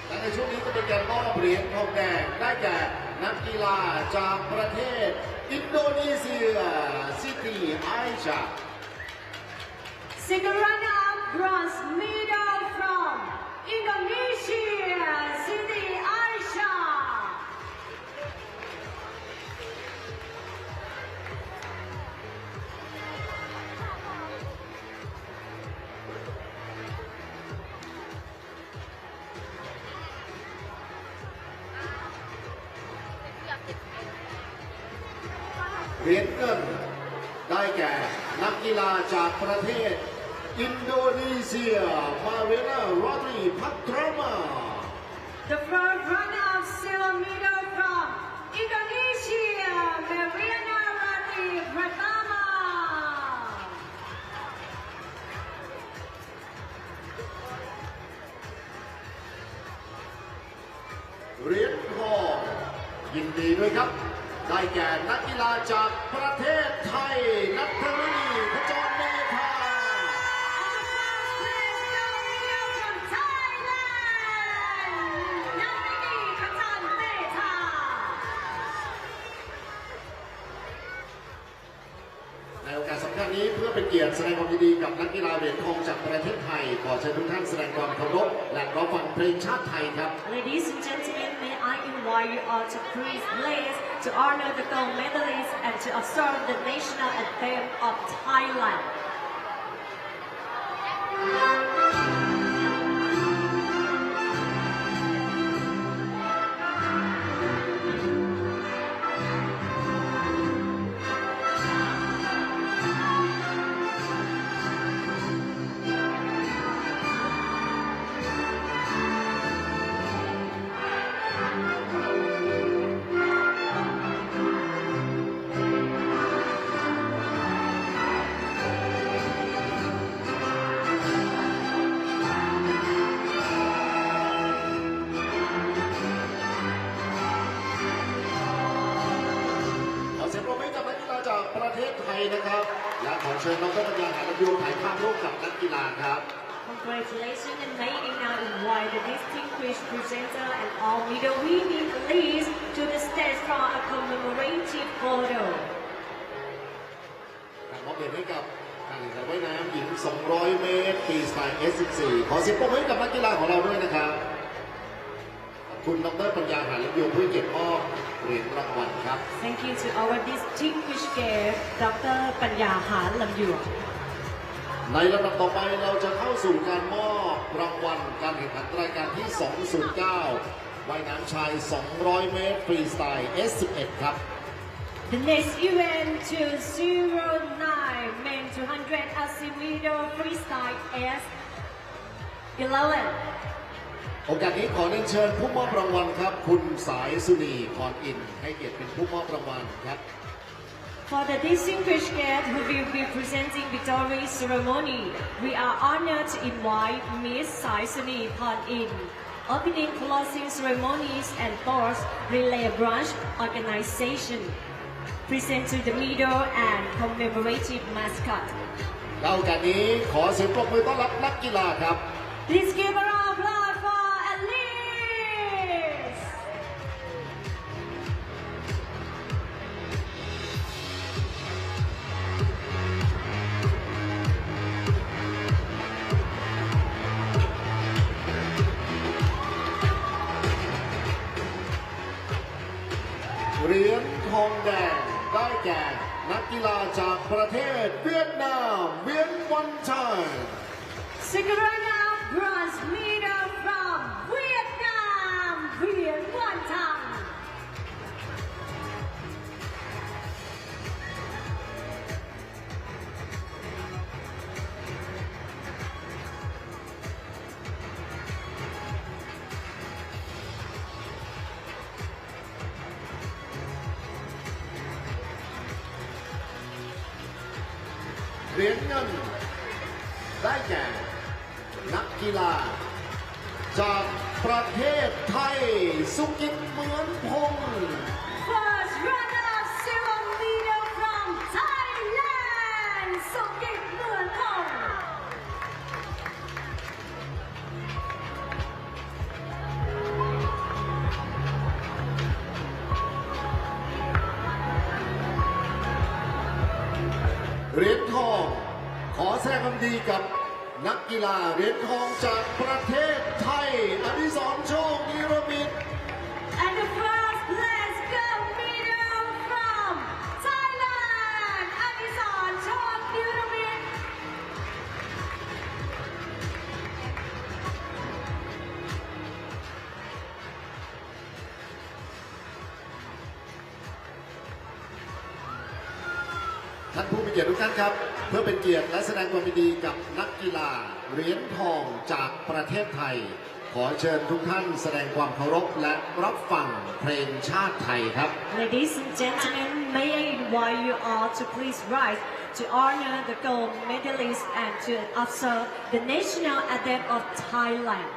และในช่วงนี้ก็เป็นการมอบเหรียญทองแดงได้แก่นักกีฬาจากประเทศอินโดนีเซียซิตี้ไอชา Second runner-up bronze medal from Indonesia, Siti Aisyah. เหรียญเงินได้แก่นักกีฬาจากประเทศ อินโดนีเซียมาเวนาโรดรีพัตรามา The front runner of silver medal from Indonesia, Mariana Rani Pratama. เหรียญทองยินดีด้วยครับได้แก่นักกีฬาจากประเทศไทยนัทธรณีขจรเมธา ในโอกาสสำคัญนี้เพื่อเป็นเกียรติแสดงความยินดีกับนักกีฬาเหรียญทองจากประเทศไทยขอเชิญทุกท่านแสดงความเคารพและร้องฟังเพลงชาติไทยครับ Ladies and gentlemen, may I invite you all to please place to honor the gold medalists and to observe the national anthem of Thailand. ประเทศไทยนะครับและขอเชิญน้องต้นปัญญาหาลักยูถ่ายภาพร่วมกับนักกีฬาครับ Congratulations and may I now invite the distinguished presenter and all medal-winning athletes to the stage for a commemorative photo. การมอบเหรียญให้กับการแข่งขันว่ายน้ำหญิง 200 เมตรฟรีสไตล์ S14 ขอเสียงปรบมือให้กับนักกีฬาของเราด้วยนะครับคุณดร.ปัญญาหาลักยูผู้เกียรติมอบเหรียญรางวัลครับ Thank you to our distinguished guest, Dr. Panya Han Lamyu. ในลำดับต่อไปเราจะเข้าสู่การมอบรางวัลการแข่งขันรายการที่ 209 ว่ายน้ำชาย 200 เมตรฟรีสไตล์ S11 ครับ The next event 209 men 200 ASEAN medal freestyle S11. โอกาสนี้ขอเรียนเชิญผู้มอบรางวัลครับคุณสายสุนีพรอินทร์ให้เกียรติเป็นผู้มอบรางวัลครับ For the distinguished guest who will be presenting victory ceremony, we are honored to invite Miss Sai Suni Pon In, opening closing ceremonies and force relay branch organization, present to the medal and commemorative mascot. โอกาสนี้ขอเสียงปรบมือต้อนรับนักกีฬาครับ Please give a round of applause for athletes. เหรียญทองแดงได้แก่นักกีฬาจากประเทศเวียดนามเวียนวันชัย Second runner-up bronze medal from Vietnam, Viet Van Thang. เหรียญเงินได้แก่นักกีฬาจากประเทศไทยสุกิจเหมือนพงษ์ First runner-up silver medal from Thailand, Sokit Muan Thong. เหรียญทองขอแสดงความดีกับนักกีฬาเหรียญทองจากประเทศไทยอดิศรโชคนิรมิต And the first place gold medal from Thailand, Adisan Chok Niramit. ท ท่านผู้มีเกียรติทุกท่านครับเพื่อเป็นเกียรติและแสดงความยินดีกับนักกีฬาเหรียญทองจากประเทศไทยขอเชิญทุกท่านแสดงความเคารพและรับฟังเพลงชาติไทยครับ Ladies and gentlemen, may I invite you all to please rise to honor the gold medalist and to observe the national anthem of Thailand.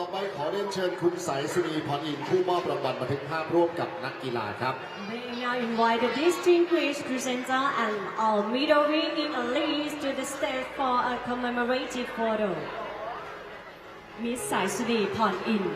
ต่อไปขอเรียนเชิญคุณสายสุนีพรอินทร์ผู้มอบรางวัลบันทึกภาพร่วมกับนักกีฬาครับ May I now invite the distinguished presenter and all medal-winning athletes to the stage for a commemorative photo. Miss สายสุนีพรอินทร์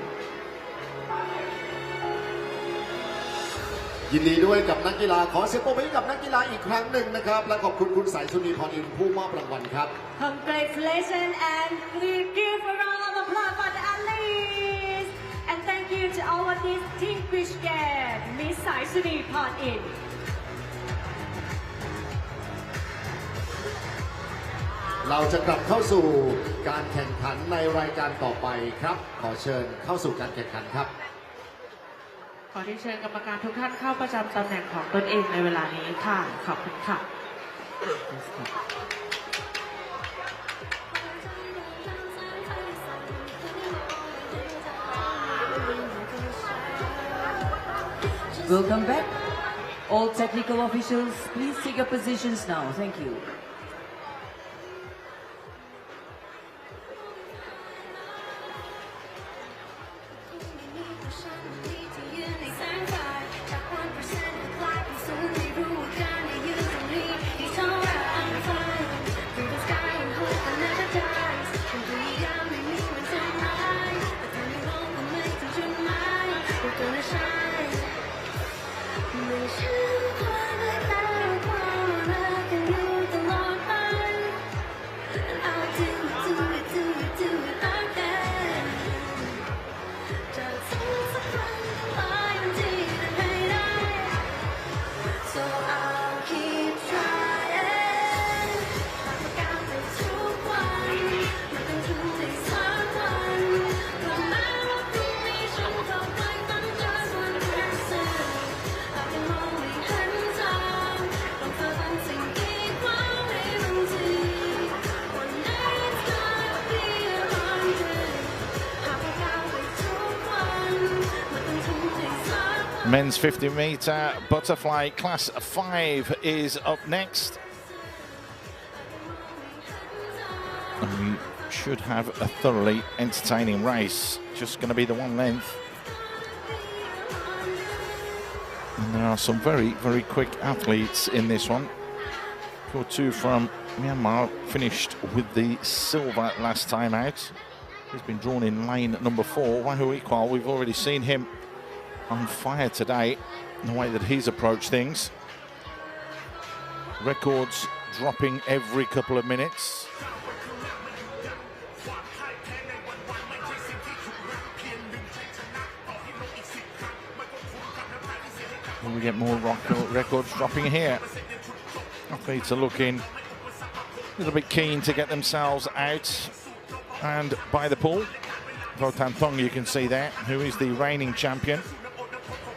ยินดีด้วยกับนักกีฬาขอเสียงปรบมือให้กับนักกีฬาอีกครั้งหนึ่งนะครับและขอบคุณคุณสายสุนีพรอินทร์ผู้มอบรางวัลครับ Congratulations and please give a round of applause for the athletes. And thank you to our distinguished guest, Miss สายสุนีพรอินทร์ เราจะกลับเข้าสู่การแข่งขันในรายการต่อไปครับ ขอเชิญเข้าสู่การแข่งขันครับ ขอเชิญกรรมการทุกท่านเข้าประจำตำแหน่งของตนเองในเวลานี้ค่ะขอบคุณค่ะ Welcome back. All technical officials, please take your positions now. Thank you. Men's 50-meter butterfly class 5 is up next. And we should have a thoroughly entertaining race. Just going to be the one length. And there are some very, very quick athletes in this one. Two from Myanmar finished with the silver last time out. He's been drawn in lane number 4. Wahoo Iqbal, we've already seen him on fire today in the way that he's approached things. Records dropping every couple of minutes. And we get more records dropping here. Athletes are looking a little bit keen to get themselves out and by the pool. Votan Thong, you can see there, who is the reigning champion.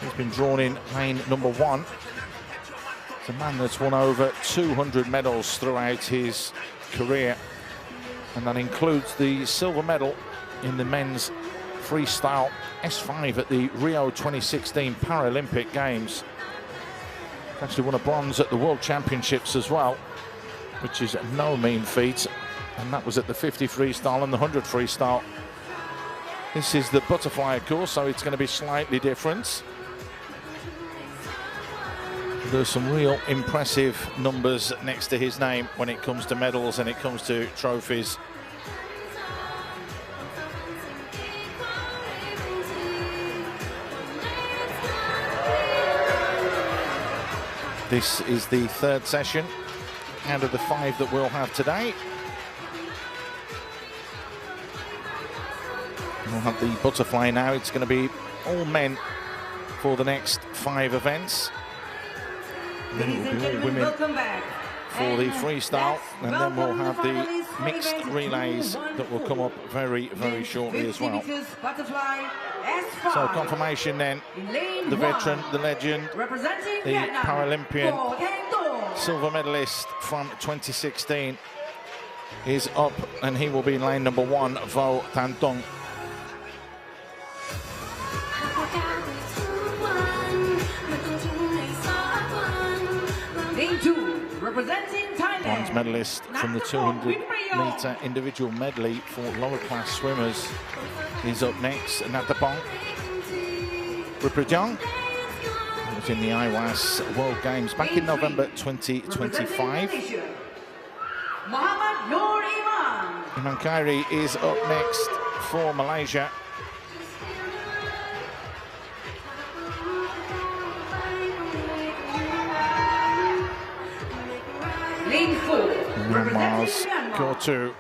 He's been drawn in lane number 1. It's a man that's won over 200 medals throughout his career, and that includes the silver medal in the men's freestyle S5 at the Rio 2016 Paralympic Games. He's actually won a bronze at the World Championships as well, which is no mean feat, and that was at the 50 freestyle and the 100 freestyle. This is the butterfly, of course, so it's going to be slightly different. There's some real impressive numbers next to his name when it comes to medals and it comes to trophies. This is the third session out of the 5 that we'll have today. We'll have the butterfly now. It's going to be all men for the next 5 events. Then it will be all women for the freestyle, and then we'll have the mixed relays that will come up very, very shortly as well. So confirmation then, the veteran, the legend, the Paralympian silver medalist from 2016 is up, and he will be in lane number 1, Vo Tan Tong. Lane 2, representing Thailand. Bronze medalist from the 200-meter individual medley for lower class swimmers is up next. Natapong Ruprajong was in the IWAS World Games back in November 2025. Muhammad Noor Iman. Iman Khairi is up next for Malaysia. Lane 4, Myanmar's representing Gotu,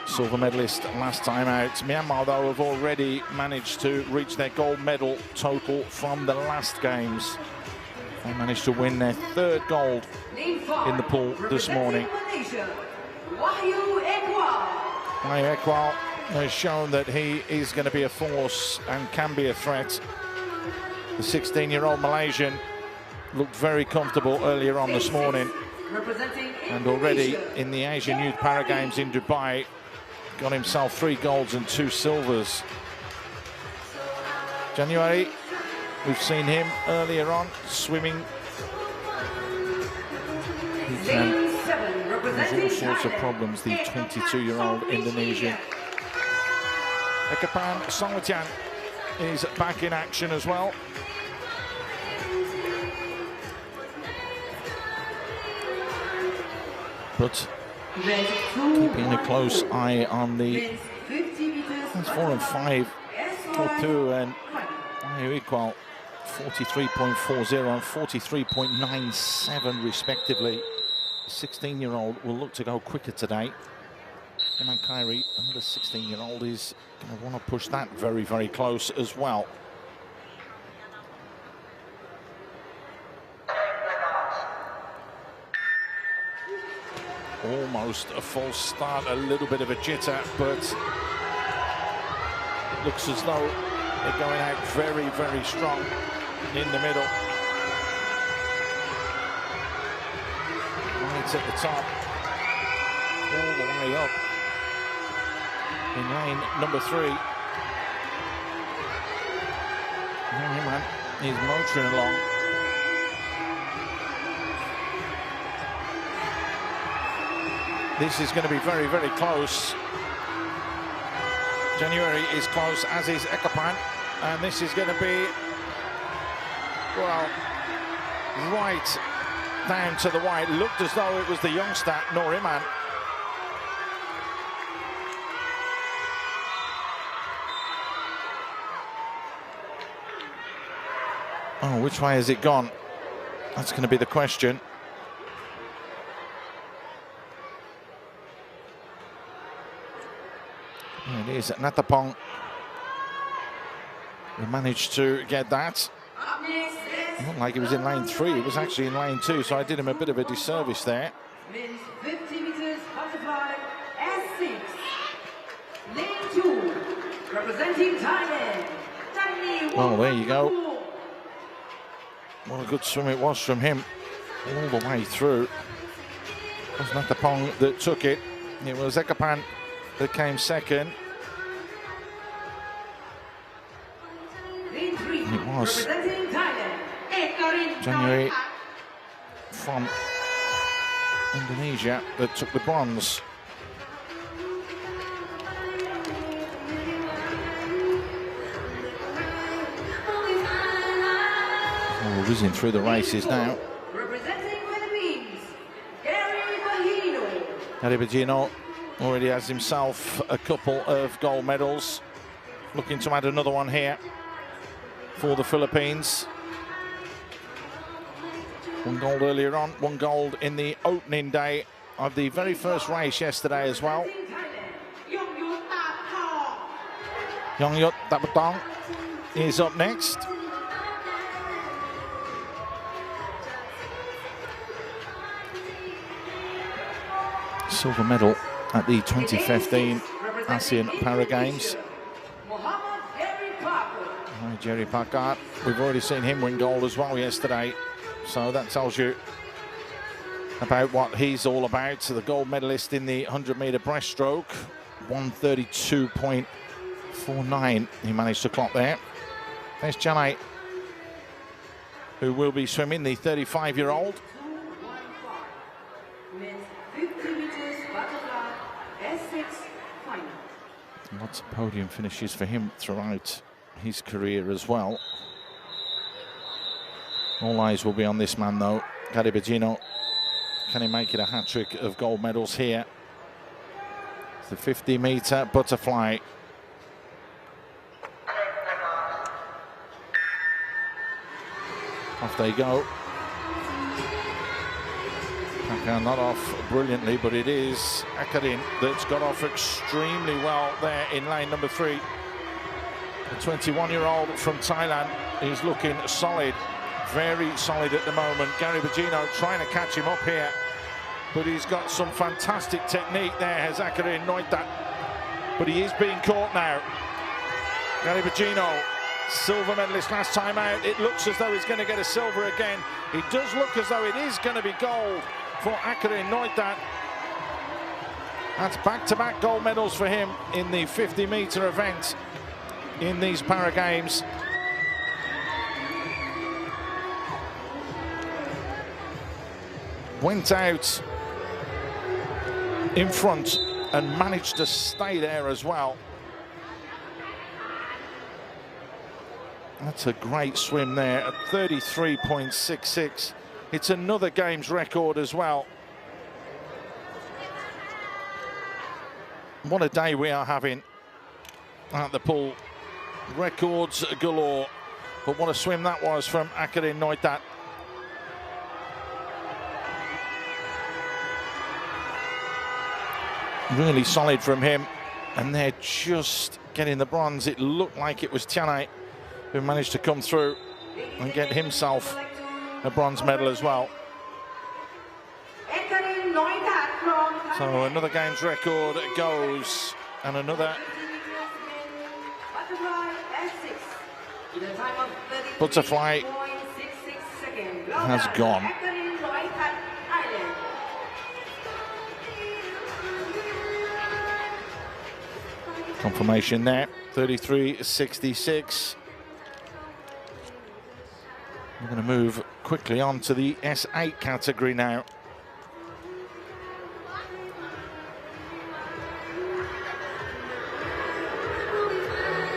silver medalist last time out. Myanmar, though, have already managed to reach their gold medal total from the last games. They managed to win their 3rd gold in the pool this morning. Wahyu Ekwal has shown that he is going to be a force and can be a threat. The 16-year-old Malaysian looked very comfortable earlier on this morning, and already in the Asian Youth Para Games in Dubai got himself 3 golds and 2 silvers. January, we've seen him earlier on swimming. He can cause all sorts of problems, the 22-year-old Indonesian. Ekapan Songwatian is back in action as well. But keeping a close eye on the 4 and 5, Gotu and Wahyu Ekwal, 43.40 and 43.97 respectively. The 16-year-old will look to go quicker today. Iman Khairi, another 16-year-old, is going to want to push that very, very close as well. Almost a false start, a little bit of a jitter, but it looks as though they're going out very, very strong in the middle. Right at the top, all the way up in lane number 3. Man, he's motoring along. This is going to be very, very close. January is close, as is Ekapan, and this is going to be, well, right down to the wire. It looked as though it was the youngster, Noor Iman. Oh, which way has it gone? That's going to be the question. It is Natapong who managed to get that. It looked like he was in lane 3. It was actually in lane 2, so I did him a bit of a disservice there. Men's 50 meters butterfly S6. Lane 2, representing Thailand. Oh, there you go. What a good swim it was from him all the way through. It was Natapong that took it. It was Ekapan that came second. And it was January from Indonesia that took the bronze. We're whizzing through the races now. Representing Philippines, Gary Bellino already has himself a couple of gold medals. Looking to add another one here for the Philippines. 1 gold earlier on, 1 gold in the opening day of the very first race yesterday as well. Yongyut Tapatong is up next. Silver medal at the 2015 ASEAN Para Games. Jerry Packard, we've already seen him win gold as well yesterday, so that tells you about what he's all about. So the gold medalist in the 100-meter breaststroke, 132.49 he managed to clock there. There's Janai, who will be swimming, the 35-year-old. Lots of podium finishes for him throughout his career as well. All eyes will be on this man though, Gary Bellino. Can he make it a hat-trick of gold medals here? It's the 50-meter butterfly. Off they go. Packer not off brilliantly, but it is Akarin that's got off extremely well there in lane number 3. The 21-year-old from Thailand is looking solid, very solid at the moment. Gary Bellino trying to catch him up here, but he's got some fantastic technique there, has Akarin Noitat. But he is being caught now. Gary Bellino, silver medalist last time out. It looks as though he's going to get a silver again. It does look as though it is going to be gold for Akarin Noitat. That's back-to-back gold medals for him in the 50-meter event in these Para Games. Went out in front and managed to stay there as well. That's a great swim there at 33.66. It's another games record as well. What a day we are having at the pool. Records galore. But what a swim that was from Akarin Noitat. Really solid from him. And they're just getting the bronze. It looked like it was Tianai who managed to come through and get himself a bronze medal as well. So another games record goes, and another butterfly has gone. Confirmation there, 33.66. We're going to move quickly on to the S8 category now.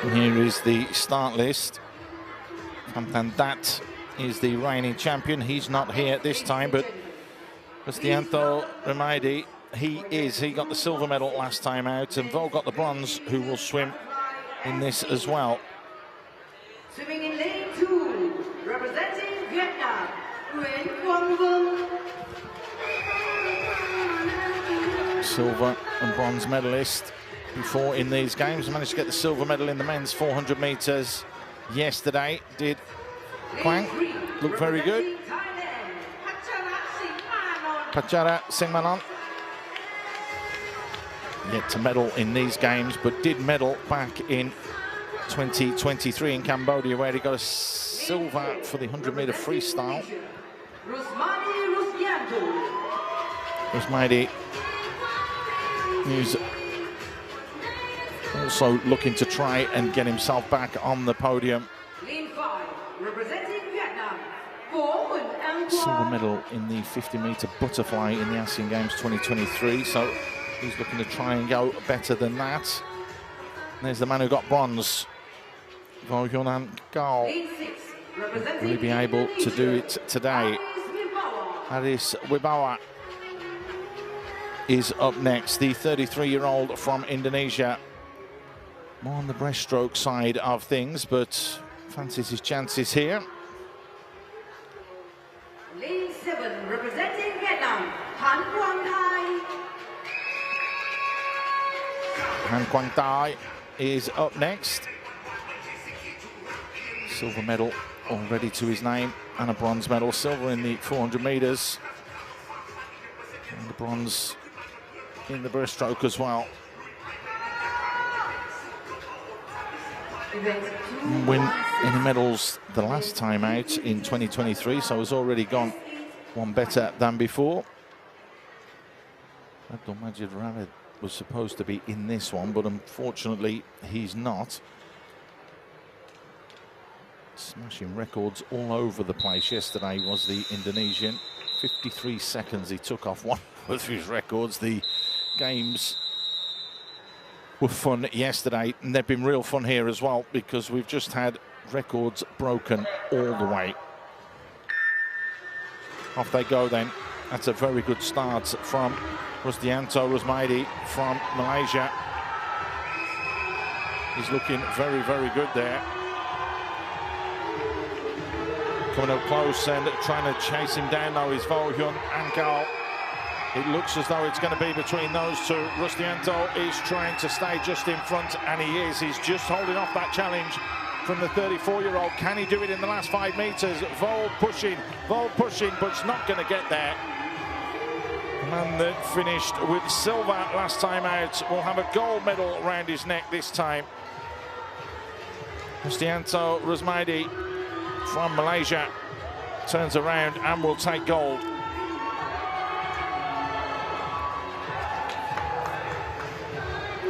And here is the start list. Kamtandat is the reigning champion. He's not here this time, but Cristianto Remaidi, he got the silver medal last time out, and Vo got the bronze, who will swim in this as well. Swimming in lane 2, representing Vietnam, Nguyen Quang Vương. Silver and bronze medalist before in these games. Managed to get the silver medal in the men's 400 meters yesterday. Did Quang look very good. Pachara Singmanon yet to medal in these games, but did medal back in 2023 in Cambodia, where he got a silver for the 100-meter freestyle. Rusmaidi, who's also looking to try and get himself back on the podium. Silver medal in the 50-meter butterfly in the ASEAN Games 2023, so he's looking to try and go better than that. And there's the man who got bronze, Vo Yunan Gao. Will he be able to do it today? Aris Wibawa is up next, the 33-year-old from Indonesia. More on the breaststroke side of things, but fancies his chances here. Lane 7, representing Vietnam, Han Quang Thai. Han Quang Thai is up next. Silver medal already to his name, and a bronze medal. Silver in the 400 meters, and the bronze in the breaststroke as well. Win any medals the last time out in 2023, so has already gone one better than before. Abdul Majid Ravid was supposed to be in this one, but unfortunately he's not. Smashing records all over the place yesterday was the Indonesian. 53 seconds he took off one of his records. The games were fun yesterday, and they've been real fun here as well, because we've just had records broken all the way. Off they go then. That's a very good start from Rusdianto Rusmaidi from Malaysia. He's looking very, very good there. Coming up close and trying to chase him down though is Vo Hyun Ankal. It looks as though it's going to be between those two. Rusdianto is trying to stay just in front, and he is. He's just holding off that challenge from the 34-year-old. Can he do it in the last 5 meters? Vo pushing, but it's not going to get there. The man that finished with silver last time out will have a gold medal around his neck this time. Rusdianto Rusmaidi from Malaysia turns around and will take gold.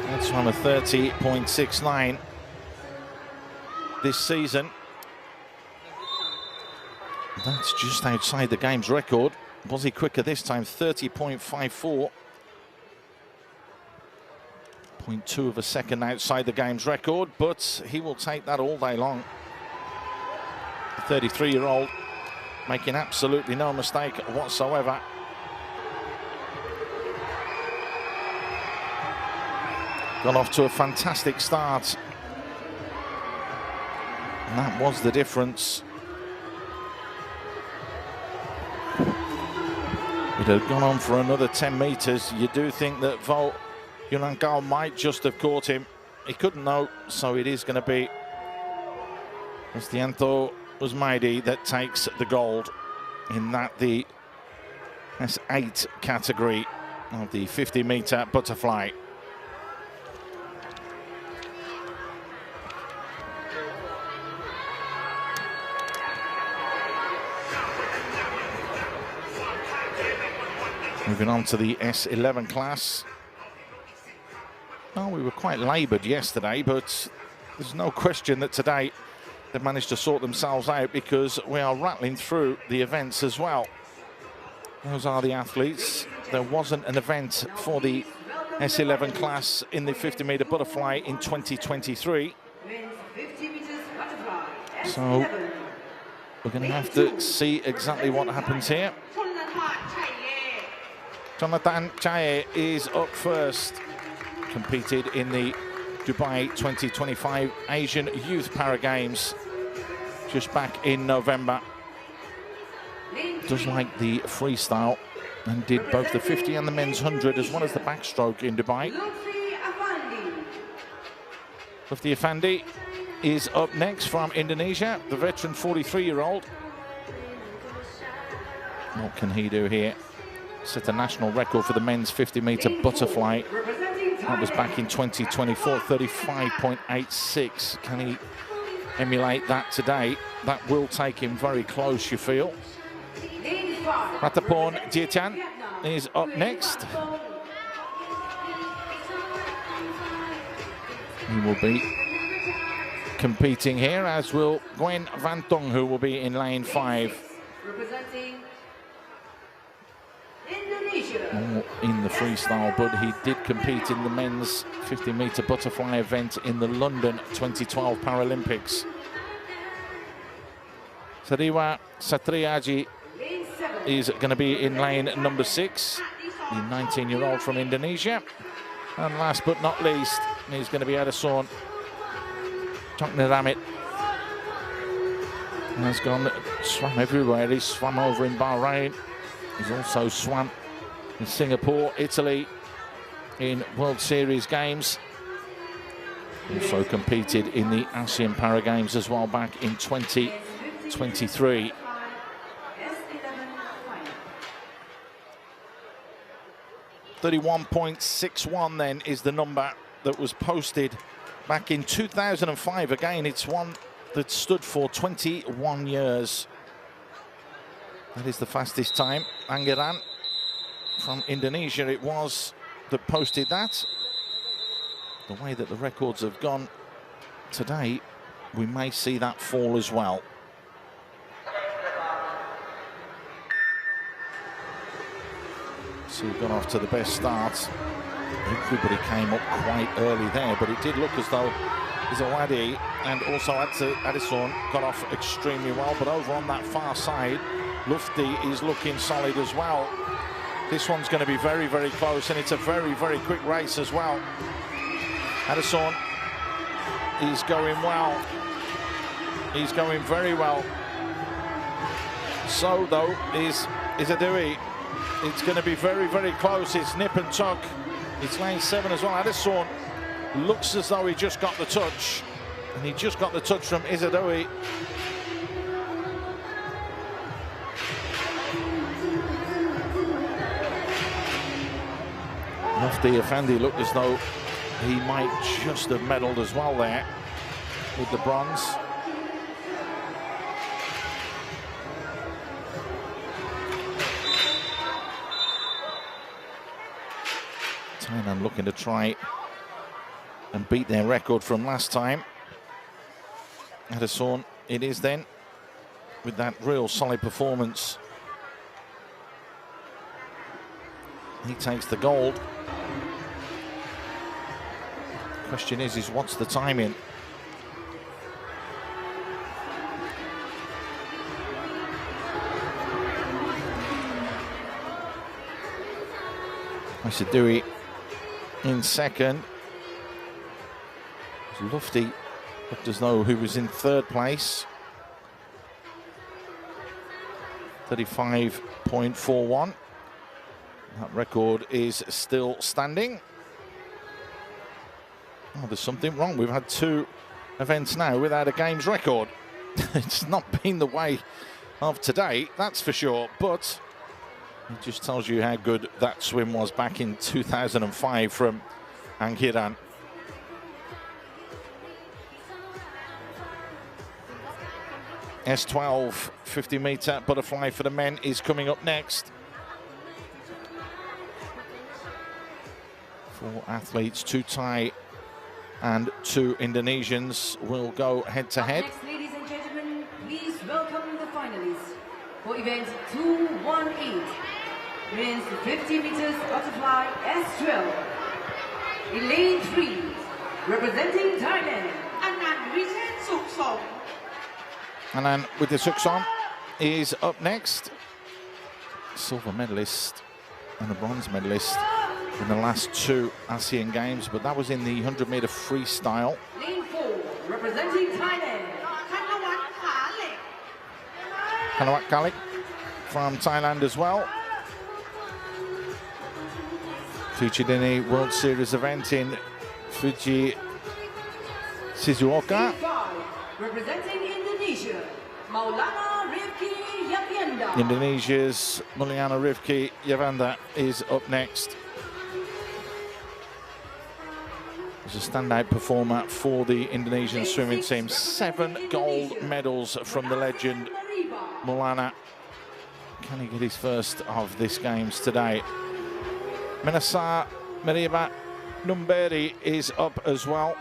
That's from a 30.69 this season. That's just outside the game's record. Was he quicker this time? 30.54. 0.2 of a second outside the game's record, but he will take that all day long. The 33-year-old making absolutely no mistake whatsoever. Got off to a fantastic start, and that was the difference. It had gone on for another 10 meters. You do think that Vo Hyun Ankal might just have caught him. He couldn't though, so it is going to be Rusdianto Rusmaidi that takes the gold in that the S8 category of the 50-meter butterfly. Moving on to the S11 class. Well, we were quite laboured yesterday, but there's no question that today they've managed to sort themselves out, because we are rattling through the events as well. Those are the athletes. There wasn't an event for the S11 class in the 50-meter butterfly in 2023. So we're going to have to see exactly what happens here. Jonathan Chae is up first. Competed in the Dubai 2025 Asian Youth Para Games just back in November. Does like the freestyle and did both the 50 and the men's 100 as well as the backstroke in Dubai. Lutfi Effendi is up next from Indonesia, the veteran 43-year-old. What can he do here? Set a national record for the men's 50-meter butterfly. That was back in 2024, 35.86. Can he emulate that today? That will take him very close, you feel. Ratapon Dietian is up next. He will be competing here, as will Gwen Van Tong, who will be in lane 5. More in the freestyle, but he did compete in the men's 50-meter butterfly event in the London 2012 Paralympics. Sariwa Satriaji is going to be in lane number 6, the 19-year-old from Indonesia. And last but not least, he's going to be Adason Tokneramit. Has gone, swam everywhere. He's swam over in Bahrain. He's also swam in Singapore, Italy, in World Series games. Also competed in the ASEAN Para Games as well back in 2023. .31.61 then is the number that was posted back in 2005. Again, it's one that stood for 21 years. That is the fastest time. Angeran from Indonesia it was that posted that. The way that the records have gone today, we may see that fall as well. So we've gone off to the best start. Everybody came up quite early there, but it did look as though Zawadi and also Addison got off extremely well. But over on that far side, Lufti is looking solid as well. This one's going to be very, very close, and it's a very, very quick race as well. Addison is going well. He's going very well. So, though, is Adui. It's going to be very, very close. It's nip and tuck. It's lane 7 as well. Addison looks as though he just got the touch. And he just got the touch from Isadoi. Mufti Effendi looked as though he might just have medalled as well there with the bronze. Thailand looking to try and beat their record from last time. Addison it is then, with that real solid performance. He takes the gold. Question is what's the timing? Isidui in second. Lufti looked as though he was in third place. 35.41. That record is still standing. Oh, there's something wrong. We've had 2 events now without a games record. It's not been the way of today, that's for sure. But it just tells you how good that swim was back in 2005 from Anghiran. S12 50-meter butterfly for the men is coming up next. 4 athletes, 2 Thai and 2 Indonesians will go head to head. Next, ladies and gentlemen, please welcome the finalists for event 218, men's 50 meters butterfly S12. In lane 3, representing Thailand, Anand Richard Suksom. And then with the Suksom is up next. Silver medalist and a bronze medalist in the last 2 ASEAN Games, but that was in the 100-meter freestyle. Lane 4, representing Thailand, Kanawat Kalik from Thailand as well. Featured in a World Series event in Fuji, Shizuoka. Lane 5, representing Indonesia, Maulana Rifki Yavianda. Indonesia's Mulyana Rifki Yavanda is up next. He's a standout performer for the Indonesian swimming team. 7 gold medals from the legend Maulana. Can he get his first of this Games today? Menasa Meriba Numberi is up as well.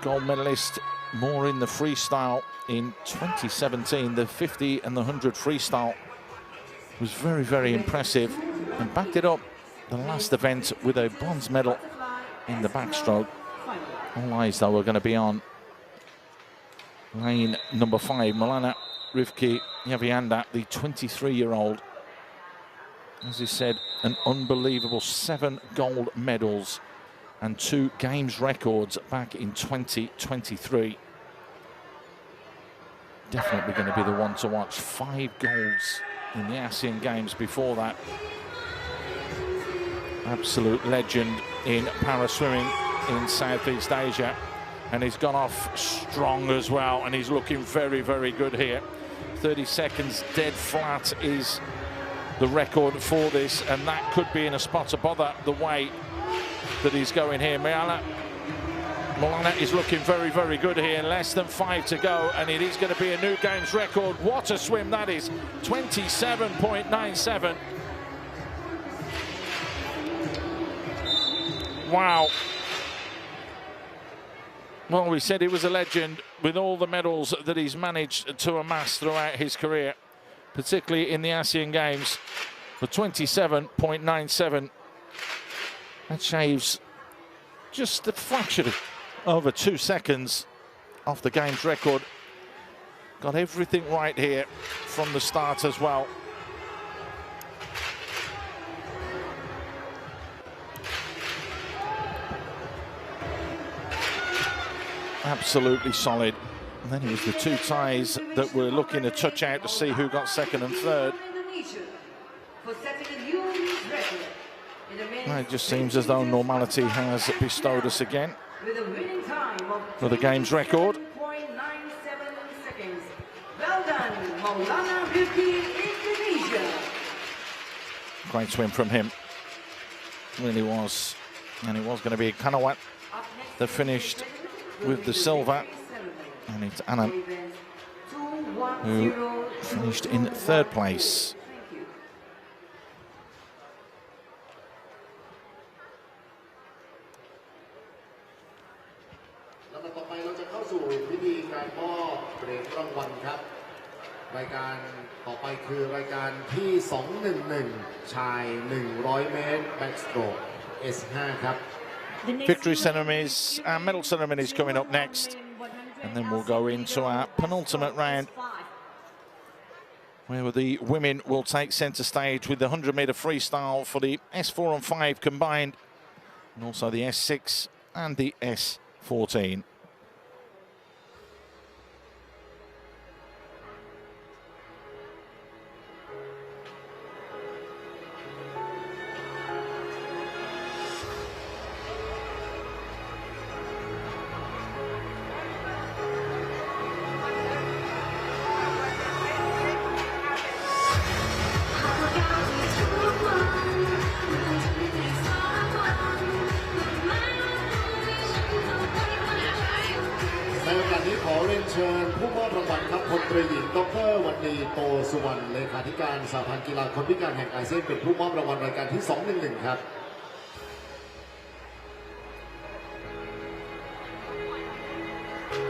Gold medalist, more in the freestyle in 2017. The 50 and the 100 freestyle was very, very impressive and backed it up the last event with a bronze medal in the backstroke. All eyes, though, are going to be on lane number 5. Maulana Rivki Yavianda, the 23-year-old. As he said, an unbelievable 7 gold medals and 2 games records back in 2023. Definitely going to be the one to watch. 5 golds in the ASEAN Games before that. Absolute legend in para-swimming in Southeast Asia. And he's gone off strong as well, and he's looking very, very good here. 30 seconds dead flat is the record for this, and that could be in a spot of bother the way that he's going here. Malana is looking very, very good here. Less than 5 to go, and it is going to be a new games record. What a swim that is. 27.97. Wow. Well, we said he was a legend with all the medals that he's managed to amass throughout his career, particularly in the ASEAN Games. For 27.97, that shaves just a fraction of over 2 seconds off the games record. Got everything right here from the start as well. Absolutely solid. And then it was the 2 ties that were looking to touch out to see who got second and third. It just seems as though normality has bestowed us again for the games record. Well done, Maulana Rivki, Indonesia. Great swim from him. Really was. And it was going to be Kanawat that finished with the silver. And it's Anand who finished in 3rd place. Victory ceremonies and medal ceremonies coming up next. And then we'll go into our penultimate round, where the women will take centre stage with the 100-metre freestyle for the S4 and 5 combined, and also the S6 and the S14.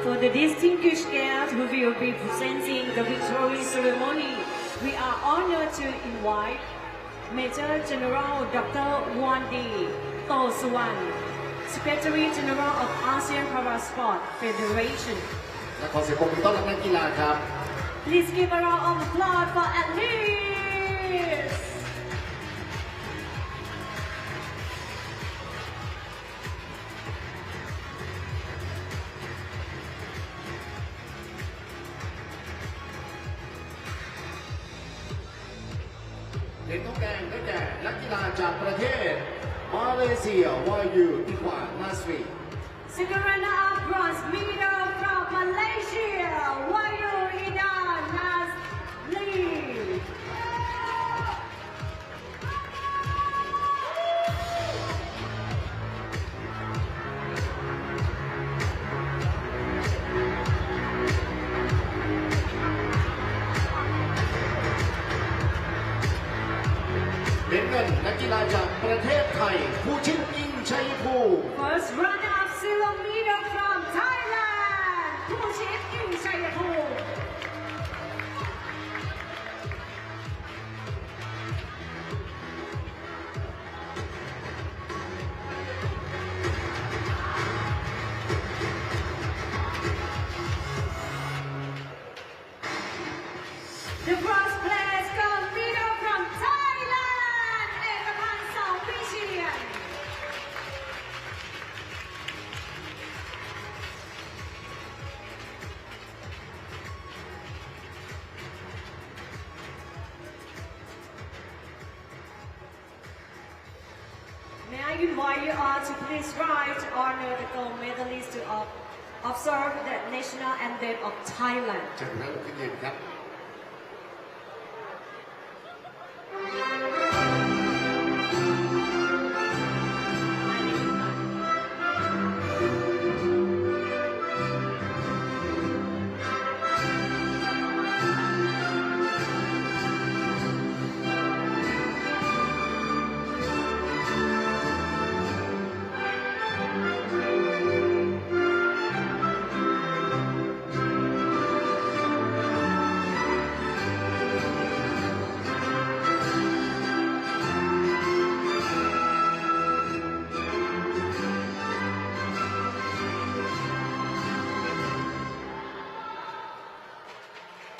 For the distinguished guests who will be presenting the victory ceremony, we are honored to invite Major General Dr. Wandi Tosuwan, Secretary General of ASEAN Parasport Federation. Please give a round of applause for Alice. Second runner-up bronze medal from Malaysia, Wayu Ida Nazli. First runner-up silver medal from Thailand, Puchit Ing Chayapur. May I invite you all to please rise to honor the gold medalist to observe the national anthem of Thailand. เชิญท่านลุกขึ้นยืนครับ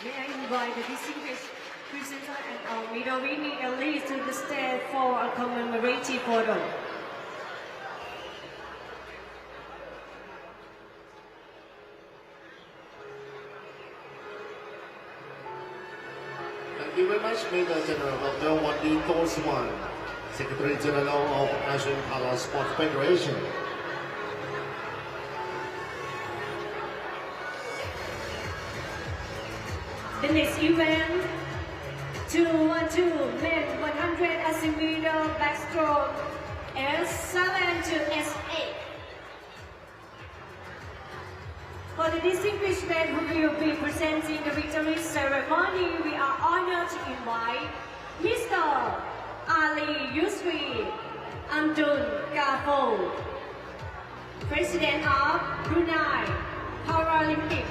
May I invite the distinguished presenter and our medal-winning athletes to the stage for a commemorative photo. Thank you very much, Major General Dr. Wandi Toswan, Secretary General of ASEAN Para Sports Federation. The next event, 212 men 100 ASEAN meter backstroke, S7 to S8. For the distinguished men who will be presenting the victory ceremony, we are honored to invite Mr. Ali Yusri Amdul Gafo, President of Brunei Paralympic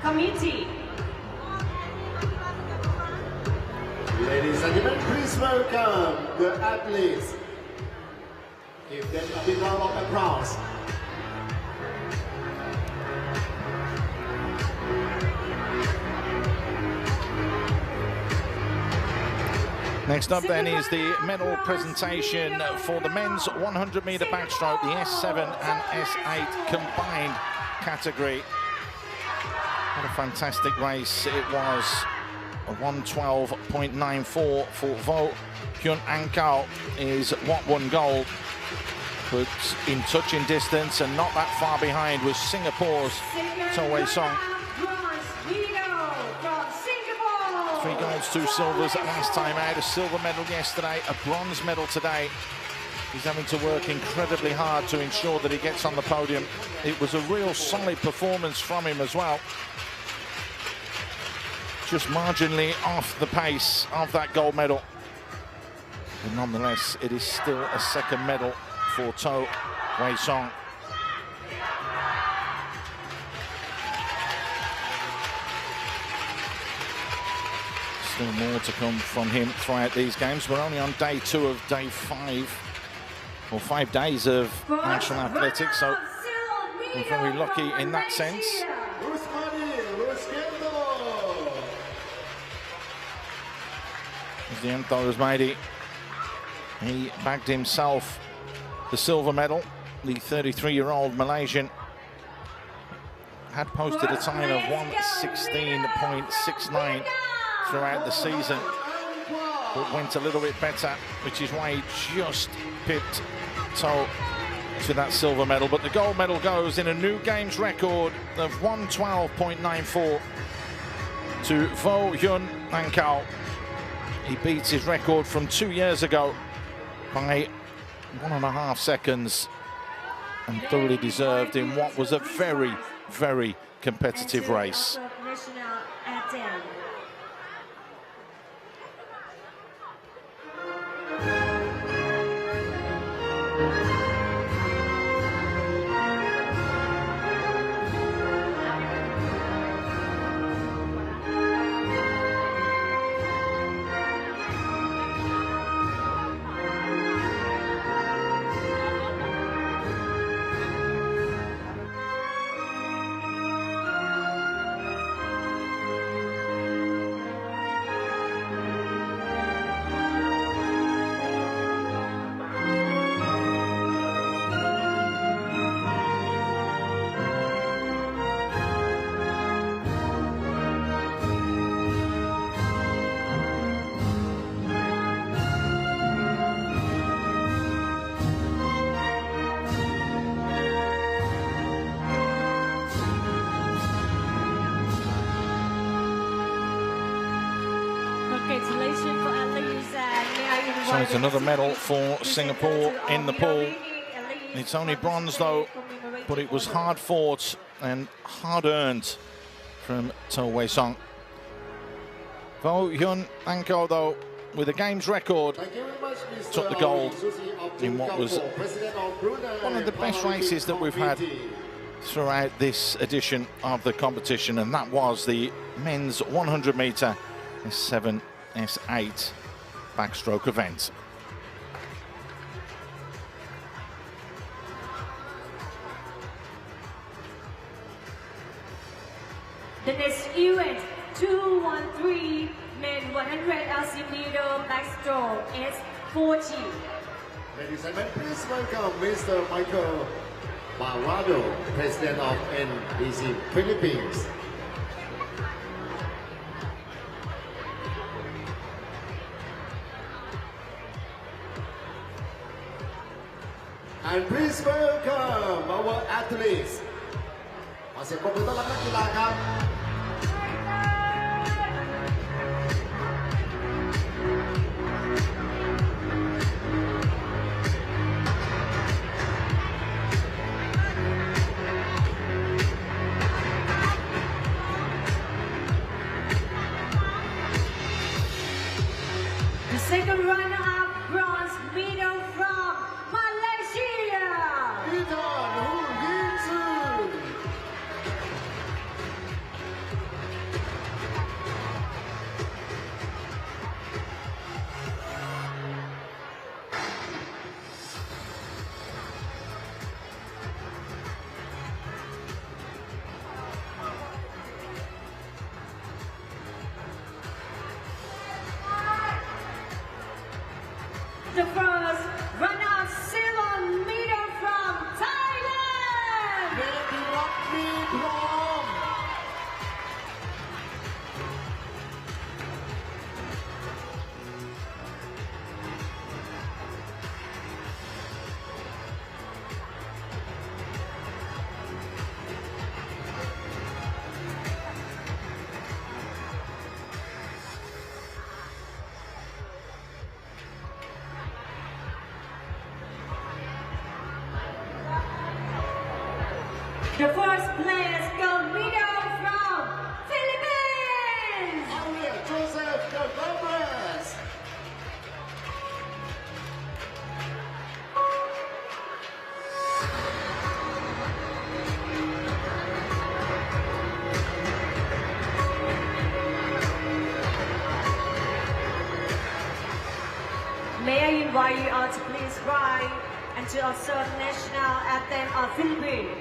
Committee. Ladies and gentlemen, please welcome the athletes. Give them a big round of applause. Next up then is the medal presentation for the men's 100-meter backstroke, the S7 and S8 combined category. What a fantastic race it was. A 1:12.94 for Vo Hyun Ankal is what won gold. But in touching distance and not that far behind was Singapore's To Wei Song. 3 golds, 2 silvers last time out. A silver medal yesterday, a bronze medal today. He's having to work incredibly hard to ensure that he gets on the podium. It was a real solid performance from him as well. Just marginally off the pace of that gold medal. But nonetheless, it is still a second medal for To Wei Song. Still more to come from him throughout these games. We're only on day 2 of day 5, or 5 days of national athletics, so we're very lucky in that sense. As the Anto Rosmadi, he bagged himself the silver medal. The 33-year-old Malaysian had posted a time of 1:16.69 throughout the season, but went a little bit better, which is why he just pipped To to that silver medal. But the gold medal goes in a new games record of 1:12.94 to Vo Hyun Ankal. He beats his record from 2 years ago by 1.5 seconds, and thoroughly deserved in what was a very, very competitive race. There's another medal for Singapore in the pool. It's only bronze though, but it was hard fought and hard earned from To Wei Song. Vo Hyun Anko though, with a games record, took the gold in what was one of the best races that we've had throughout this edition of the competition, and that was the men's 100-meter S7, S8 backstroke event. The next event, 213 men 100 LC backstroke S40. Ladies and gentlemen, please welcome Mr. Michael Barrado, President of NBC Philippines. And please welcome our athletes. ขอเสียงปรบมือต้อนรับนักกีฬาครับ The second runner-up bronze medal from Malaysia. พี่จอนฮูยินซือ The first runner-up silver medal from Thailand. เมธีรัตน์มีพร้อม The first place gold medal from Philippines. เอาเรียกโจเซฟเดอะบัมเบอร์ส May I invite you all to please rise and to observe national anthem of Philippines.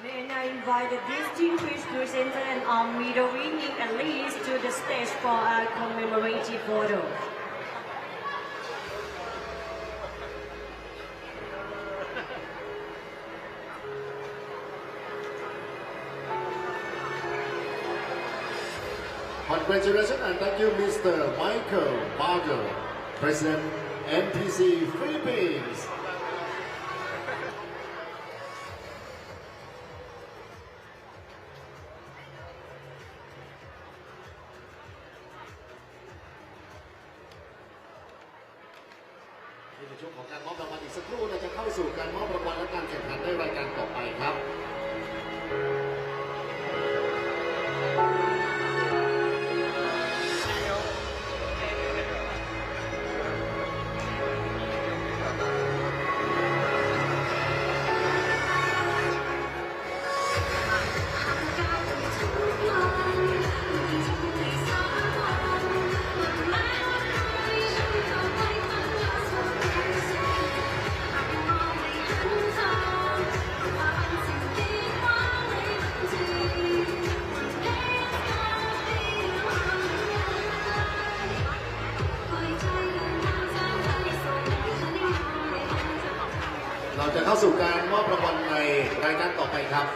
May I invite the distinguished presenter and our medal winning athletes to the stage for a commemorative photo. Congratulations and thank you, Mr. Michael Barrado, President NPC Philippines. ในช่วงของการมอบรางวัลอีกสักครู่เราจะเข้าสู่การมอบรางวัลและการแข่งขันในรายการต่อไปครับ เราจะเข้าสู่การมอบรางวัลในรายการต่อไปครับ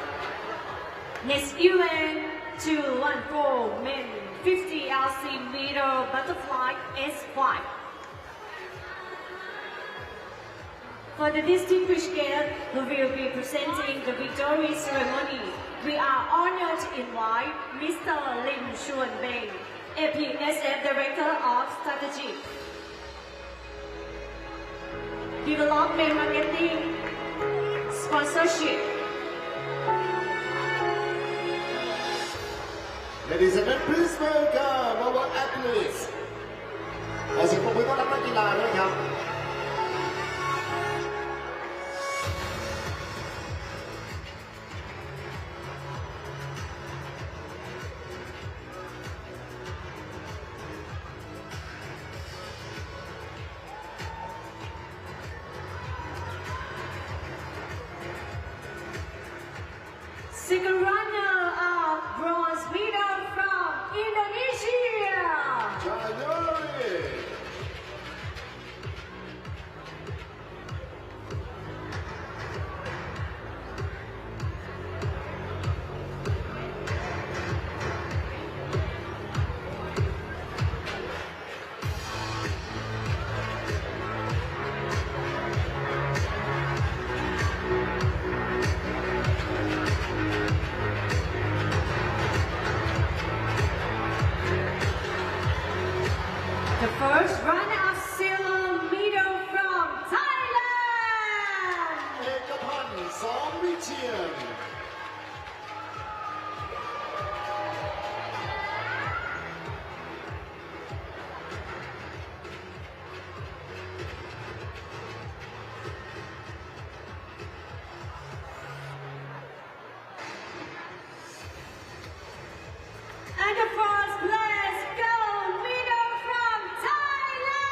Next event 214 men 50 RC meter butterfly S5. For the distinguished guest who will be presenting the victory ceremony, we are honored to invite Mr. Lim Chuan Beng, APSF Director of Strategy, Development Marketing, Sponsorship. Ladies and gentlemen, please welcome our athletes. ขอเสียงปรบมือต้อนรับนักกีฬาด้วยครับ Second runner-up bronze medal from Indonesia. January. The first runner-up silver medal from Thailand. เอกพันธ์สองวิเชียร And the first place gold medal from Thailand.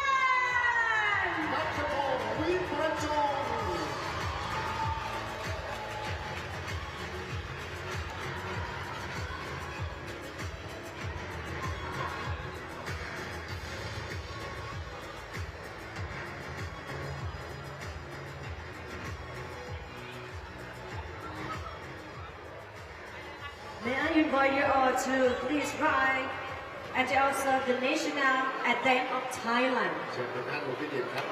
นัทพงศ์วิประจง May I invite you all to please rise and to observe the national anthem of Thailand. เชิญทุกท่านลงที่เดียนครับ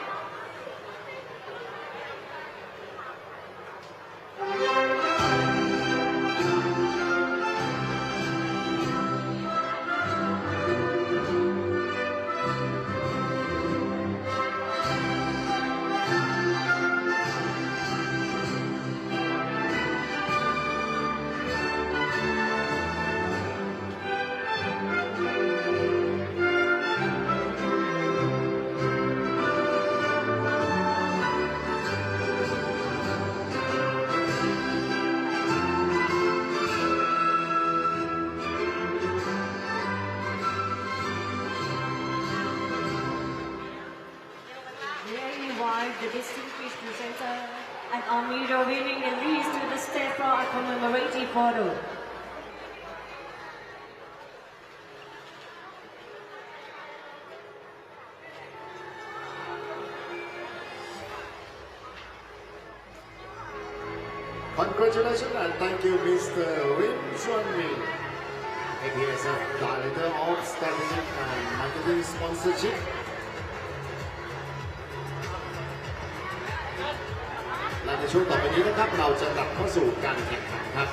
May I invite the distinguished presenter and our medal winning elite to the stage for a commemorative photo. Congratulations and thank you, Mr. Lim Chuan Beng, APSF Director of Strategy and Marketing Sponsorship. และในช่วงต่อไปนี้นะครับเราจะกลับเข้าสู่การแข่งขันครับ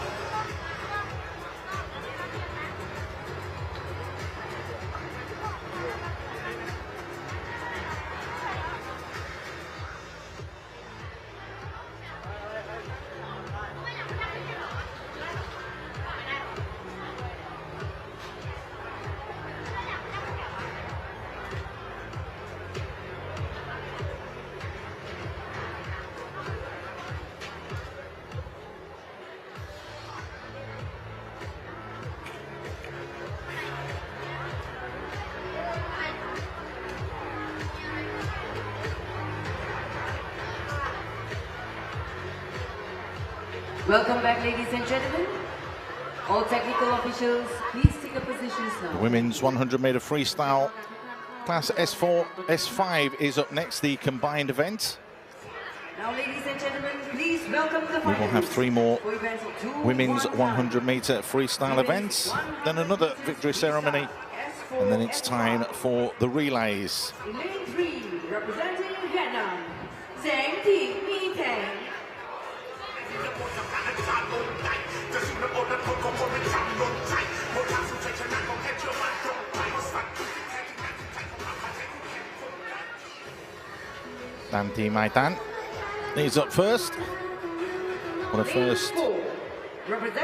Welcome back, ladies and gentlemen. All technical officials, please take up positions now. The women's 100-meter freestyle class S4, S5 is up next, the combined event. Now, ladies and gentlemen, please welcome the We will have 3 more for events 2, women's 100. 100-meter freestyle events, then another victory ceremony, and then it's time for the relays. In lane 3, representing Vietnam, Zhang Thi Mi Tang. Dan Thi Mai Tan is up first for the first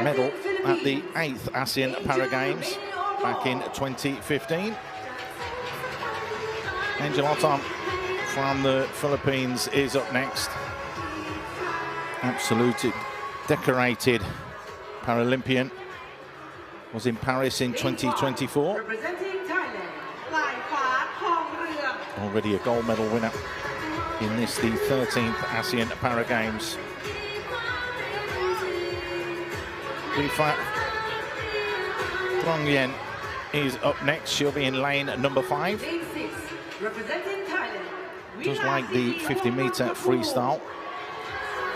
medal at the 8th ASEAN Para Games back in 2015. Angel Otom from the Philippines is up next. Absolutely decorated Paralympian. Was in Paris in 2024. Representing Thailand, Already a gold medal winner in this, the 13th ASEAN Para Games. Rifat Trong Yen is up next. She'll be in lane number 5. lane 6, representing Thailand. Just like the 50-meter freestyle.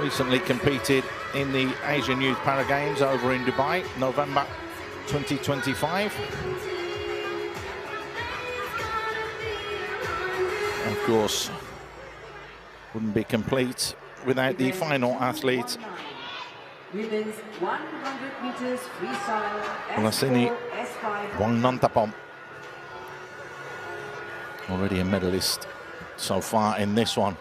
Recently competed in the Asian Youth Para Games over in Dubai, November 2025. Of course, wouldn't be complete without the final athlete, Women's 100 meters freestyle Olaseni S4, S5. Wongnantapom. Already a medalist so far in this one.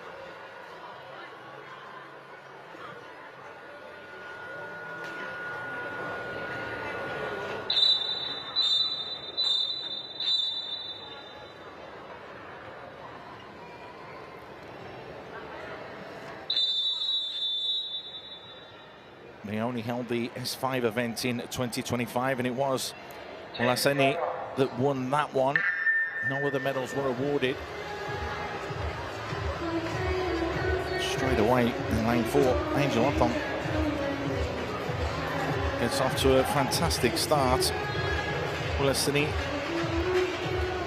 They only held the S5 event in 2025, and it was Olaseni that won that one. No other medals were awarded. Straight away in lane 4, Angel Otom gets off to a fantastic start. Olaseni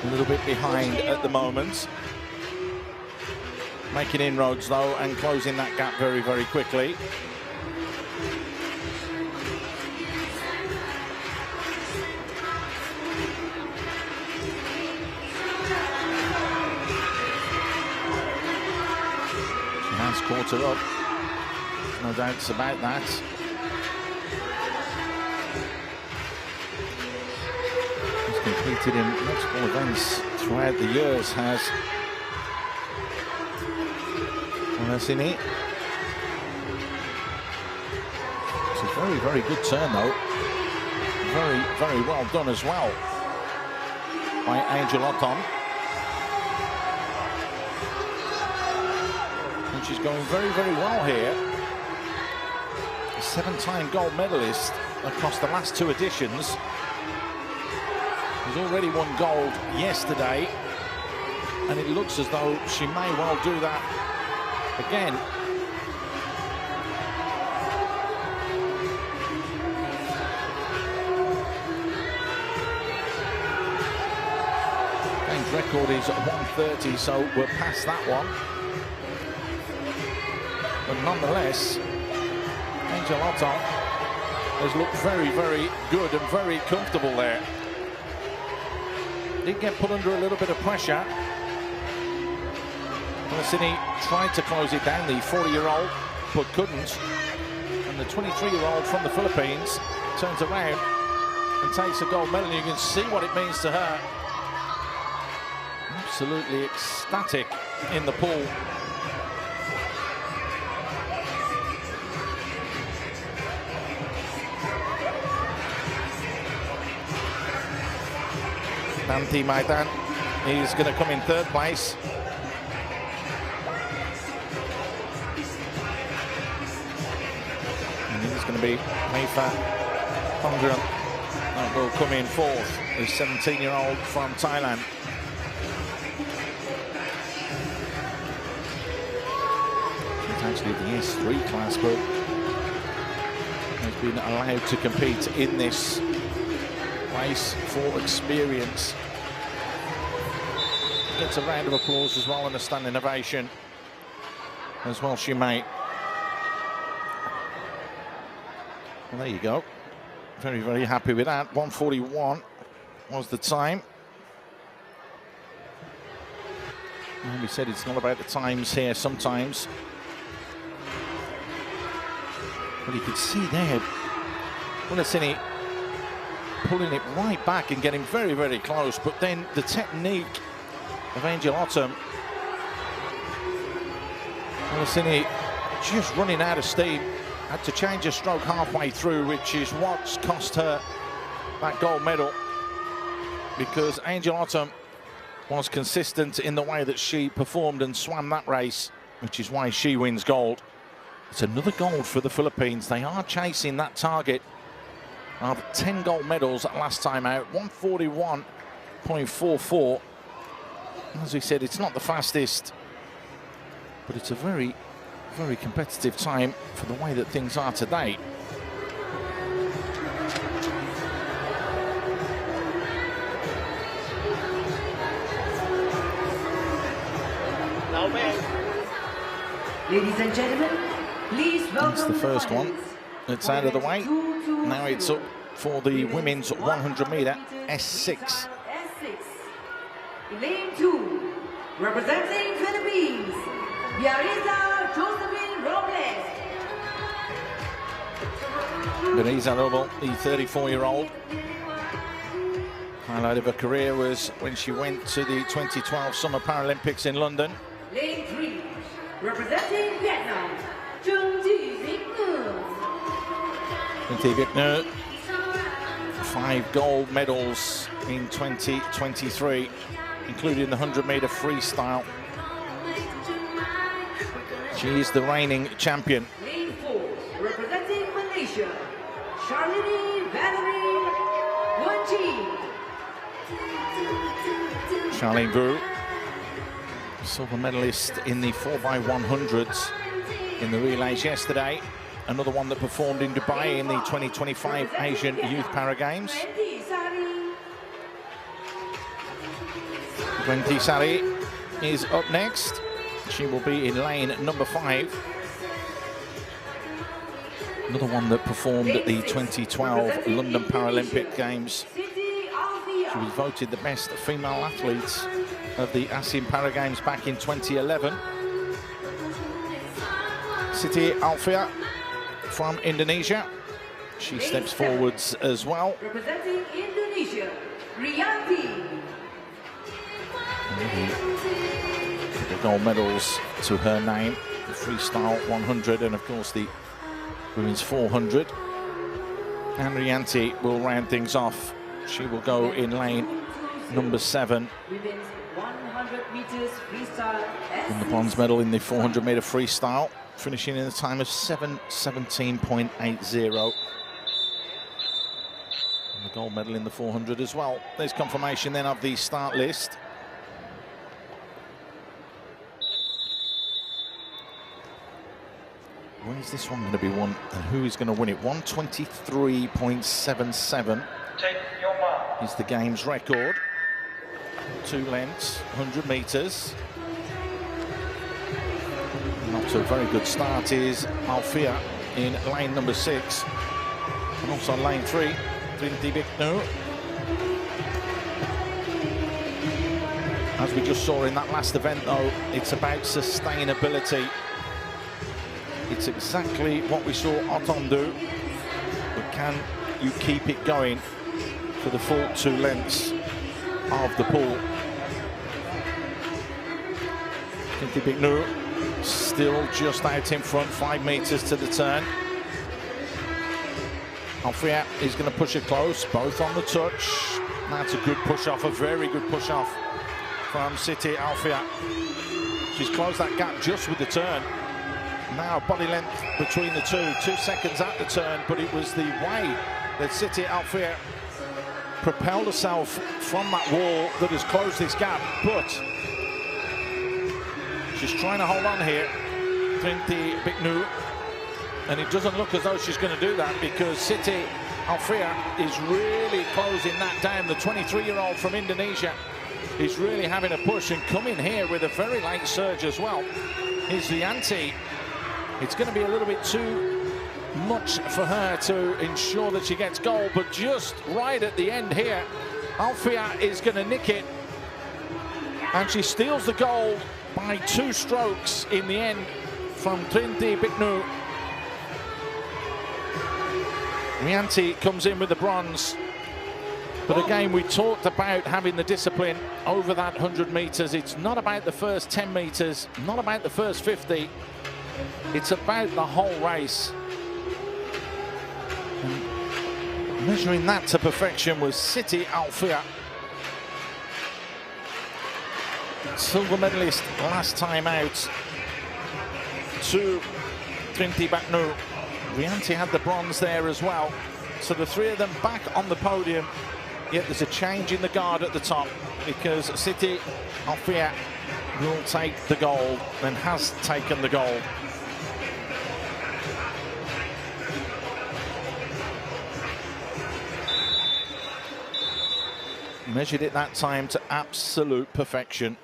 a little bit behind at the moment. Making inroads though and closing that gap very, very quickly. Caught her up, no doubts about that. He's competed in multiple events throughout the years, has Olaseni. It's a very, very good turn though. Very, very well done as well by Angel Otom. She's going very, very well here. A 7-time gold medalist across the last 2 editions. She's already won gold yesterday, and it looks as though she may well do that again. Games record is 1:30, so we're past that one. But nonetheless, Angel Otom has looked very, very good and very comfortable there. Did get put under a little bit of pressure. Olaseni tried to close it down, the 40-year-old, but couldn't. And the 23-year-old from the Philippines turns around and takes a gold medal. You can see what it means to her. Absolutely ecstatic in the pool. Dan Thi Mai Tan, he's going to come in 3rd place. And he's going to be Mewatch that will come in 4th, the 17-year-old from Thailand. It's actually the S3 class, but been allowed to compete in this race for experience. Gets a round of applause as well and a standing ovation, as well she may. Well, there you go. Very, very happy with that. 1:41 was the time. And we said it's not about the times here sometimes. But you could see there, Willisini pulling it right back and getting very, very close. But then the technique of Angel Autumn. Willisini just running out of steam. Had to change her stroke halfway through, which is what's cost her that gold medal. Because Angel Autumn was consistent in the way that she performed and swam that race, which is why she wins gold. It's another gold for the Philippines. They are chasing that target of 10 gold medals last time out. 1:41.44. As we said, it's not the fastest, but it's a very, very competitive time for the way that things are today. Ladies and gentlemen, please welcome. That's the first one. It's out of the way. Now it's up for the women's 100-meter S6. Lane 2, representing Philippines, Biariza Josephine Robles. Biariza Robles, the 34-year-old. Highlight of her career was when she went to the 2012 Summer Paralympics in London. Lane 3, representing Vietnam, Trinh Thị Việt Nữ. 5 gold medals in 2023, including the 100-meter freestyle. She is the reigning champion. Lane 4, representing Malaysia, Charlene Valerie Wanji. Charlene Vu, silver medalist in the 4x100s in the relays yesterday. Another one that performed in Dubai in the 2025 Asian Youth Para Games. Wendy Sari is up next. She will be in lane number 5. Another one that performed at the 2012 London Paralympic Games. She was voted the best female athlete of the ASEAN Para Games back in 2011. Siti Alfia from Indonesia. She steps forwards as well. Representing Indonesia, Rianti. The gold medals to her name, the freestyle 100 and of course the women's 400. And Rianti will round things off. She will go in lane number 7. Women's 100 meters freestyle. And the bronze medal in the 400-meter freestyle, finishing in a time of 7:17.80. And the gold medal in the 400 as well. There's confirmation then of the start list. Where's this one going to be won and who is going to win it? 1:23.77 is the game's record. 2 lengths, 100 meters. And off to a very good start is Alfia in lane number 6. And also lane 3, Trinh Thị Việt Nữ. As we just saw in that last event though, it's about sustainability. It's exactly what we saw Autumn do, but can you keep it going for the full 2 lengths of the pool? Trinh Thị Việt Nữ still just out in front, 5 meters to the turn. Alfia is going to push it close, both on the touch. That's a good push off, a very good push off from Siti Alfia. She's closed that gap just with the turn. Now body length between the 2 seconds at the turn, but it was the way that Siti Alfia propelled herself from that wall that has closed this gap, but she's trying to hold on here. Trinh Thị Việt Nữ And it doesn't look as though she's going to do that, because Siti Alfiah is really closing that down. The 23-year-old from Indonesia is really having a push and coming here with a very late surge as well. Here's the ante. It's going to be a little bit too much for her to ensure that she gets gold, but just right at the end here, Alfiah is going to nick it, and she steals the gold by 2 strokes in the end from Trinti Biknu. Rianti comes in with the bronze. But again, we talked about having the discipline over that 100 meters. It's not about the first 10 meters, not about the first 50. It's about the whole race. And measuring that to perfection was Siti Alfiah. Silver medalist last time out to Trinti Biknu. Rianti had the bronze there as well. So the 3 of them back on the podium. Yet there's a change in the guard at the top, because Siti Alfiah will take the gold and has taken the gold. Measured it that time to absolute perfection.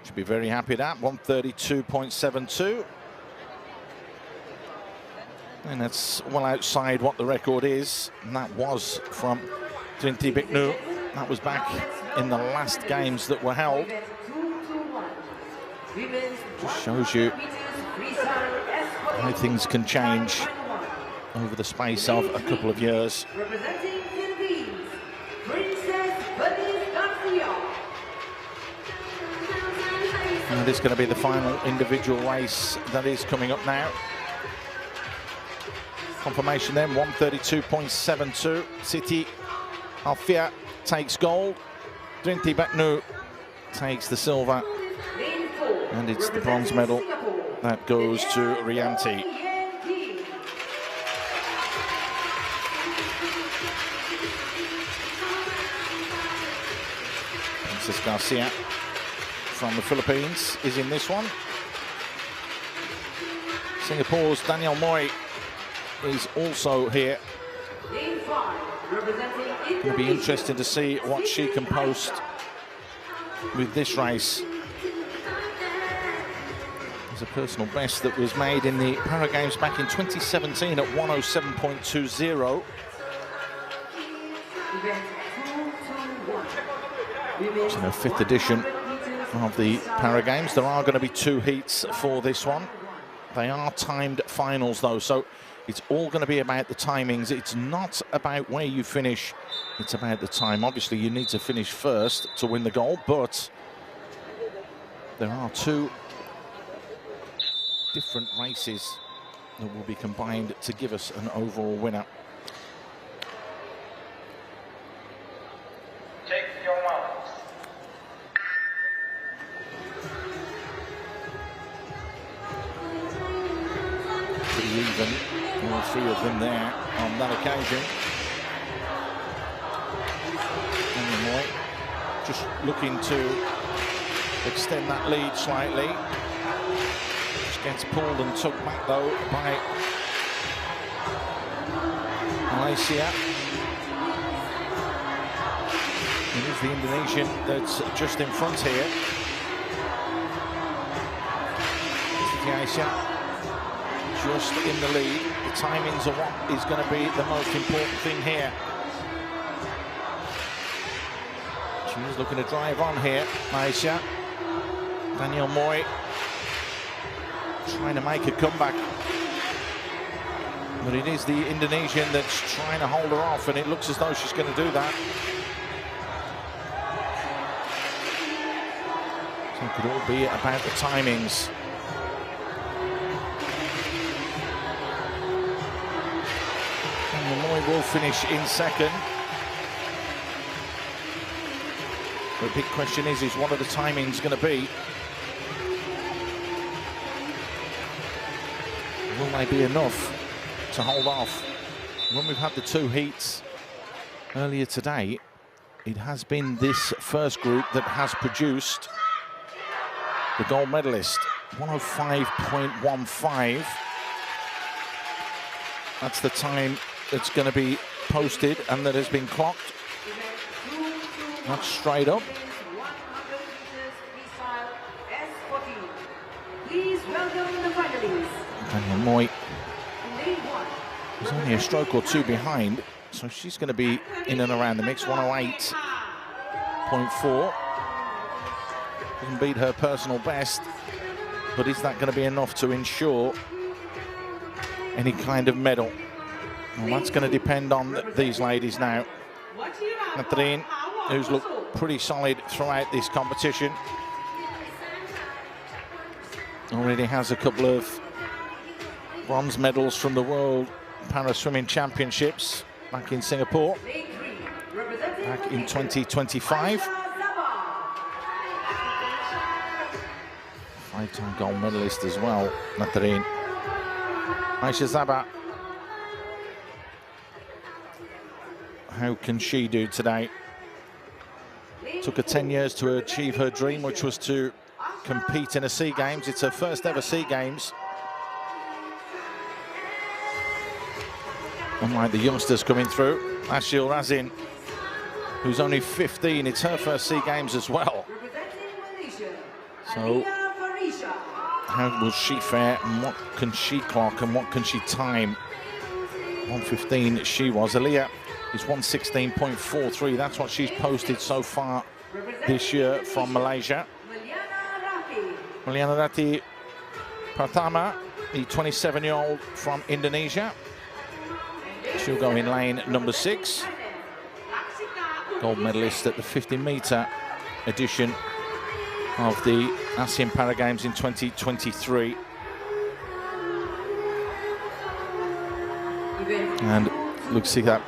Should be very happy with that. 132.72. And that's well outside what the record is. And that was from Trinti Biknu. That was back in the last games that were held. Just shows you how things can change over the space of a couple of years. And it's going to be the final individual race that is coming up now. Confirmation then, 132.72. Siti Alfiah takes gold. Trinti Biknu takes the silver. And it's the bronze medal that goes to Rianti. Princess Garcia from the Philippines is in this one. Singapore's Danielle Moy is also here. Going to be interesting to see what she can post with this race. There's a personal best that was made in the Para Games back in 2017 at 107.20. It's in a 5th edition of the Para Games. There are going to be 2 heats for this one. They are timed finals though, so it's all going to be about the timings. It's not about where you finish, it's about the time. Obviously you need to finish first to win the gold, but there are 2 different races that will be combined to give us an overall winner. Take your marks. Pretty even, all 3 of them there on that occasion. And Moy just looking to extend that lead slightly. Just gets pulled and tucked back though by Malaysia. It is the Indonesian that's just in front here. Asia just in the lead. The timings are what is going to be the most important thing here. She's looking to drive on here, Malaysia. Danielle Moy trying to make a comeback. But it is the Indonesian that's trying to hold her off, and it looks as though she's going to do that. So it could all be about the timings. Moy will finish in 2nd. The big question is what are the timings going to be? Will they be enough to hold off? When we've had the 2 heats earlier today, it has been this first group that has produced the gold medalist, 105.15. That's the time that's going to be posted and that has been clocked. That's straight up. Please welcome the finalists. Daniel Moy is only a stroke or two behind, so she's going to be in and around the mix. 108.4. Doesn't beat her personal best, but is that going to be enough to ensure any kind of medal? Well, that's going to depend on these ladies now. Nathalie, who's looked pretty solid throughout this competition, already has a couple of bronze medals from the World Para Swimming Championships back in Singapore, back in 2025. Five-time gold medalist as well, Nathalie. Aisha Zaba. How can she do today? Took her 10 years to achieve her dream, which was to compete in a SEA Games. It's her first ever SEA Games. Unlike the youngsters coming through, Ashil Razin, who's only 15, it's her first SEA Games as well. So, how will she fare and what can she clock and what can she time? 1:15 she was. Aliyah is 1:16.43. That's what she's posted so far this year from Malaysia. Mulyana Rati Pratama, the 27-year-old from Indonesia. She'll go in lane number 6. Gold medalist at the 50-meter edition of the ASEAN Para Games in 2023. And looks like that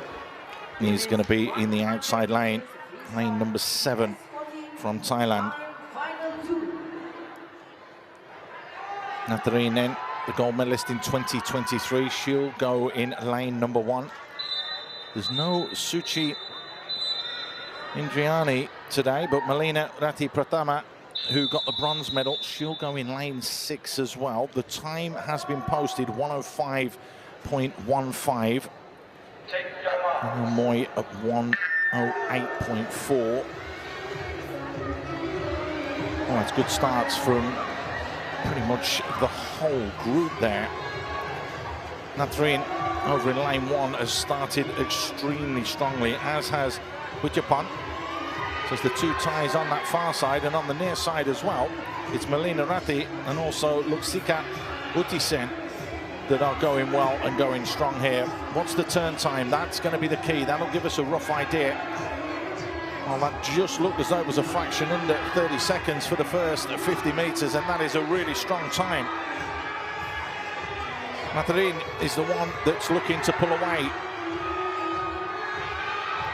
is going to be in the outside lane, lane number 7 from Thailand. Nathalie then, the gold medalist in 2023, she'll go in lane number 1. There's no Suchi Indriani today, but Melina Rati Pratama, who got the bronze medal, she'll go in lane 6 as well. The time has been posted, 105.15. Daniel Moy at 108.4. Oh, that's good starts from pretty much the whole group there. Nathalie over in lane 1 has started extremely strongly, as has Wichapan. So it's the two Thais on that far side, and on the near side as well, it's Melina Rati and also Luxika Utisen that are going well and going strong here. What's the turn time? That's going to be the key. That'll give us a rough idea. Well, that just looked as though it was a fraction under 30 seconds for the first 50 meters, and that is a really strong time. Nathalie is the one that's looking to pull away.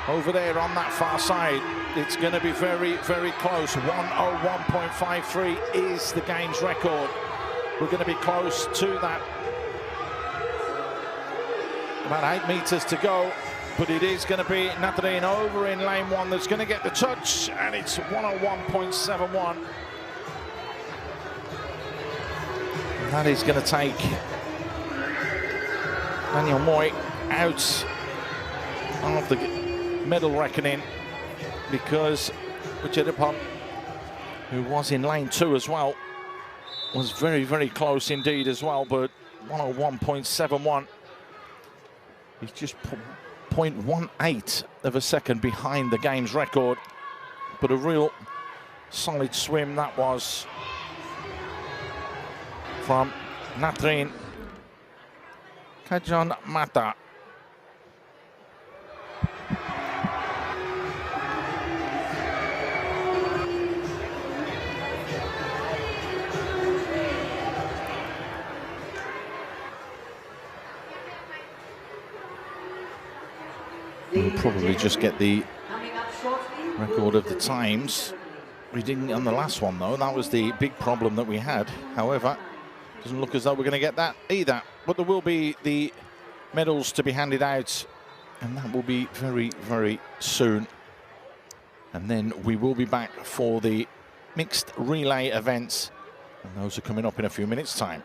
Over there on that far side, it's going to be very, very close. 101.53 is the game's record. We're going to be close to that. About 8 meters to go, but it is going to be Nathalie over in lane 1 that's going to get the touch, and it's 101.71. That is going to take Daniel Moy out of the medal reckoning, because Wichapan, who was in lane 2 as well, was very, very close indeed as well, but 101.71. He's just 0.18 of a second behind the game's record, but a real solid swim that was from Nathalie Kajan Mata. We'll probably just get the record of the times. We didn't on the last one, though. That was the big problem that we had. However, doesn't look as though we're going to get that either. But there will be the medals to be handed out, and that will be very, very soon. And then we will be back for the mixed relay events And those are coming up in a few minutes' time.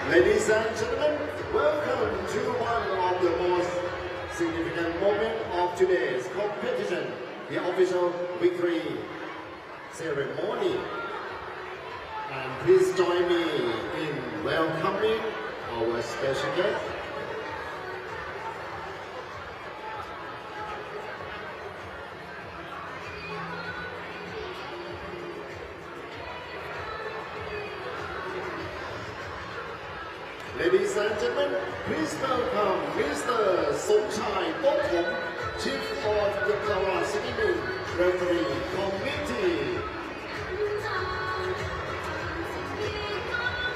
Ladies and gentlemen, welcome to one of the most significant moments of today's competition, the official victory ceremony. And please join me in welcoming our special guest. Ladies and gentlemen, please welcome Mr. Somchai Bokhom, Chief of the Para Swimming Referee Committee.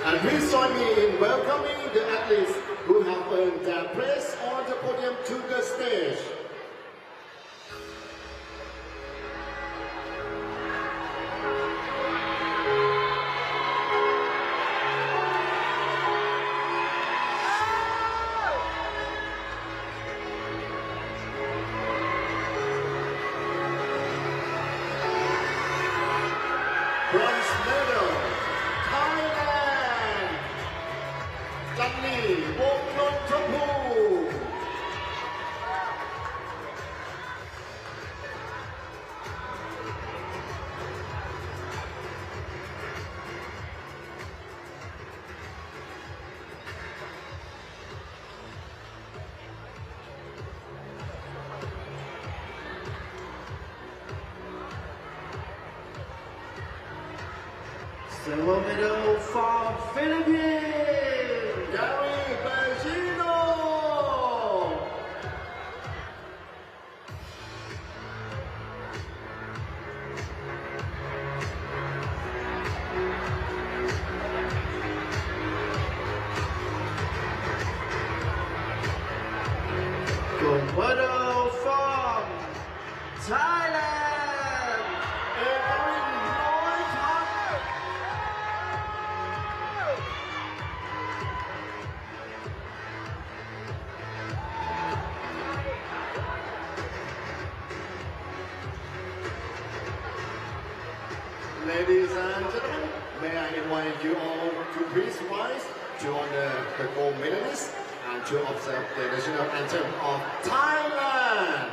And please join me in welcoming the athletes who have earned their place on the podium to the stage. Bronze medal, Thailand, Janni Wongnonthapu. Silver medal for Philippines, Gary Bergino. Ladies and gentlemen, may I invite you all to please rise to honor the gold medalists and to observe the national anthem of Thailand.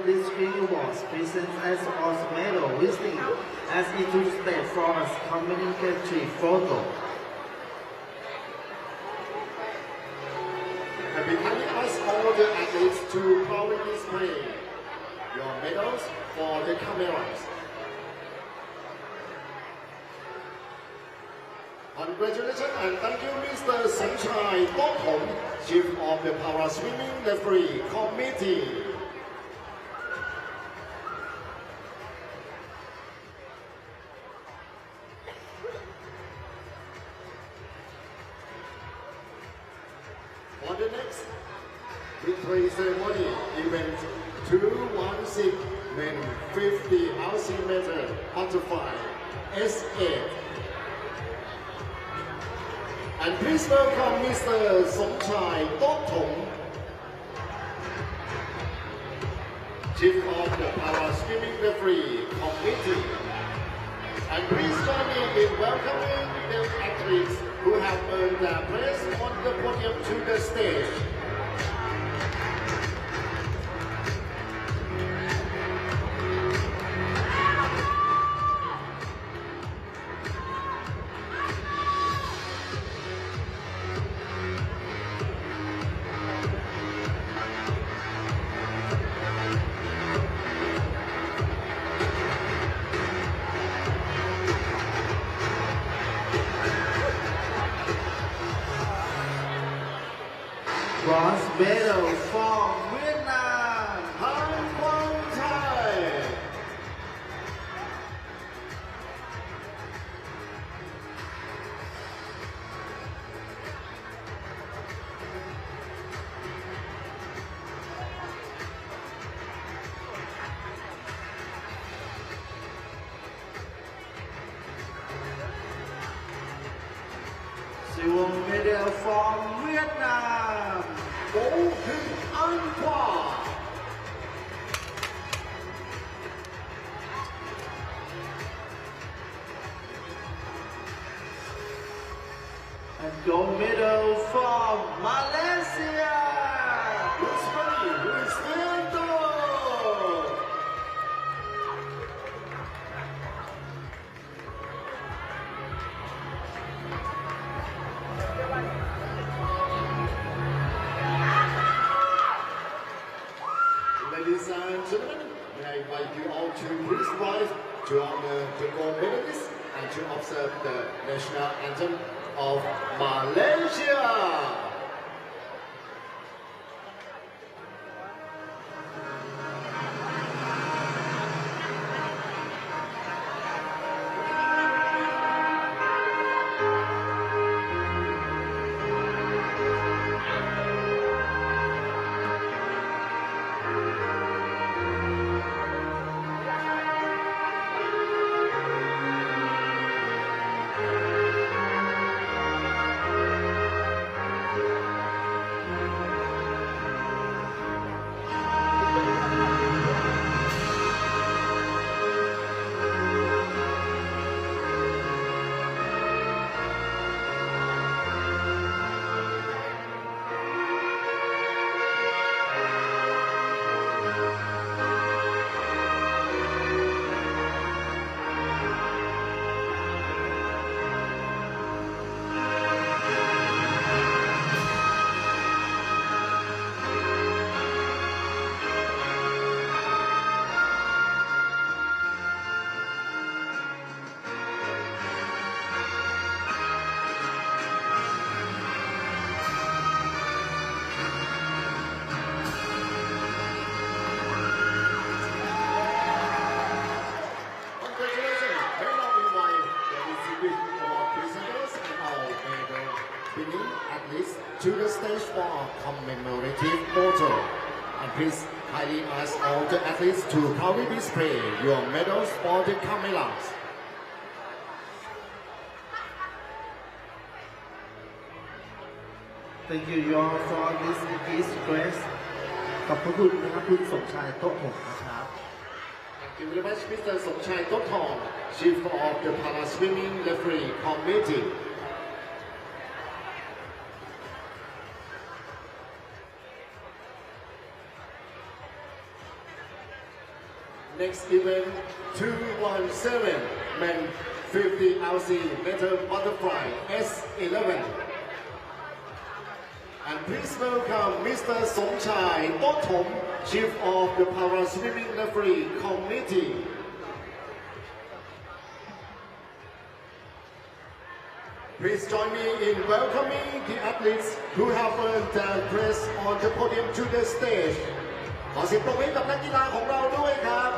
This screen awards presents as also medal listing as it to stay for us commemorative photo. And we kindly ask all the athletes to proudly display your medals for the cameras. Congratulations and thank you, Mr. Sanchai Tokong, Chief of the Para Swimming Referee Committee. For the next victory ceremony, event 216 men 50 ASEAN meter butterfly S8. And please welcome Mr. Somchai Tokong, Chief of the Para Swimming Referee Committee. And please join me in welcoming the athletes who have earned their place on the podium to the stage. Bronze medal for Vietnam. Han Quang Thai. Silver medal for Vietnam. Bố Hưng An Khoa. And gold medal for Malaysia. Who's ready? Who's stand up? Ladies and gentlemen, may I invite you all to please rise to honor the gold medalists and to observe the national anthem of Malaysia. bringing athletes to the stage for commemorative photo. And please kindly ask all the athletes to proudly display your medals for the cameras. Thank you all for this grace ขอบพระคุณนะครับคุณสมชายโต๊ะหงนะครับ Thank you very much, Mr. Somchai Tothong, Chief of the Para Swimming Referee Committee. Next event, 217 men 50 RC meter butterfly S11. And please welcome Mr. Somchai Tothong, Chief of the Para Swimming Referee Committee. Please join me in welcoming the athletes who have earned their place on the podium to the stage. ขอเสียงปรบมือกับนักกีฬาของเราด้วยครับ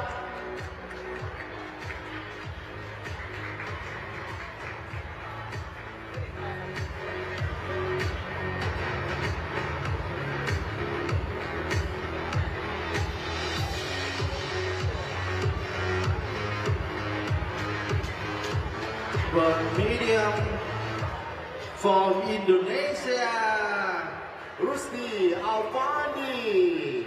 World medium from Indonesia Rusdi Alfani.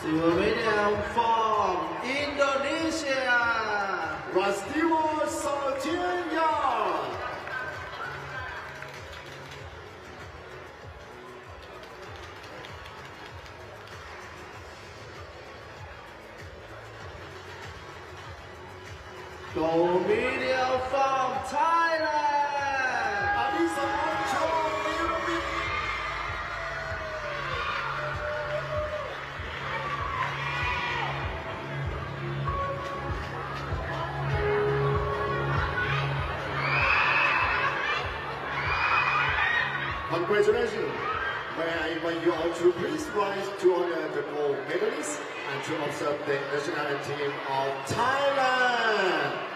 silver medal from Indonesia Rastiwo Saltianya. gold medal from Thailand Alisa Chong. Congratulations! May I invite you all to please rise to honor the gold medalists and to observe the national team of Thailand.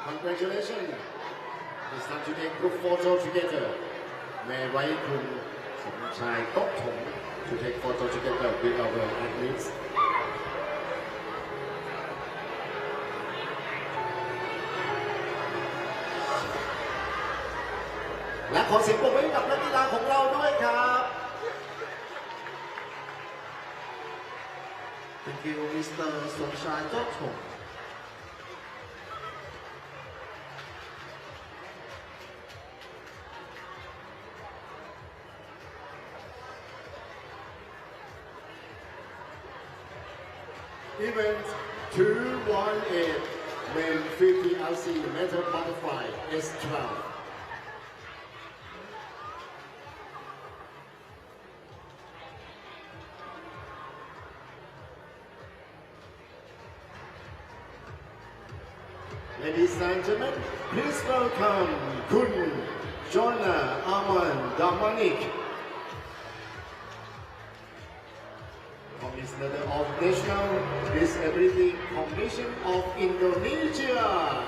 Congratulations! It's time to take group photo together. May I invite Kun Somchai Tothong to take photo together with our athletes. และขอเสียงปรบมือให้กับนักกีฬาของเราด้วยครับ Thank you Mr. Somchai Tothong Event 218 Men 50 RC Meter Butterfly S12. Ladies and gentlemen, please welcome Kun Jona Aman Damanik, Commissioner of National Disability Commission of Indonesia.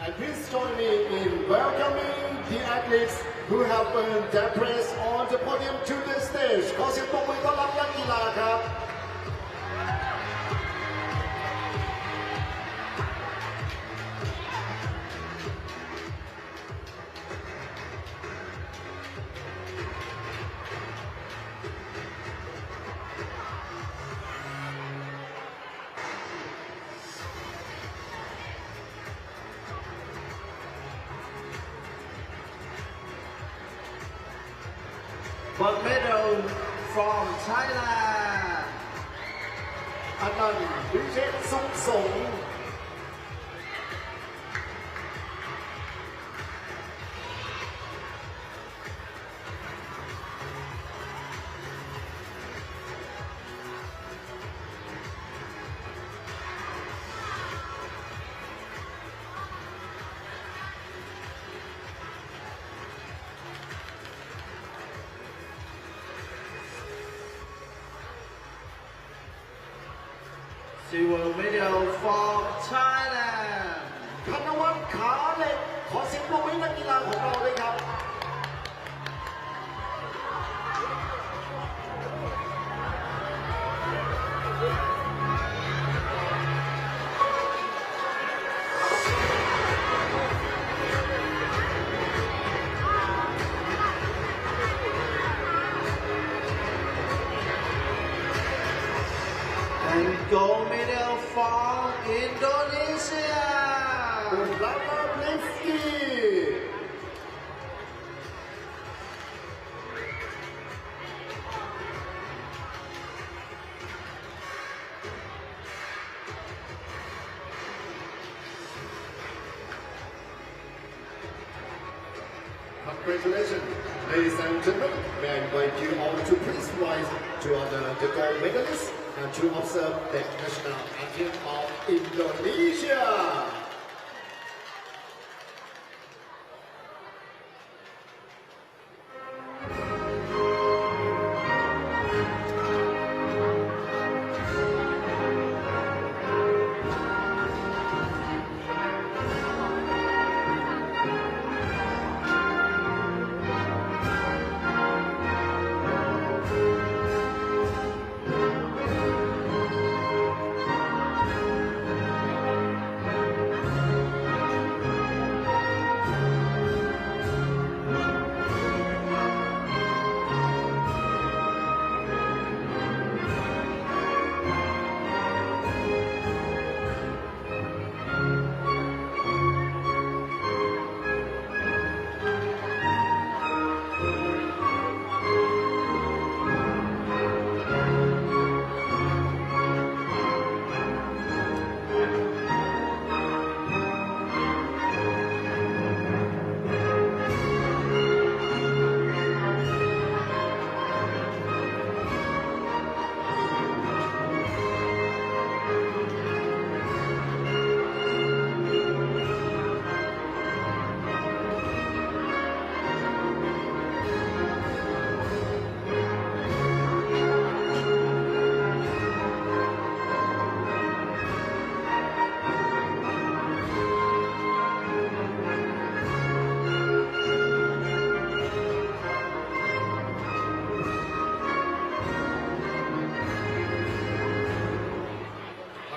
And please join me in welcoming the athletes who have earned their place on the podium to the stage ขอเสียงปรบมือต้อนรับนักกีฬาครับ Gold medal from Thailand. อนันต์วิเชษฐ์สุขสงฆ์ Silver medal from Thailand. ธนวัฒน์ขาเหล็กขอเสียงปรบมือให้นักกีฬาของเราด้วยครับ And gold medal from Indonesia. คุณลาลาเนสกี้ Congratulations, ladies and gentlemen. May I invite you all to please rise to honor the gold medalists and to observe the national anthem of Indonesia.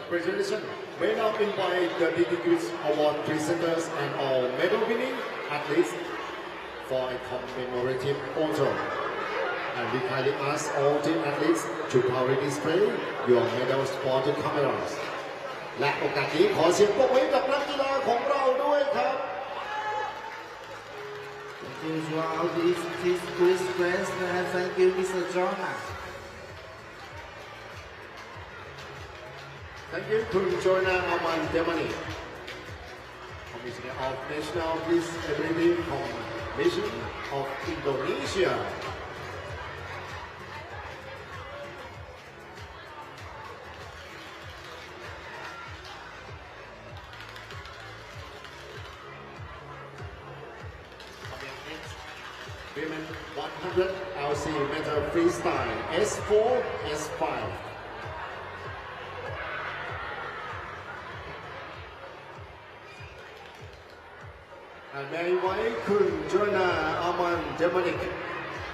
Congratulations. We now invite the Distinguished Award presenters and all medal winning athletes for a commemorative photo. And we kindly ask all the athletes to proudly display your medals for the cameras. และโอกาสนี้ขอเสียงปรบมือให้กับนักกีฬาของเราด้วยครับ Thank you to all these distinguished guests and thank you, Mr. Jonah. Thank you to Joanna Aman Demani, Commissioner of National Disability Commission of Indonesia. Women 100 LC meter freestyle S4, S5. And may I invite Kun Joanna Aman Demanik,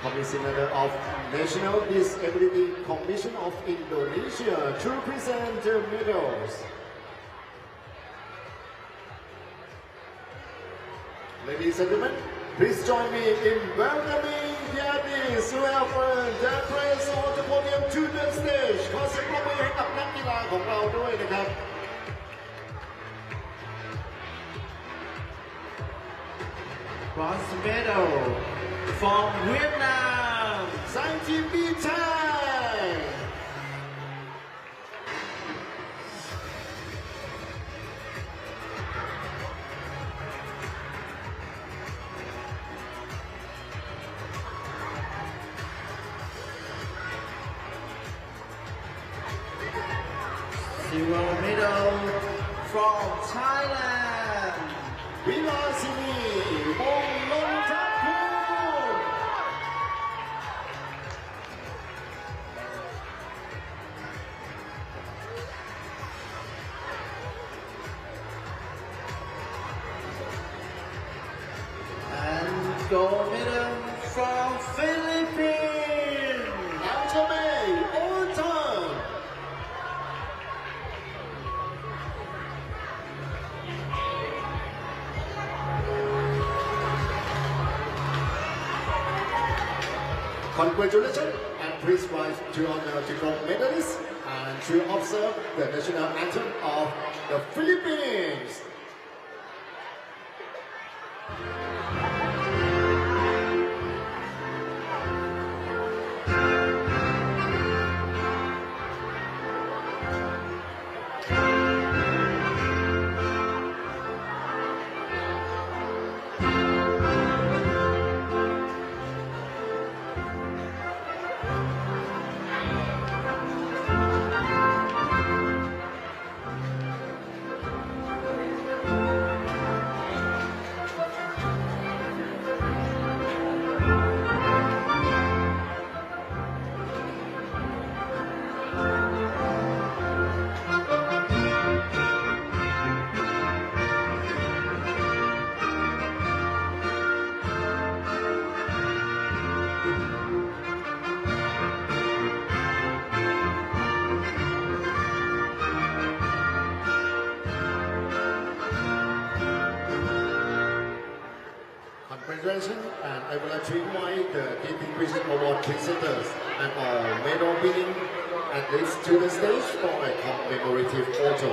Commissioner of National Disability Commission of Indonesia, to present the medals. Ladies and gentlemen, please join me in welcoming the artists who have earned their place on the podium to the stage. ขอเสียงปรบมือให้กับนักกีฬาของเราด้วยนะครับ Bronze medal from Vietnam. สายทีมบีไทย Silver medal from Thailand. วิลาสินีวงศ์นนทภูมิ And gold medal from Philippines. อัลเทเมย์โอทัน Congratulations and please rise to honor the gold medalists and to observe the national anthem of the Philippines. Congratulations, and I would like to invite the distinguished award presenters and all medal winning athletes to the stage for a commemorative photo.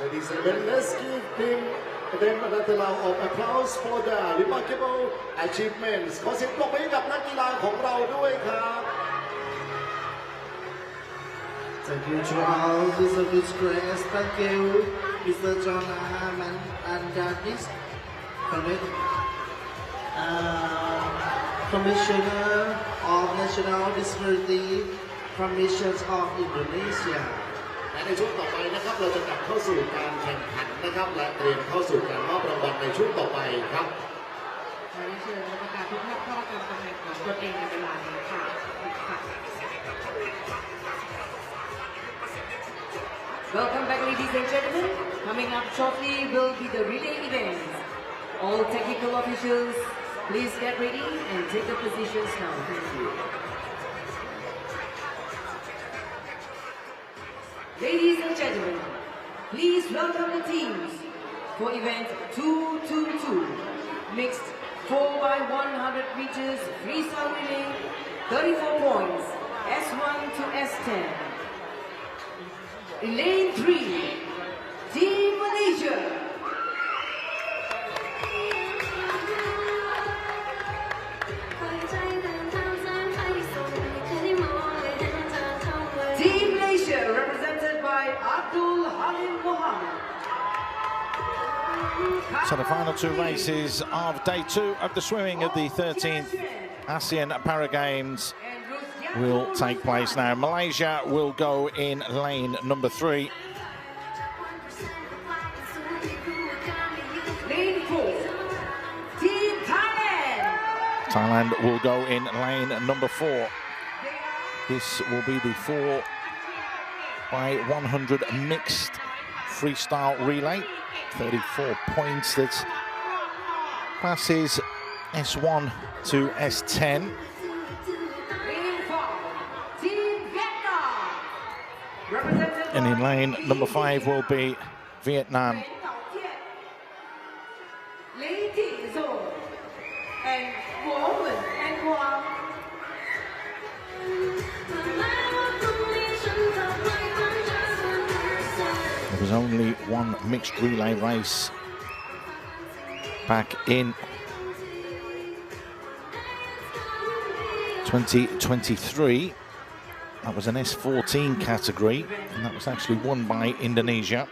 Ladies and gentlemen, let's give them another round of applause for the remarkable achievements. ขอเสียงปรบมือให้กับนักกีฬาของเราด้วยครับ Thank you to all this disgrace. Thank you, Mr. John Ahman and this Commissioner of National Disability Commissions of Indonesia. และในช่วงต่อไปนะครับเราจะกลับเข้าสู่การแข่งขันนะครับและเตรียมเข้าสู่การมอบรางวัลในช่วงต่อไปครับ ขอเชิญกรรมการทุกท่านเข้าประจำตำแหน่งของตนเองในเวลานี้ค่ะ Welcome back, ladies and gentlemen. Coming up shortly will be the relay event. All technical officials, please get ready and take the positions now. Thank you. Ladies and gentlemen, please welcome the teams for event 222, mixed 4x100 meters freestyle relay, 34 points, S1 to S10. In lane 3, Team Malaysia. Team Malaysia, represented by Abdul Halim Muhammad. So the final two races of day 2 of the swimming of the 13th ASEAN Para Games will take place now. Malaysia will go in lane number 3. Lane 4, Team Thailand. Thailand will go in lane number 4. This will be the 4 by 100 mixed freestyle relay. 34 points. That passes S1 to S10. And in lane number 5 will be Vietnam. There was only one mixed relay race back in 2023. That was an S14 category, and that was actually won by Indonesia.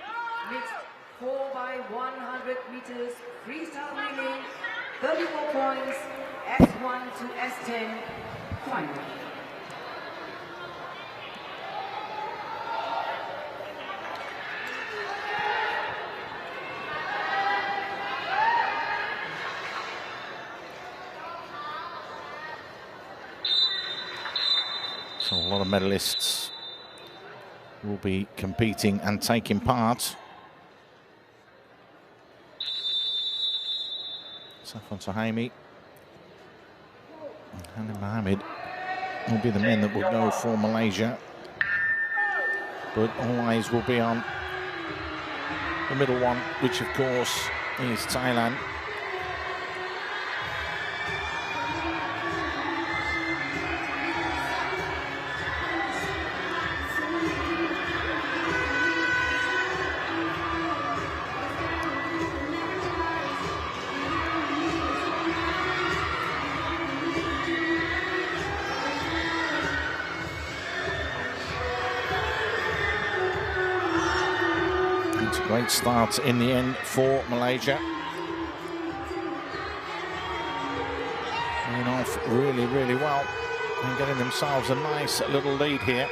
Mixed 4 by 100 meters freestyle relay, 34 points, S1 to S10, final. So a lot of medalists will be competing and taking part. Safwan Suhaimi and Hani Mohammed will be the men that will go for Malaysia. But all eyes will be on the middle one, which of course is Thailand. Great start in the end for Malaysia. Going off really, really well and getting themselves a nice little lead here.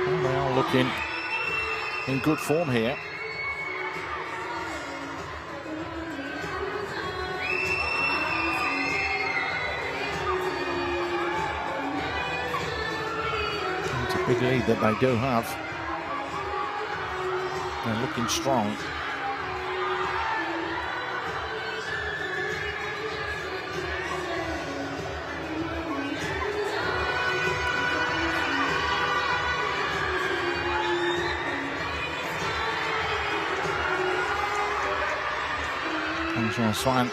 And they are looking in good form here. Big lead that they do have. They're looking strong. Angela Swan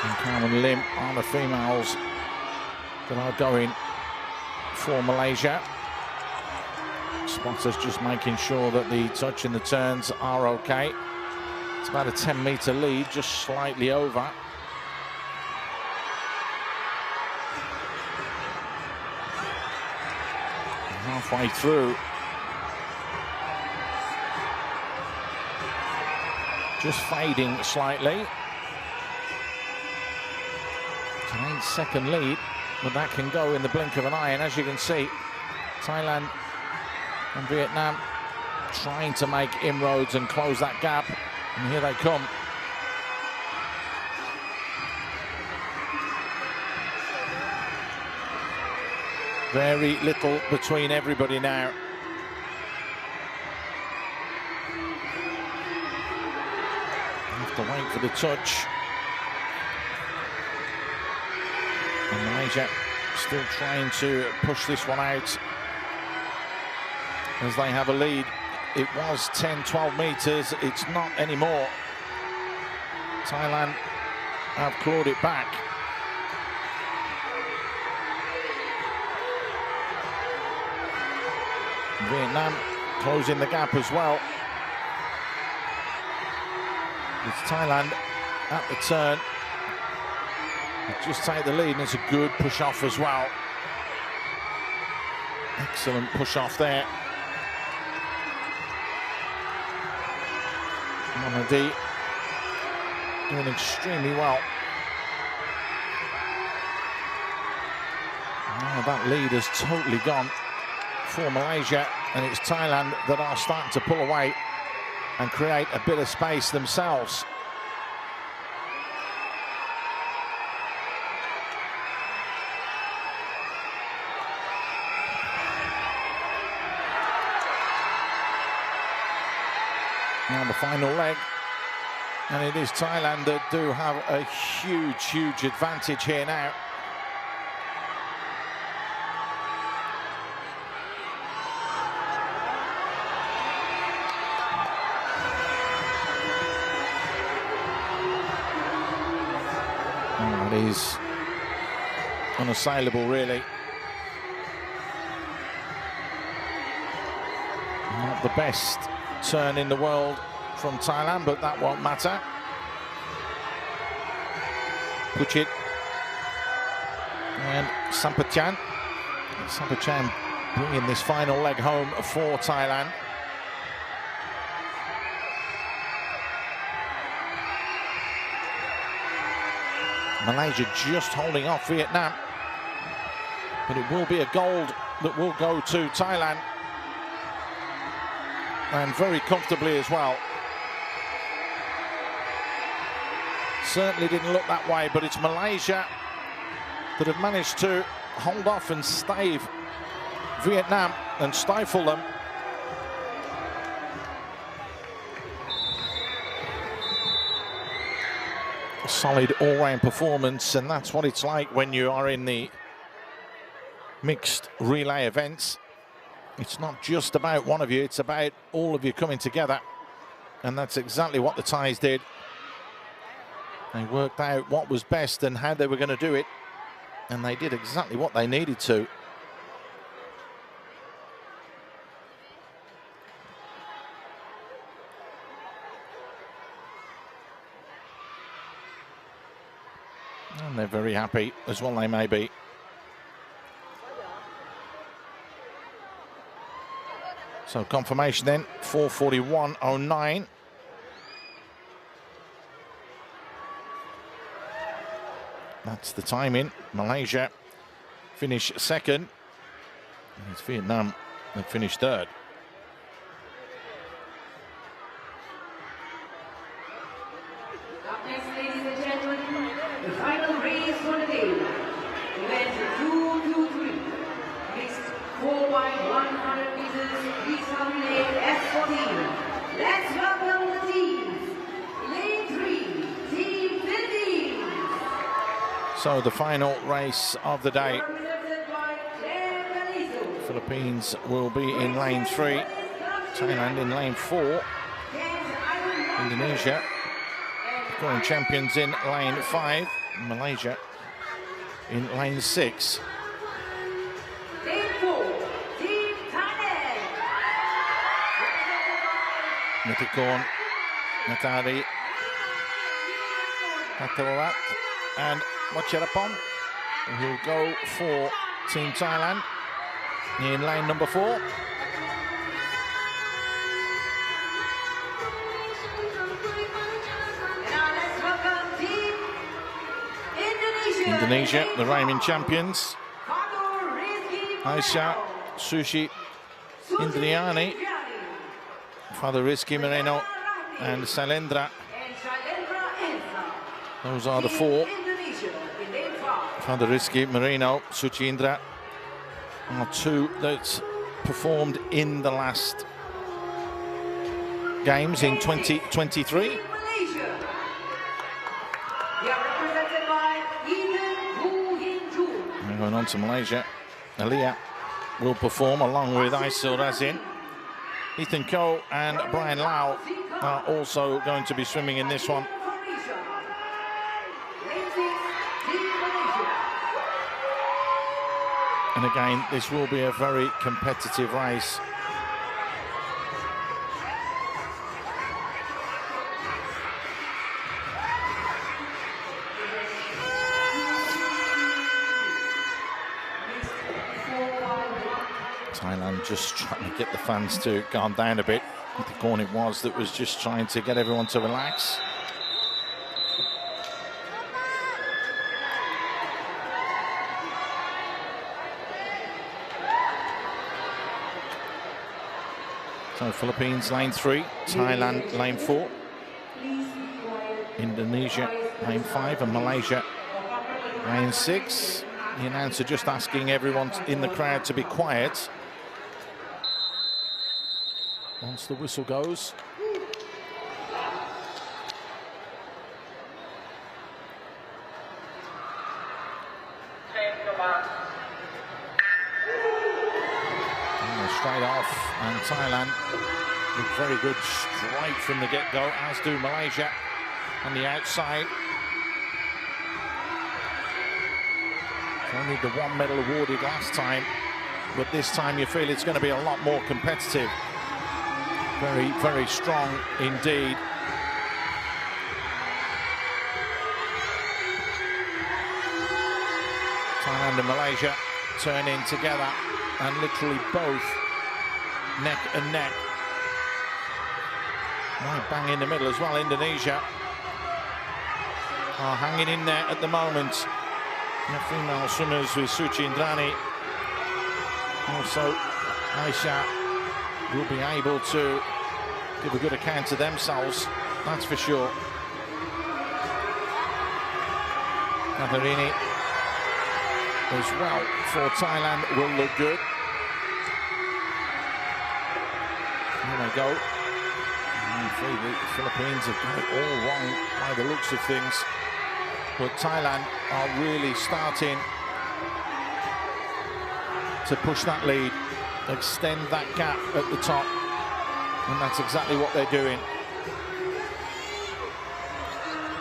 and Carmen Lim are the females that are going for Malaysia. Spotters just making sure that the touch and the turns are okay. It's about a 10-meter lead, just slightly over. Halfway through. Just fading slightly. It's an 8-second lead. But that can go in the blink of an eye, and as you can see, Thailand and Vietnam trying to make inroads and close that gap, and here they come. Very little between everybody now. Have to wait for the touch. And Malaysia still trying to push this one out as they have a lead. It was 10-12 meters, it's not anymore. Thailand have clawed it back. Vietnam closing the gap as well. It's Thailand at the turn. Just take the lead, and it's a good push off as well. Excellent push off there. Monadi doing extremely well. Now that lead has totally gone for Malaysia. And it's Thailand that are starting to pull away and create a bit of space themselves. Now the final leg, and it is Thailand that do have a huge advantage here now. It is unassailable, really. Not the best turn in the world from Thailand, but that won't matter. Puchit and Sampachan. Sampachan bringing this final leg home for Thailand. Malaysia just holding off Vietnam, but it will be a gold that will go to Thailand, and very comfortably as well. Certainly didn't look that way, but it's Malaysia that have managed to hold off and stave Vietnam and stifle them. Solid all-round performance, and that's what it's like when you are in the mixed relay events. It's not just about one of you, it's about all of you coming together, and that's exactly what the Thais did. They worked out what was best and how they were going to do it, and they did exactly what they needed to. And they're very happy, as well they may be. So confirmation then, 4:41.09. That's the timing. Malaysia finish second. And it's Vietnam that finished third. Up next, ladies and gentlemen, the final race for the day. Event 223. Mixed 4x100 meters freestyle relay S14. Let's welcome the teams. Lane 3, Team Philippines. So the final race of the day. Represented by Claire Galizo. Philippines will be in lane 3. Thailand in lane 4. Indonesia, current champions, in lane 5. Malaysia in lane 6. Lane 4, Team Thailand. Nitikorn, Natari, Tatawarat and Wachirapong will go for Team Thailand in lane number 4. Now let's welcome Team Indonesia. Indonesia, the reigning champions. Aisyah Sushi Indriani, Father Rizky Moreno and Sailendra. Those are the 4. Father Rizky Moreno, Suchi Indra are 2 that performed in the last games in 2023. And going on to Malaysia, Aliyah will perform along with Aisyah Razin. Ethan Koh and Brian Lau are also going to be swimming in this one. And again, this will be a very competitive race. Thailand just trying to get the fans to calm down a bit. The corner it was that was just trying to get everyone to relax. So Philippines lane 3, Thailand lane 4, Indonesia lane 5, and Malaysia lane 6. The announcer just asking everyone in the crowd to be quiet once the whistle goes. Straight off, and Thailand look very good straight from the get-go, as do Malaysia on the outside. Only the 1 medal awarded last time, but this time you feel it's going to be a lot more competitive. Very, very strong indeed. Thailand and Malaysia turn in together, and literally both neck and neck. Right bang in the middle as well. Indonesia are hanging in there at the moment. The female swimmers with Suci Indrani, also Aisha, will be able to give a good account of themselves, that's for sure. Katharini as well for Thailand will look good. Here they go. The Philippines have got it all wrong by the looks of things, but Thailand are really starting to push that lead, extend that gap at the top, and that's exactly what they're doing.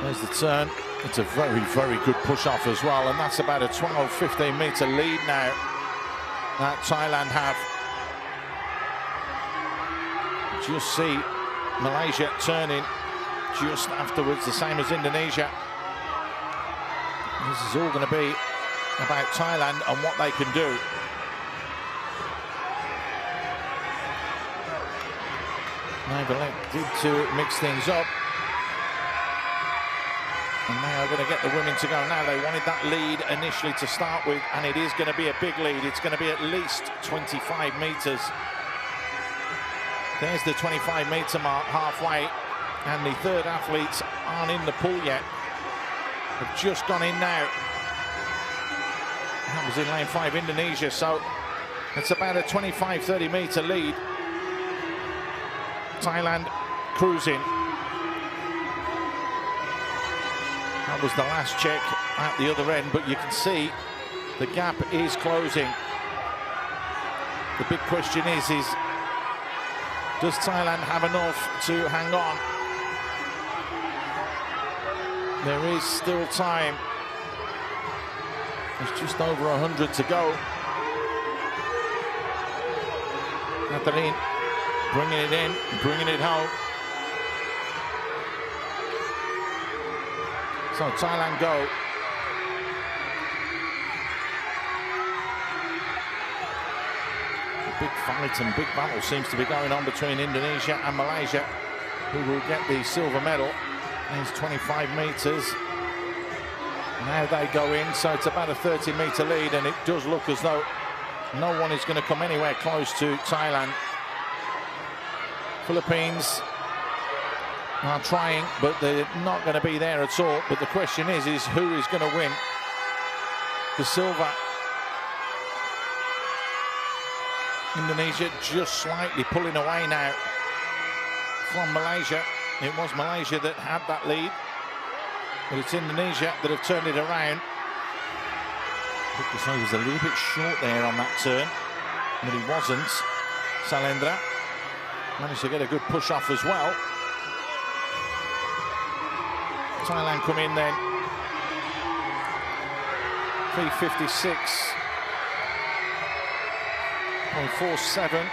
There's the turn. It's a very, very good push-off as well, and that's about a 12-15 metre lead now that Thailand have. Just see Malaysia turning just afterwards, the same as Indonesia. This is all going to be about Thailand and what they can do. They've elected to mix things up, and they are going to get the women to go now. They wanted that lead initially to start with, and it is going to be a big lead. It's going to be at least 25 metres. There's the 25-metre mark halfway, and the third athletes aren't in the pool yet. They've just gone in now. That was in lane 5, Indonesia, so it's about a 25-30 metre lead. Thailand cruising. That was the last check at the other end, but you can see the gap is closing. The big question is does Thailand have enough to hang on? There is still time. There's just over 100 to go. Katharini bringing it in, bringing it home. So Thailand go. A big fight and big battle seems to be going on between Indonesia and Malaysia, who will get the silver medal. There's 25 metres. Now they go in, so it's about a 30-metre lead, and it does look as though no one is going to come anywhere close to Thailand. Philippines are trying, but they're not going to be there at all. But the question is who is going to win the silver? Indonesia just slightly pulling away now from Malaysia. It was Malaysia that had that lead, but it's Indonesia that have turned it around. Looked as though he was a little bit short there on that turn, but he wasn't. Salendra managed to get a good push off as well. Thailand come in then. 356.47.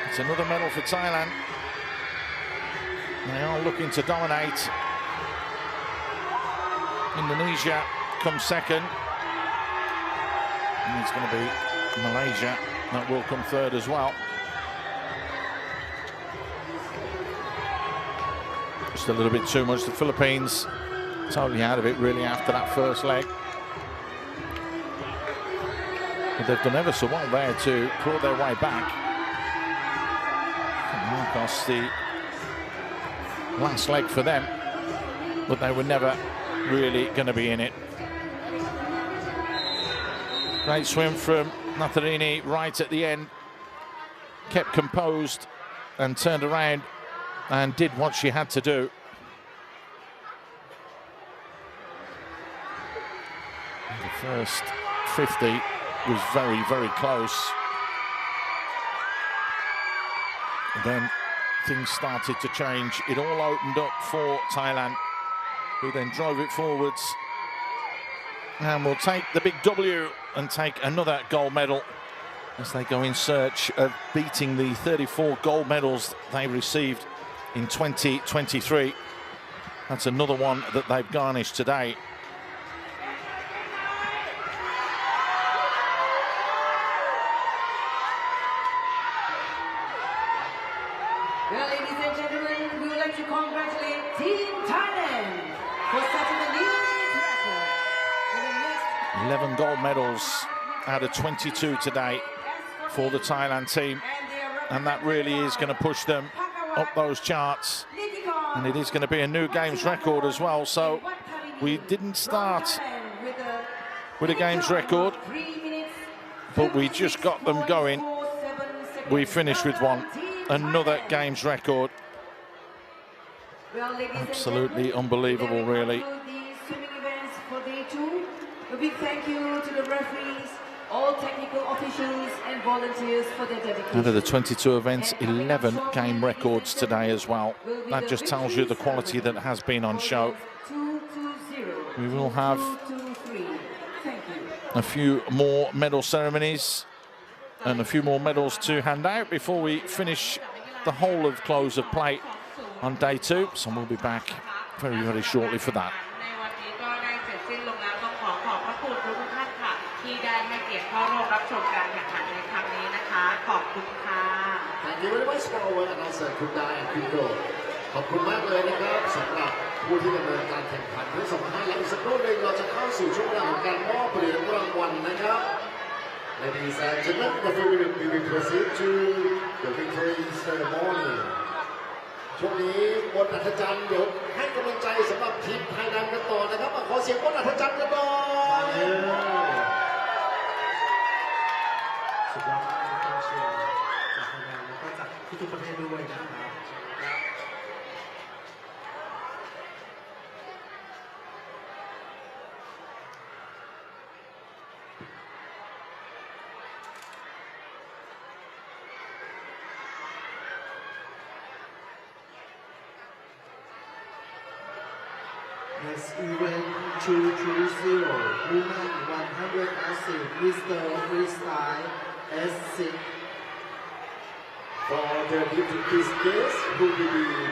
It's another medal for Thailand. They are looking to dominate. Indonesia comes second, and it's going to be Malaysia that will come third as well. Just a little bit too much. The Philippines totally out of it really after that first leg. But they've done ever so well there to claw their way back. across the last leg for them, but they were never really going to be in it. Great swim from Natharini right at the end. Kept composed and turned around and did what she had to do. The first 50 was very, very close. And then things started to change. It all opened up for Thailand, who then drove it forwards and will take the big W and take another gold medal as they go in search of beating the 34 gold medals they received in 2023. That's another one that they've garnished today. Well, ladies and gentlemen, we would like to congratulate Team Thailand for setting the new record. 11 gold medals out of 22 today for the Thailand team, and that really is going to push them up those charts, and it is going to be a new games record as well. So we didn't start with a games record, but we just got them going. We finished with one, another games record. Absolutely unbelievable, really. A big thank you to the referees, all technical officials and volunteers for their dedication. Out of the 22 events, 11 game records today as well. That just tells you the quality that has been on show. We will have a few more medal ceremonies and a few more medals to hand out before we finish the whole of close of play on day 2. So we'll be back very, very shortly for that. Thank you very much for our announcer คุณดาและคุณโดขอบคุณมากเลยนะครับสำหรับผู้ที่ดำเนินการแข่งขันทั้งสองท่านและอีกสักครู่หนึ่งเราจะเข้าสู่ช่วงเวลาของการมอบเหรียญรางวัลนะครับ Ladies and gentlemen, before we will proceed to the victory ceremony ช่วงนี้บนอัธจันทร์เดี๋ยวให้กำลังใจสำหรับทีมไทยแลนด์กันต่อนะครับขอเสียงบนอัธจันทร์กันหน่อยสุดยอดมากนะครับเชียร์จากไทยแลนด์แล้วก็จากทุกประเทศด้วยนะครับ Next event 220 Women 100 ASEAN Mr. Freestyle S6. For the distinguished guests who will be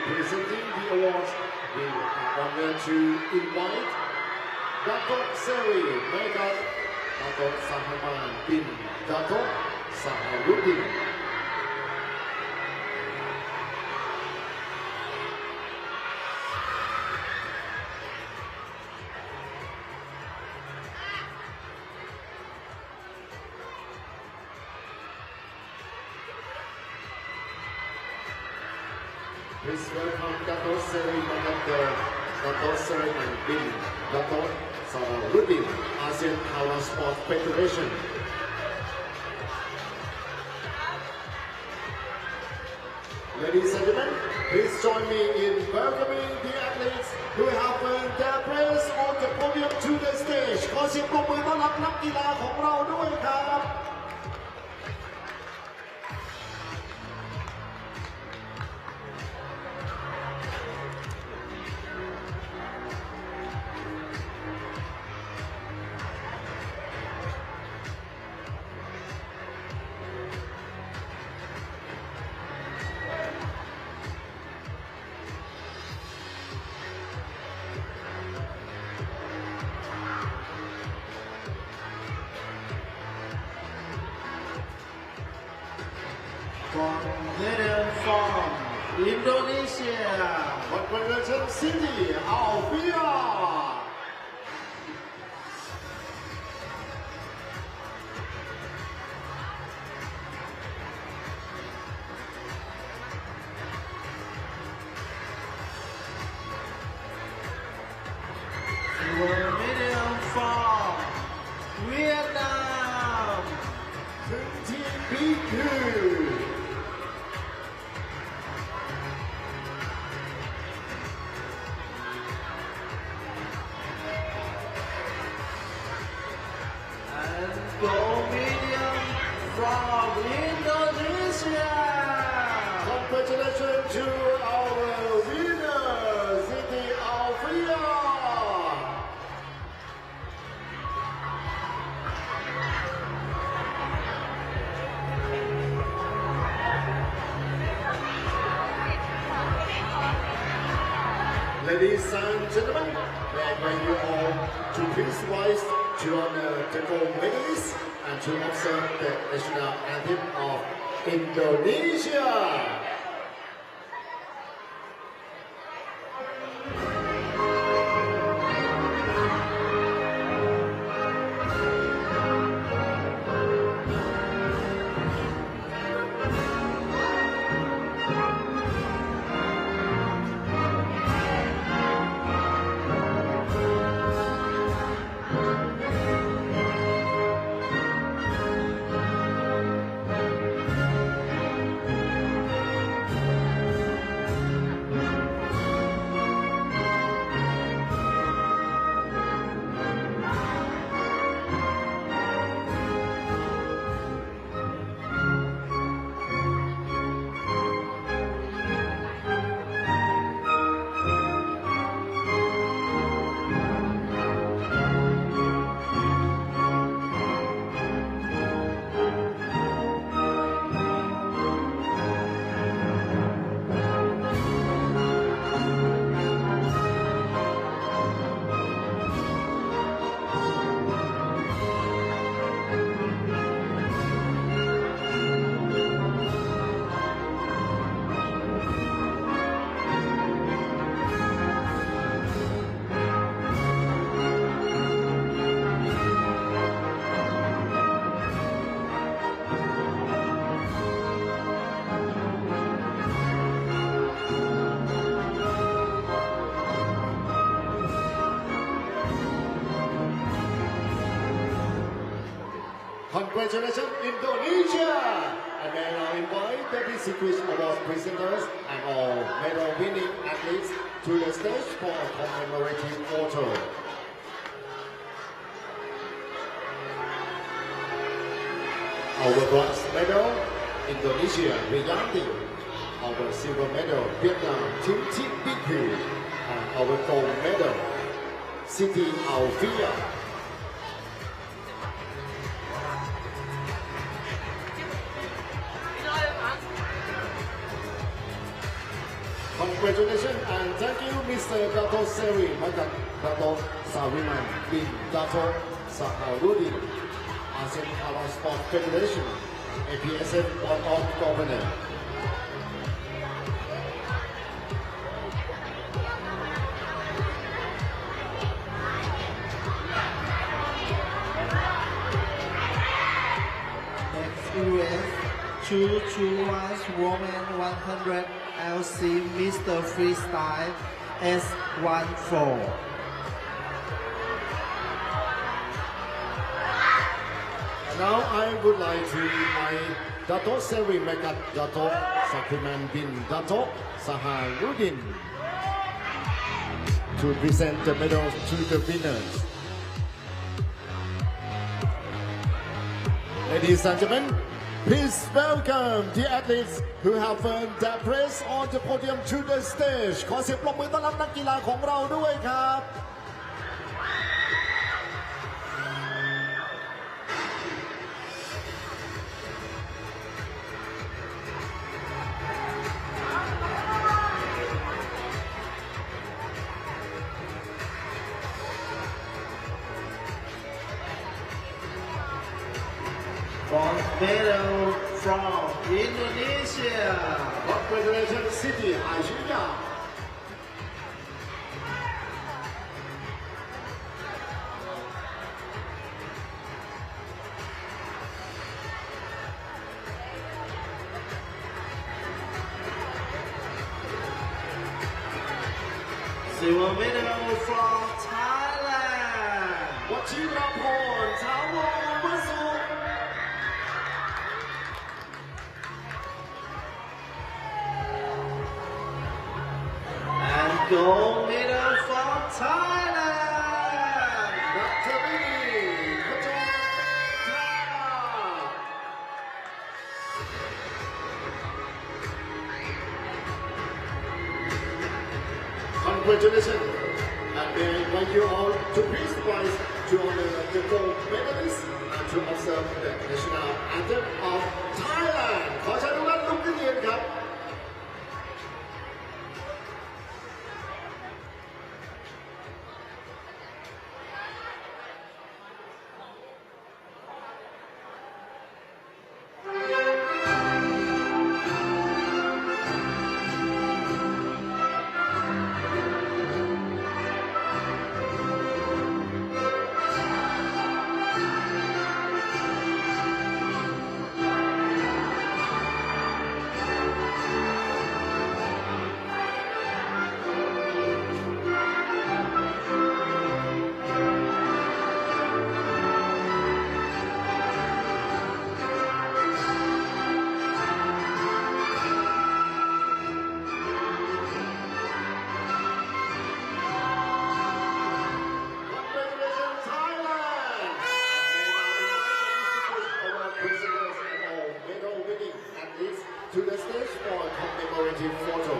presenting the awards, we are honored to invite Datuk Seri Megat Datuk Sahaman bin Datuk Saharuddin. Please welcome Datuk Seri Megat Datuk Sahaman bin Datuk Saharuddin, ASEAN Para Sport Federation. Ladies and gentlemen, please join me in welcoming the athletes who have earned their place on the podium to the stage. ขอเสียงปรบมือต้อนรับนักกีฬาของเราด้วยครับ From Thailand, from Indonesia, Congratulations City, Alvia. Biku. And gold medium from Indonesia. Congratulations to our winner, Siti Alfia. Ladies and gentlemen, may I invite you all to please rise to honor the gold medalists and to observe the national anthem of Indonesia. Congratulations, Indonesia! And may I now invite the distinguished awards presenters and all medal-winning athletes to the stage for a commemorative photo. Our bronze medal, Indonesia, Riyanti. Our silver medal, Vietnam, Biku. And our gold medal, Siti Alfia. Congratulations and thank you, Mr. Dato Seri Dato Sawiman bin Dato Saharudin, ASEAN Para Sport Federation, APSF Board of Governor. Next event, 221 Women 100 LC Mr. Freestyle S14. Now I would like to invite Dato Seri Megat Dato Sakuman bin Dato Saharudin to present the medals to the winners. Ladies and gentlemen, please welcome the athletes who have earned their place on the podium to the stage. ขอเสียงปรบมือต้อนรับนักกีฬาของเราด้วยครับ Bronze medal from Indonesia. Congratulations, Siti Alfia. Silver medal from Thailand. วชิรพร ถาวรวสุข gold medal for Thailand. Congratulations, and may I invite you all to please rise to honor the gold medalists and to observe the national anthem of Thailand. ขอเชิญทุกท่านลุกขึ้นยืนครับ to the stage for a commemorative photo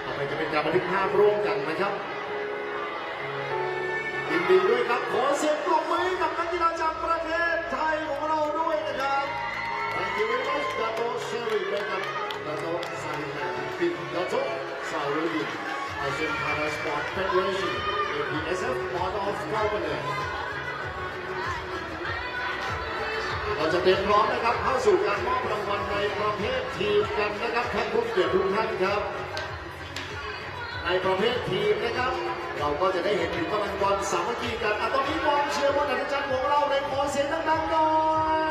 ต่อไปจะเป็นการบันทึกภาพร่วมกันนะครับยินดีด้วยครับขอเสียงปรบมือกับนักกีฬาจากประเทศไทยของเราด้วยนะครับ Thank you very much ดาโตเชอรี่นะครับดาโตไซแมนบินดาโตซารุดิน ASEAN Para Sport Federation APSF Board of Governors เราจะเตรียมพร้อมนะครับเข้าสู่การมอบรางวัลในประเภททีมกันนะครับท่านผู้เกียรติทุกท่านครับในประเภททีมนะครับเราก็จะได้เห็นถึงกำลังบอลสามัคคีกันตอนนี้กองเชียร์บอลอัศจรรย์ของเราในขอเสียงดังๆหน่อย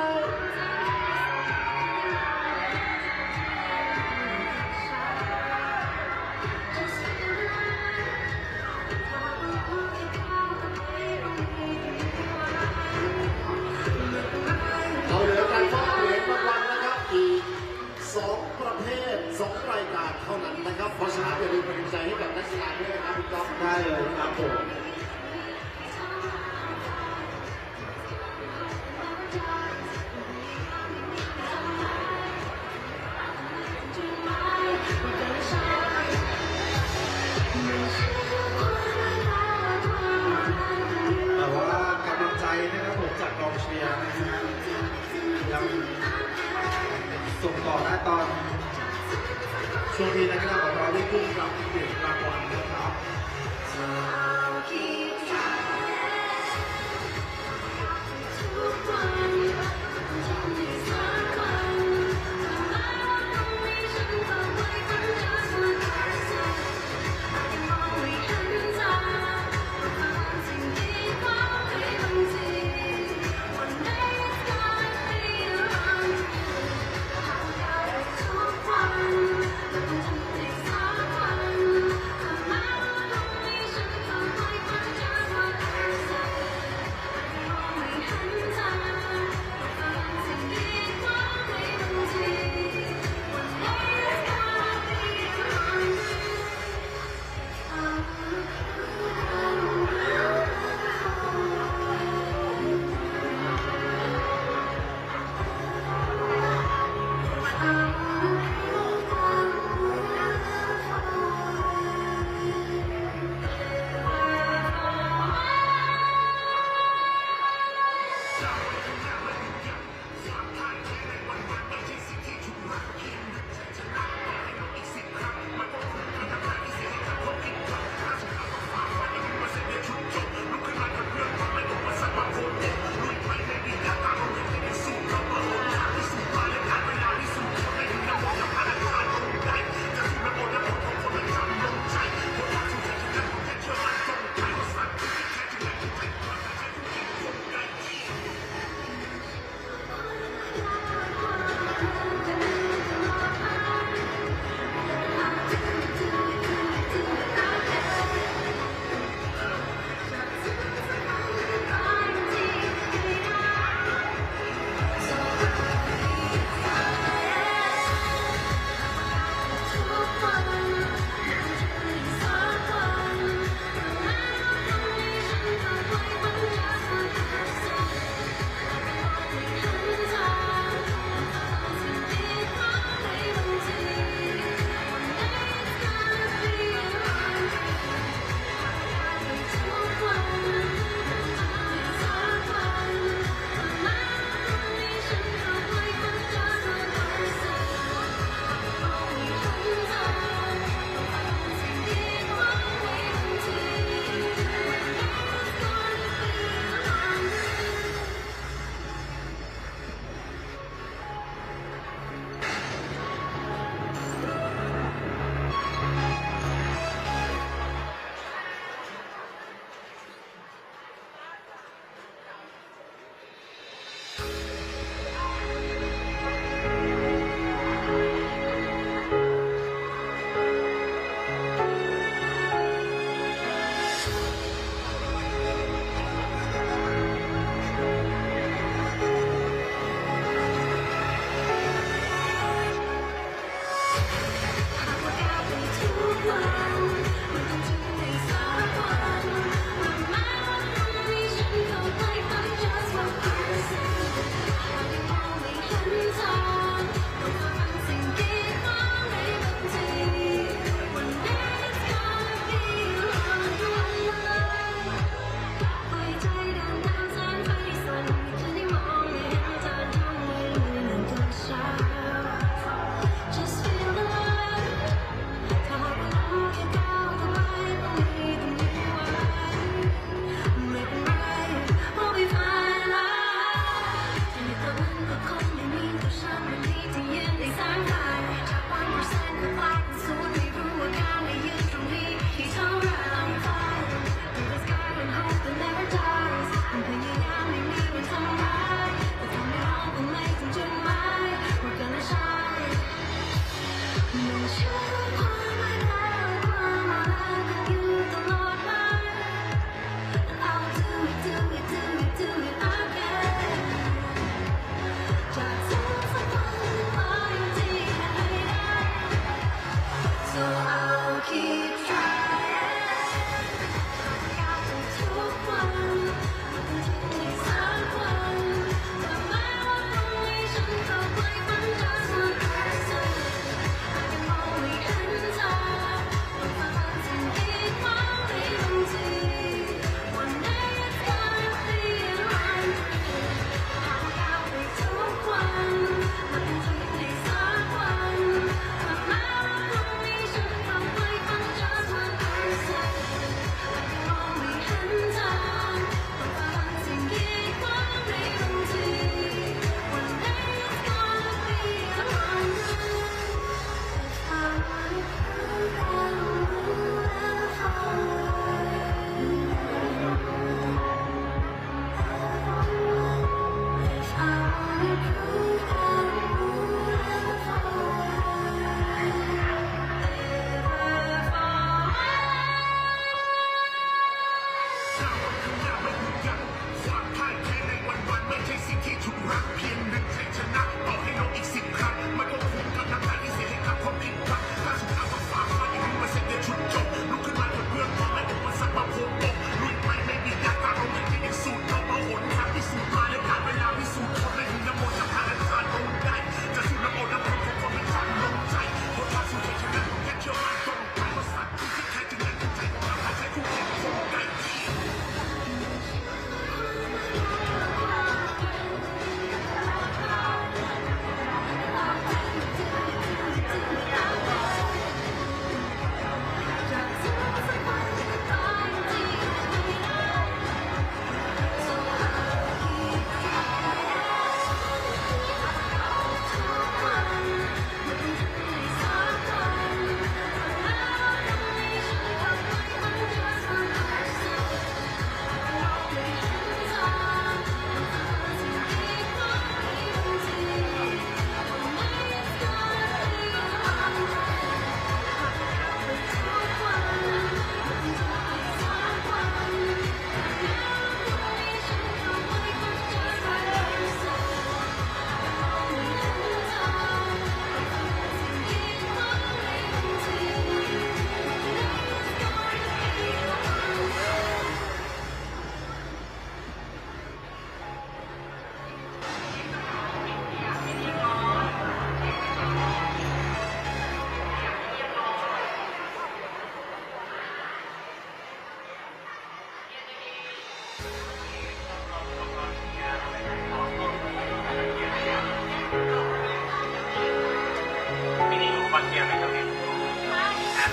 เราเหลือการมอบเหรียญรางวัลนะครับอีก2ประเภท2รายการเท่านั้นนะครับเพราะฉะนั้นอย่าลืมเป็นกำลังใจให้กับนักกีฬาด้วยนะครับพี่ก๊อฟได้เลยครับผมแต่ว่ากำลังใจนะครับผมจากกองเชียร์นะฮะยังส่งต่อได้ตอนช่วงนี้นักกีฬาของเราได้ขึ้นรับเหรียญรางวัลนะครับ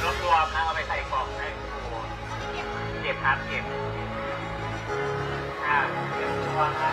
รวบรวมนะเอาไปใส่กล่องให้ครูเก็บครับเก็บเก็บตัวนะ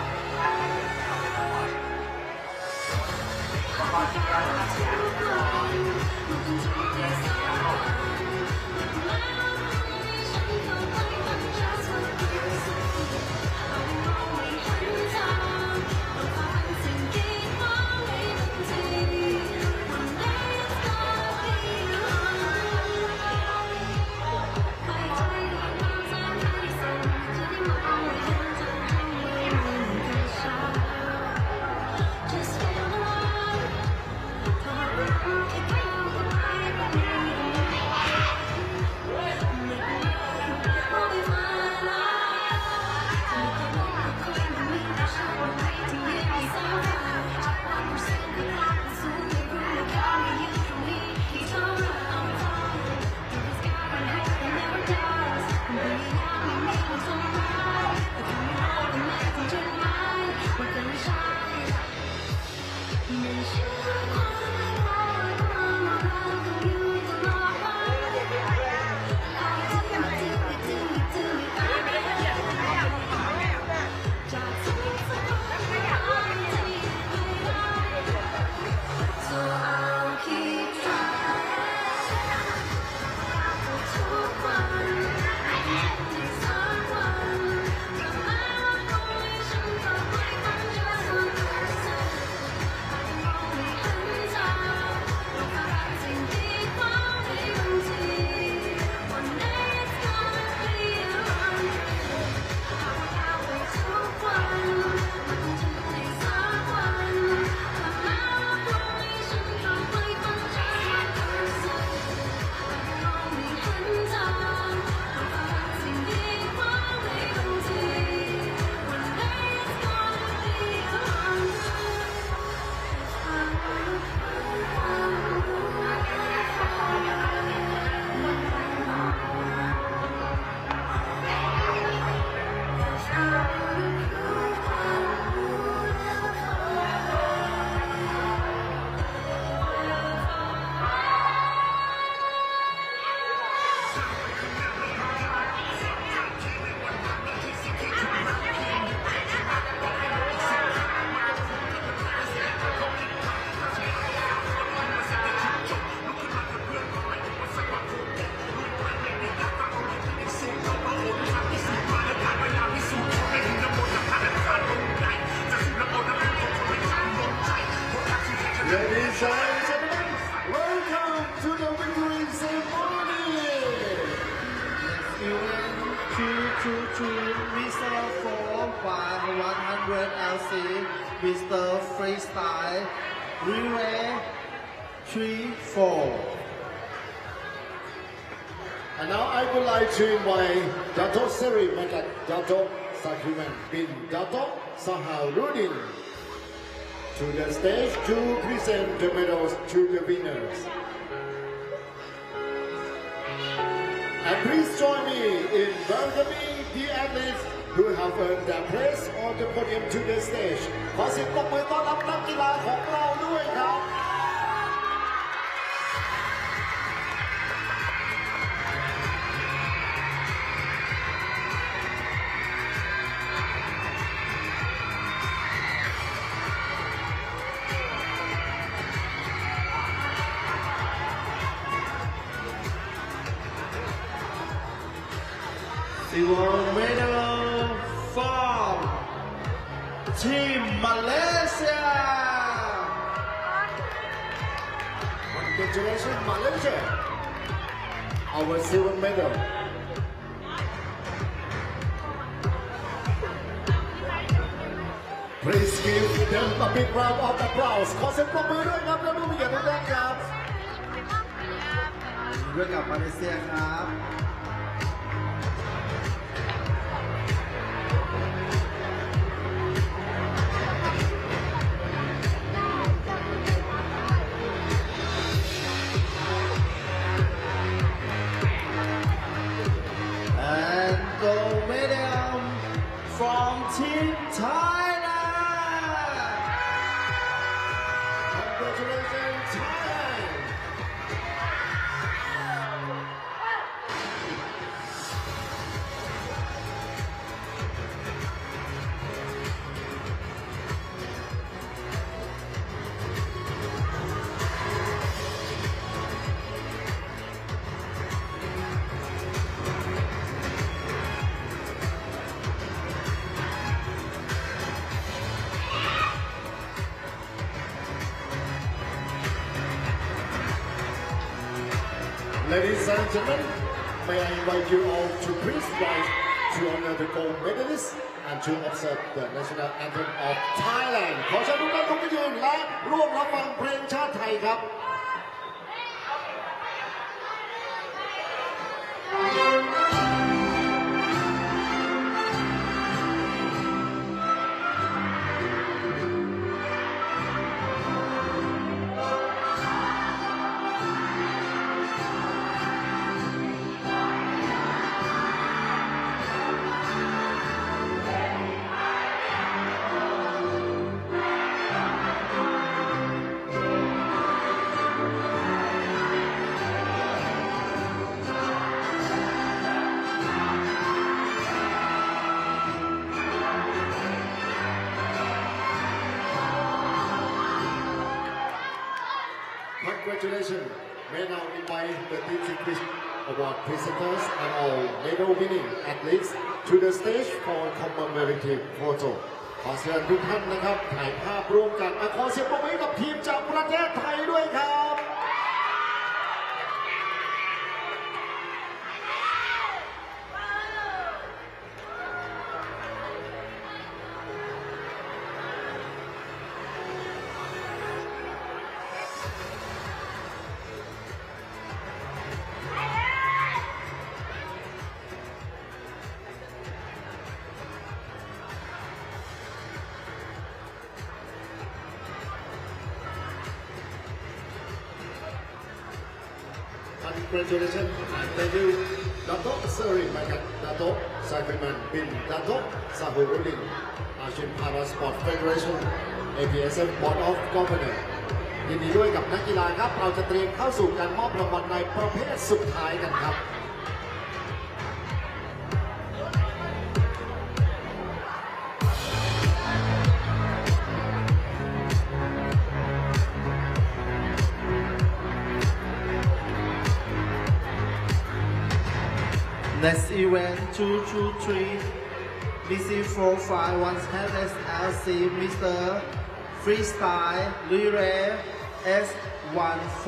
Ladies and gentlemen, welcome to the victory ceremony. Q2 Mr. 4 by 100 LC Mr. Freestyle Relay 3-4. And now I would like to invite Dato Seri Megat Dato Sakiman bin Dato Saharudin to the stage to present the medals to the winners. And please join me in welcoming the athletes who have earned their place on the podium to the stage. ขอเสียงปรบมือต้อนรับนักกีฬาของเราด้วยครับ Silver medal from Team Malaysia. Congratulations, Malaysia! Our silver medal. Please give them a big round of applause. ขอเสียงปรบมือด้วยครับท่านผู้มีเกียรติทุกท่านครับ ด้วยกับมาเลเซียครับ And gold medal from Team Thailand. Congratulations, Thailand! Ladies and gentlemen, may I invite you all to please rise to honor the gold medalists and to observe the national anthem of Thailand. ขอเชิญทุกท่านลุกขึ้นยืนและร่วมรับฟังเพลงชาติไทยครับ Congratulations. May now invite the Team Secret Award presenters and all medal winning athletes to the stage for commemorative photo. ขอเชิญทุกท่านนะครับถ่ายภาพร่วมกันขอเสียงปรบมือกับทีมจากประเทศไทยด้วยครับ Congratulations and thank you, Dato' Seri Makat Dato' Saifiman bin Dato' Sahuruddin, ASEAN Para Sport Federation, APSF Board of Governors ยินดีด้วยกับนักกีฬาครับเราจะเตรียมเข้าสู่การมอบรางวัลในประเภทสุดท้ายกันครับ Next event 223 BC45 SLC Mr. Freestyle Lure S14.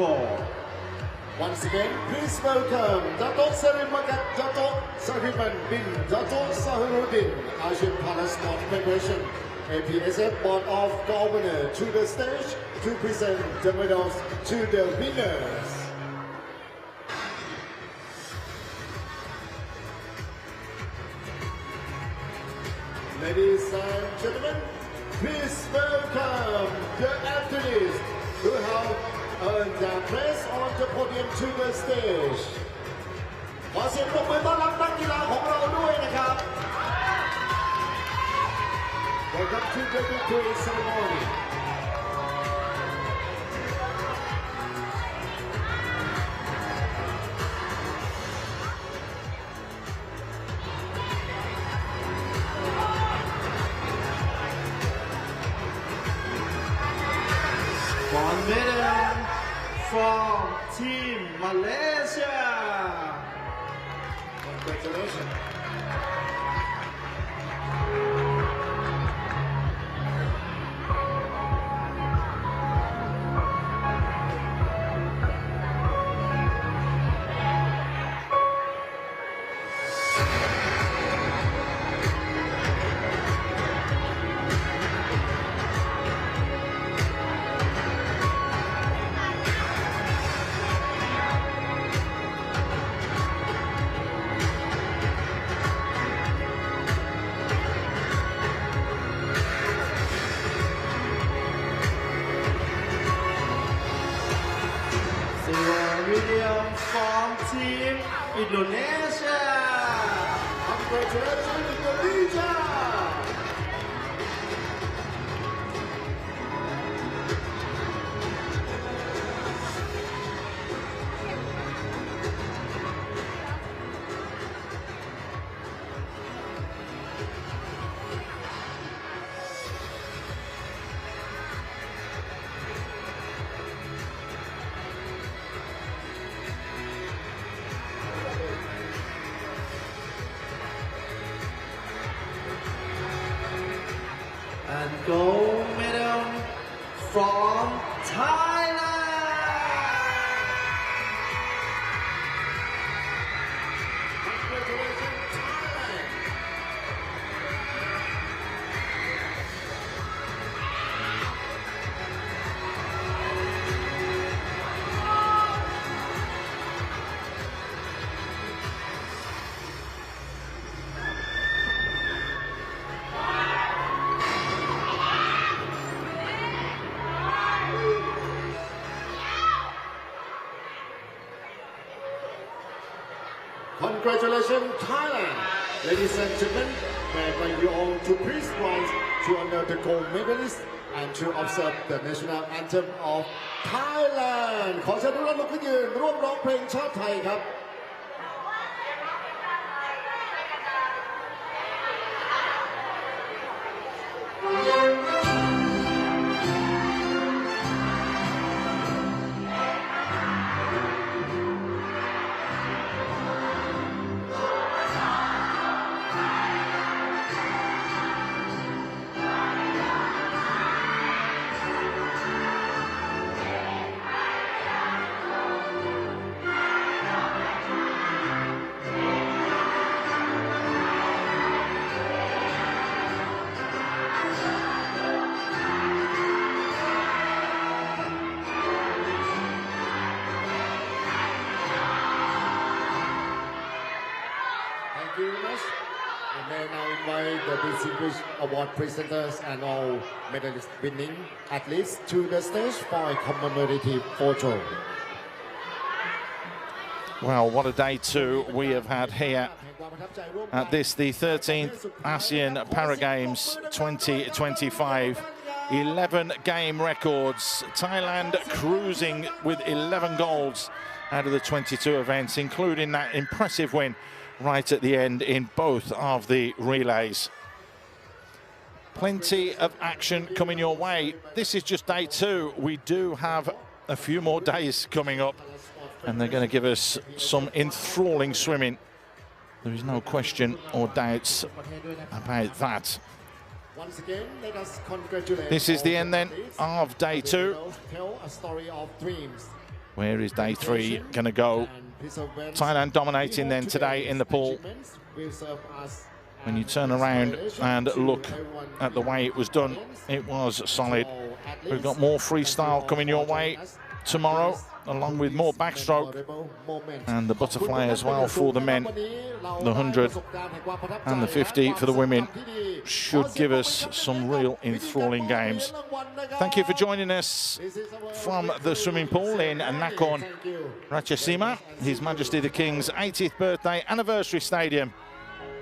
Once again, please welcome Dato' Seri Makat Dato' Saifiman bin Dato' Sahuruddin, ASEAN Para Sport Federation, APSF Board of Governors to the stage to present the medals to the winners. Ladies and gentlemen, please welcome the athletes who have earned their place on the podium to the stage. ขอเสียงปรบมือต้อนรับนักกีฬาของเราด้วยนะครับ Welcome to the victory ceremony. One medal from Team Malaysia. Congratulations. From Team Indonesia. Congratulations, Indonesia. Congratulations, Thailand. Ladies and gentlemen, may I bring you all to please rise to honor the gold medalist and to observe the national anthem of Thailand. ขอเชิญทุกท่านลุกขึ้นยืนร่วมร้องเพลงชาติไทยครับ Thank you very much. We may now invite the distinguished award presenters and all medalist winning athletes to the stage for a commemorative photo. Well, what a day two we have had here at this, the 13th ASEAN Para Games 2025. 11 game records. Thailand cruising with 11 goals out of the 22 events, including that impressive win right at the end in both of the relays. Plenty of action coming your way. This is just day two. We do have a few more days coming up, and they're going to give us some enthralling swimming. There is no question or doubts about that. Once again, let us congratulate This is the end then of day two. Tell a story of dreams. Where is day three going to go? Thailand dominating then today in the pool. When you turn around and look at the way it was done, it was solid. We've got more freestyle coming your way tomorrow, along with more backstroke and the butterfly as well for the men. The 100 and the 50 for the women should give us some real enthralling games. Thank you for joining us from the swimming pool in Nakhon Ratchasima, His Majesty the King's 80th birthday anniversary stadium.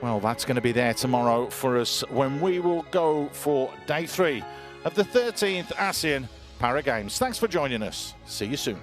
Well, that's going to be there tomorrow for us when we will go for day three of the 13th ASEAN Para Games. Thanks for joining us. See you soon.